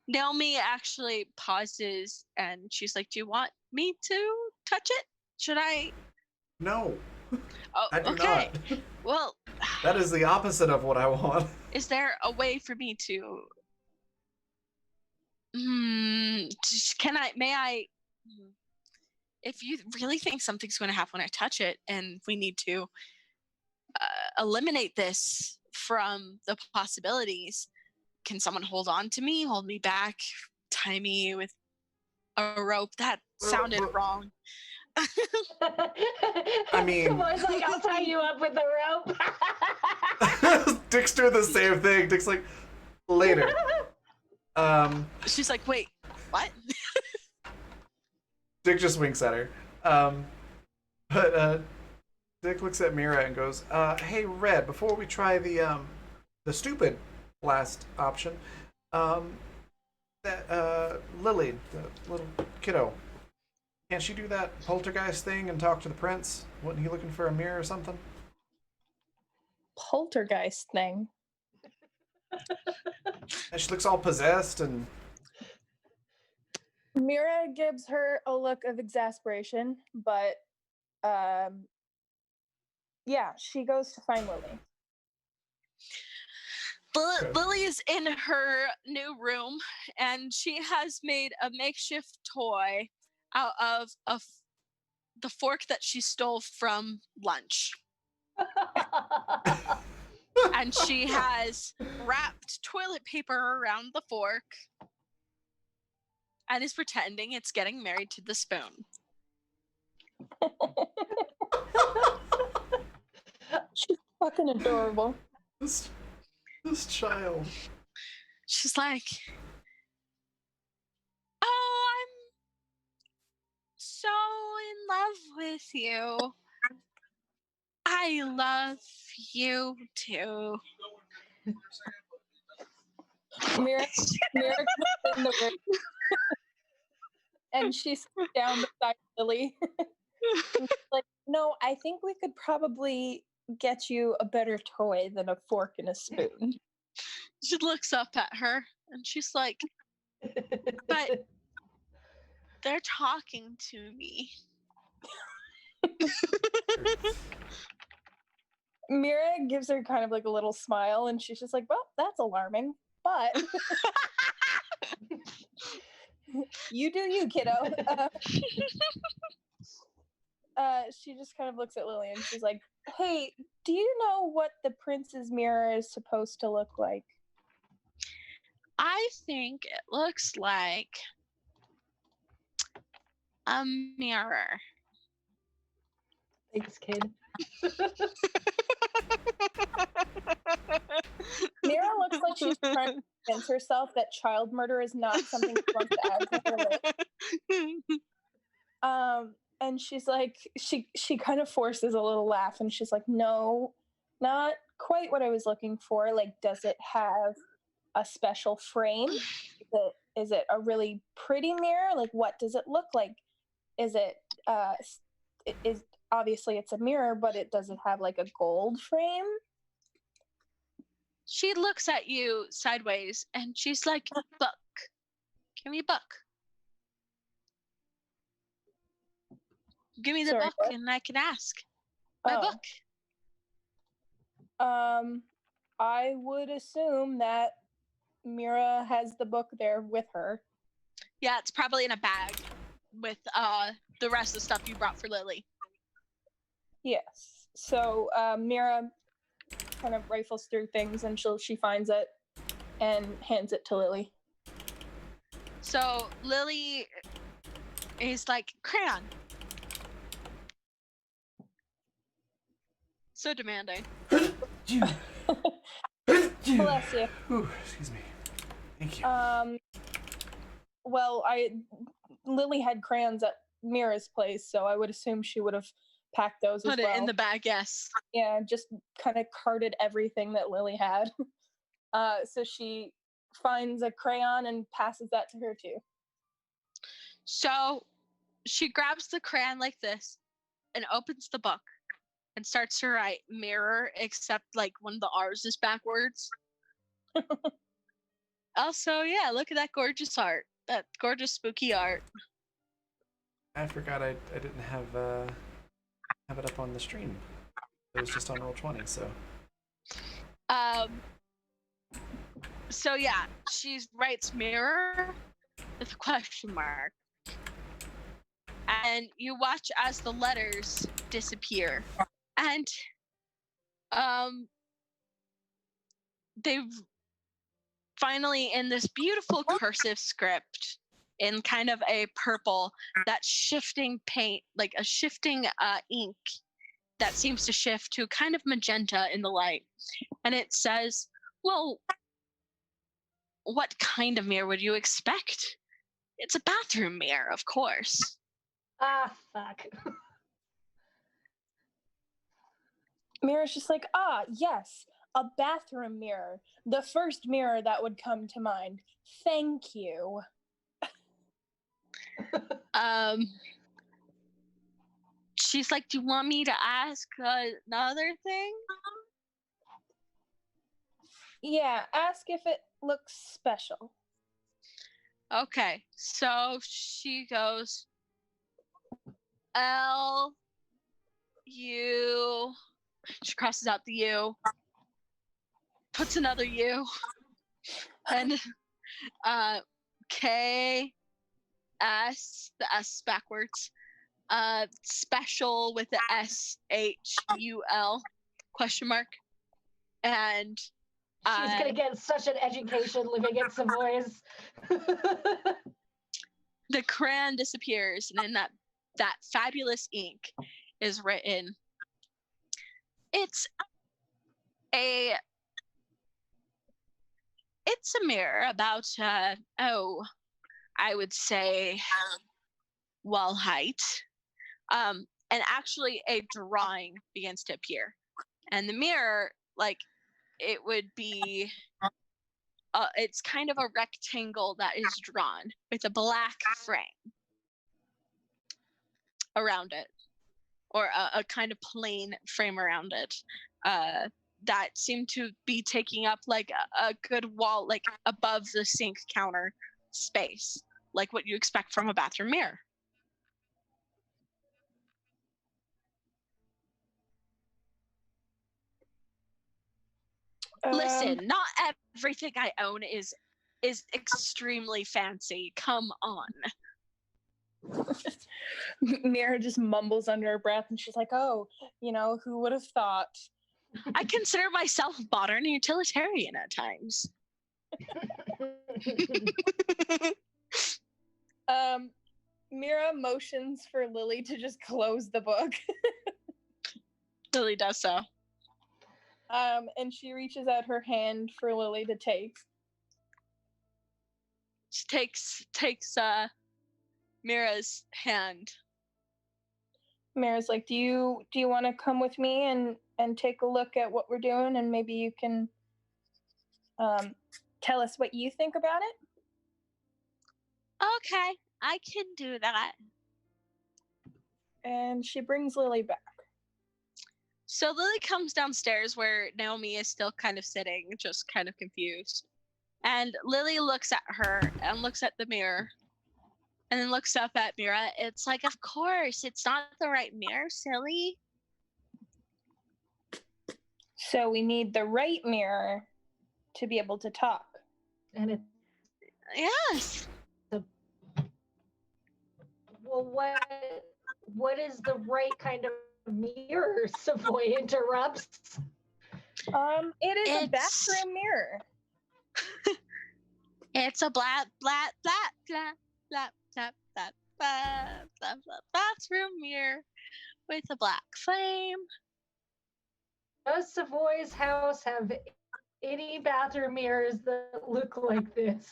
Naomi actually pauses and she's like, "Do you want me to touch it? Should I?" No. Oh, I do okay. not. Well, that is the opposite of what I want. Is there a way for me to? May I? If you really think something's going to happen when I touch it, and we need to eliminate this from the possibilities, can someone hold on to me, hold me back, tie me with a rope? That sounded wrong. I mean, Savoy's like, I'll tie you up with a rope. Dick's doing the same thing. Dick's like, later. She's like, wait, what? Dick just winks at her. But Dick looks at Mira and goes, "Hey, Red, before we try the stupid last option, that Lily, the little kiddo, can't she do that poltergeist thing and talk to the prince? Wasn't he looking for a mirror or something?" Poltergeist thing. And she looks all possessed and. Mira gives her a look of exasperation, but yeah, she goes to find Lily. Lily is in her new room, and she has made a makeshift toy out of the fork that she stole from lunch. And she has wrapped toilet paper around the fork and is pretending it's getting married to the spoon. She's fucking adorable. This child. She's like, "Oh, I'm so in love with you. I love you too." Mira comes in the room and she sits down beside Lily. And she's like, "No, I think we could probably get you a better toy than a fork and a spoon. She looks up at her and she's like, but they're talking to me. Mira gives her kind of like a little smile, and she's just like, well, that's alarming, but you do you, kiddo. She just kind of looks at Lily and she's like, hey, do you know what the prince's mirror is supposed to look like? I think it looks like a mirror. Thanks, kid. Mira looks like she's trying to convince herself that child murder is not something she wants to add to her list. And she's like, she kind of forces a little laugh, and she's like, no, not quite what I was looking for. Like, does it have a special frame? Is it a really pretty mirror? Like, what does it look like? Is it is obviously it's a mirror, but does it have like a gold frame? She looks at you sideways and she's like, book. Give me a book. Give me the Sorry, book what? and I can ask. My book. I would assume that Mira has the book there with her. Yeah, it's probably in a bag with the rest of the stuff you brought for Lily. Yes. So Mira kind of rifles through things until she finds it and hands it to Lily. So Lily is like, crayon. So demanding. Bless you. Ooh, excuse me. Thank you. Well, Lily had crayons at Mira's place, so I would assume she would have packed those Put as well. it in the bag, yes. Yeah, just kind of carted everything that Lily had. So she finds a crayon and passes that to her too. So she grabs the crayon like this and opens the book and starts to write mirror, except like one of the R's is backwards. Also, yeah, look at that gorgeous art. That gorgeous spooky art. I forgot I didn't have it up on the stream. It was just on Roll20, so. So yeah, she writes mirror with a question mark. And you watch as the letters disappear. And they've finally, in this beautiful cursive script in kind of a purple, that shifting paint, like a shifting ink that seems to shift to kind of magenta in the light. And it says, well, what kind of mirror would you expect? It's a bathroom mirror, of course. Ah, fuck. Mira's just like, yes, a bathroom mirror. The first mirror that would come to mind. Thank you. She's like, do you want me to ask another thing? Yeah, ask if it looks special. Okay, so she goes, L, U, she crosses out the U, puts another U, and K, S, the S backwards, special with the SHUL, question mark, and she's gonna get such an education living in Savoy's. The crayon disappears, and in that fabulous ink is written, it's a mirror about I would say wall height, and actually a drawing begins to appear, and the mirror, like, it would be it's kind of a rectangle that is drawn with a black frame around it. or a kind of plain frame around it that seemed to be taking up like a good wall, like above the sink counter space, like what you expect from a bathroom mirror. Listen, not everything I own is extremely fancy. Come on. Mira just mumbles under her breath, and she's like, "Oh, who would have thought?" I consider myself modern and utilitarian at times. Mira motions for Lily to just close the book. Lily does so. And she reaches out her hand for Lily to take. She takes Mira's hand. Mira's like, "Do you want to come with me and take a look at what we're doing, and maybe you can tell us what you think about it?" Okay, I can do that. And she brings Lily back. So Lily comes downstairs where Naomi is still kind of sitting, just kind of confused. And Lily looks at her and looks at the mirror and then looks up at Mira. It's like, of course, it's not the right mirror, silly. So we need the right mirror to be able to talk. And it. Yes. Well, what is the right kind of mirror? Savoy interrupts. It is a bathroom mirror. It's a black bathroom mirror with a black frame. Does Savoy's house have any bathroom mirrors that look like this?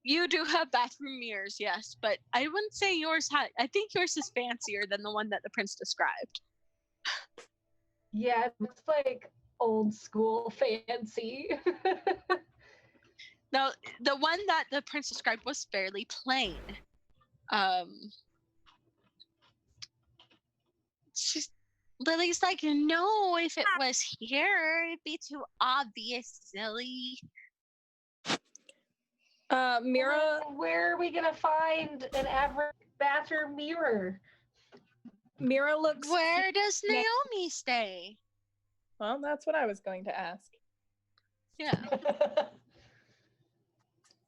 You do have bathroom mirrors, yes, but I wouldn't say yours I think yours is fancier than the one that the prince described. Yeah, it's like old school fancy. No, the one that the prince described was fairly plain. Lily's like, no, if it was here, it'd be too obvious, silly. Mira, where are we gonna find an average bathroom mirror? Mira looks. Where does Naomi stay? Well, that's what I was going to ask. Yeah.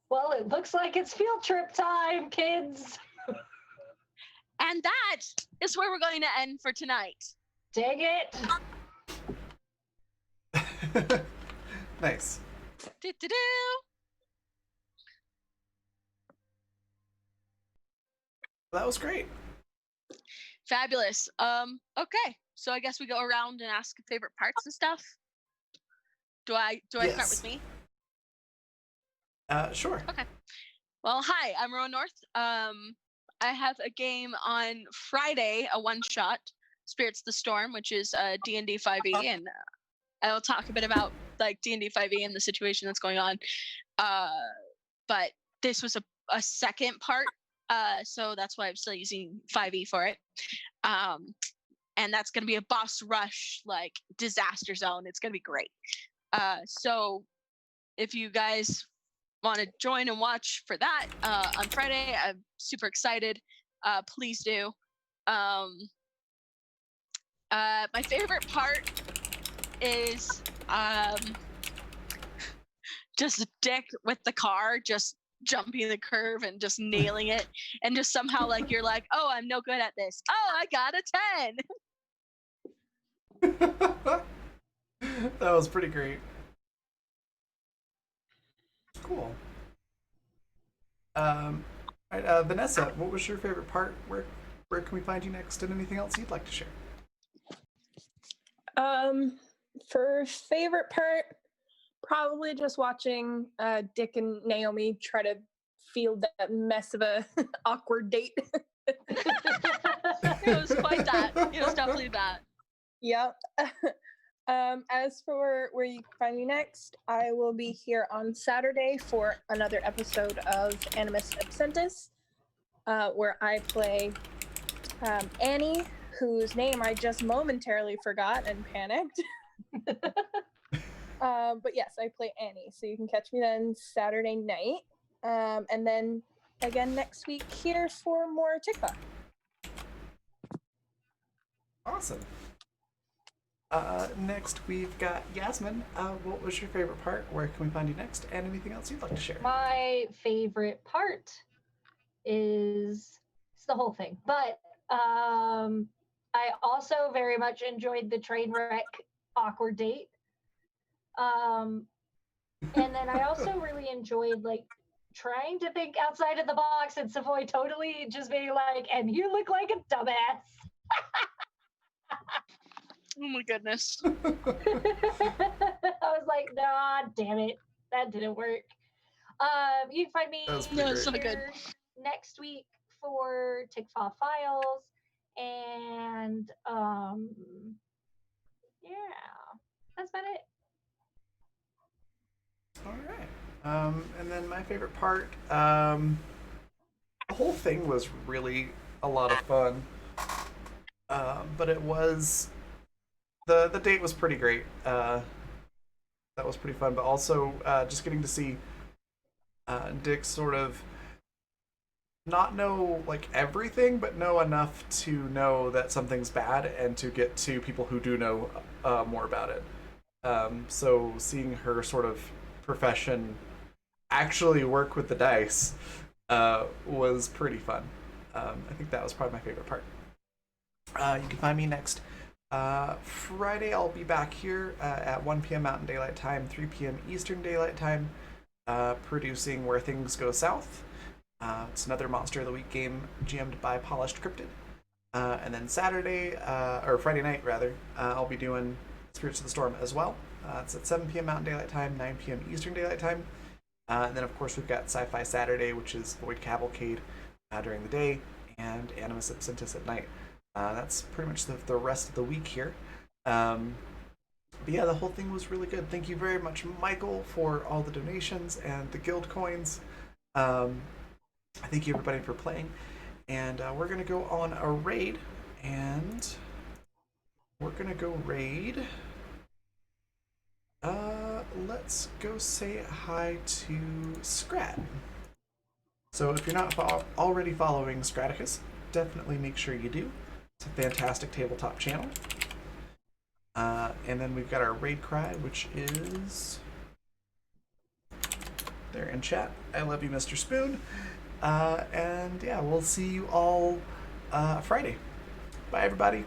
Well, it looks like it's field trip time, kids. And that is where we're going to end for tonight. Dang it. Nice. Do-do-do. That was great. Fabulous. Okay. So I guess we go around and ask favorite parts and stuff. Do I start with me? Sure. Okay. Well, hi, I'm Rowan North. I have a game on Friday, a one-shot, Spirits the Storm, which is D&D 5e, and I'll talk a bit about like D&D 5e and the situation that's going on. But this was a second part, so that's why I'm still using 5e for it. And that's going to be a boss rush, like disaster zone. It's going to be great. So if you guys want to join and watch for that on Friday, I'm super excited. Please do. My favorite part is just Dick with the car, just jumping the curve and just nailing it, and just somehow like you're like, oh, I'm no good at this. Oh, I got a 10. That was pretty great. Cool. Right, Vanessa, what was your favorite part? Where can we find you next, and anything else you'd like to share? For favorite part, probably just watching Dick and Naomi try to field that mess of a awkward date. It was quite that. It was definitely that. Yep. As for where you can find me next, I will be here on Saturday for another episode of Animus Absentus, where I play Annie, whose name I just momentarily forgot and panicked. But yes, I play Annie, so you can catch me then Saturday night, and then again next week here for more Tickfaw. Awesome. Next, we've got Yasmin. What was your favorite part? Where can we find you next? And anything else you'd like to share? My favorite part is it's the whole thing, but I also very much enjoyed the train wreck awkward date. And then I also really enjoyed like trying to think outside of the box and Savoy totally just being like, and you look like a dumbass. Oh my goodness. I was like, nah, damn it. That didn't work. You can find me That was pretty No, it's great. not good. here next week for Tickfaw Files. And yeah, that's about it. All right. And then my favorite part, the whole thing was really a lot of fun. But it was the date was pretty great. That was pretty fun. But also just getting to see Dick sort of not know like everything, but know enough to know that something's bad and to get to people who do know more about it. So seeing her sort of profession actually work with the dice was pretty fun. I think that was probably my favorite part. You can find me next Friday. I'll be back here at 1 p.m. Mountain Daylight Time, 3 p.m. Eastern Daylight Time, producing Where Things Go South. It's another Monster of the Week game GM'd by Polished Cryptid. And then Saturday, or Friday night rather, I'll be doing Spirits of the Storm as well. It's at 7 p.m. Mountain Daylight Time, 9 p.m. Eastern Daylight Time. And then, of course, we've got Sci-Fi Saturday, which is Void Cavalcade during the day, and Animus Absentus at night. That's pretty much the rest of the week here. But yeah, the whole thing was really good. Thank you very much, Michael, for all the donations and the guild coins. Thank you, everybody, for playing. And we're going to go on a raid, and we're going to go raid... let's go say hi to Scrat. So if you're not already following Scraticus, definitely make sure you do. It's a fantastic tabletop channel. And then we've got our raid cry, which is there in chat. I love you, Mr. Spoon. And yeah, we'll see you all Friday. Bye, everybody.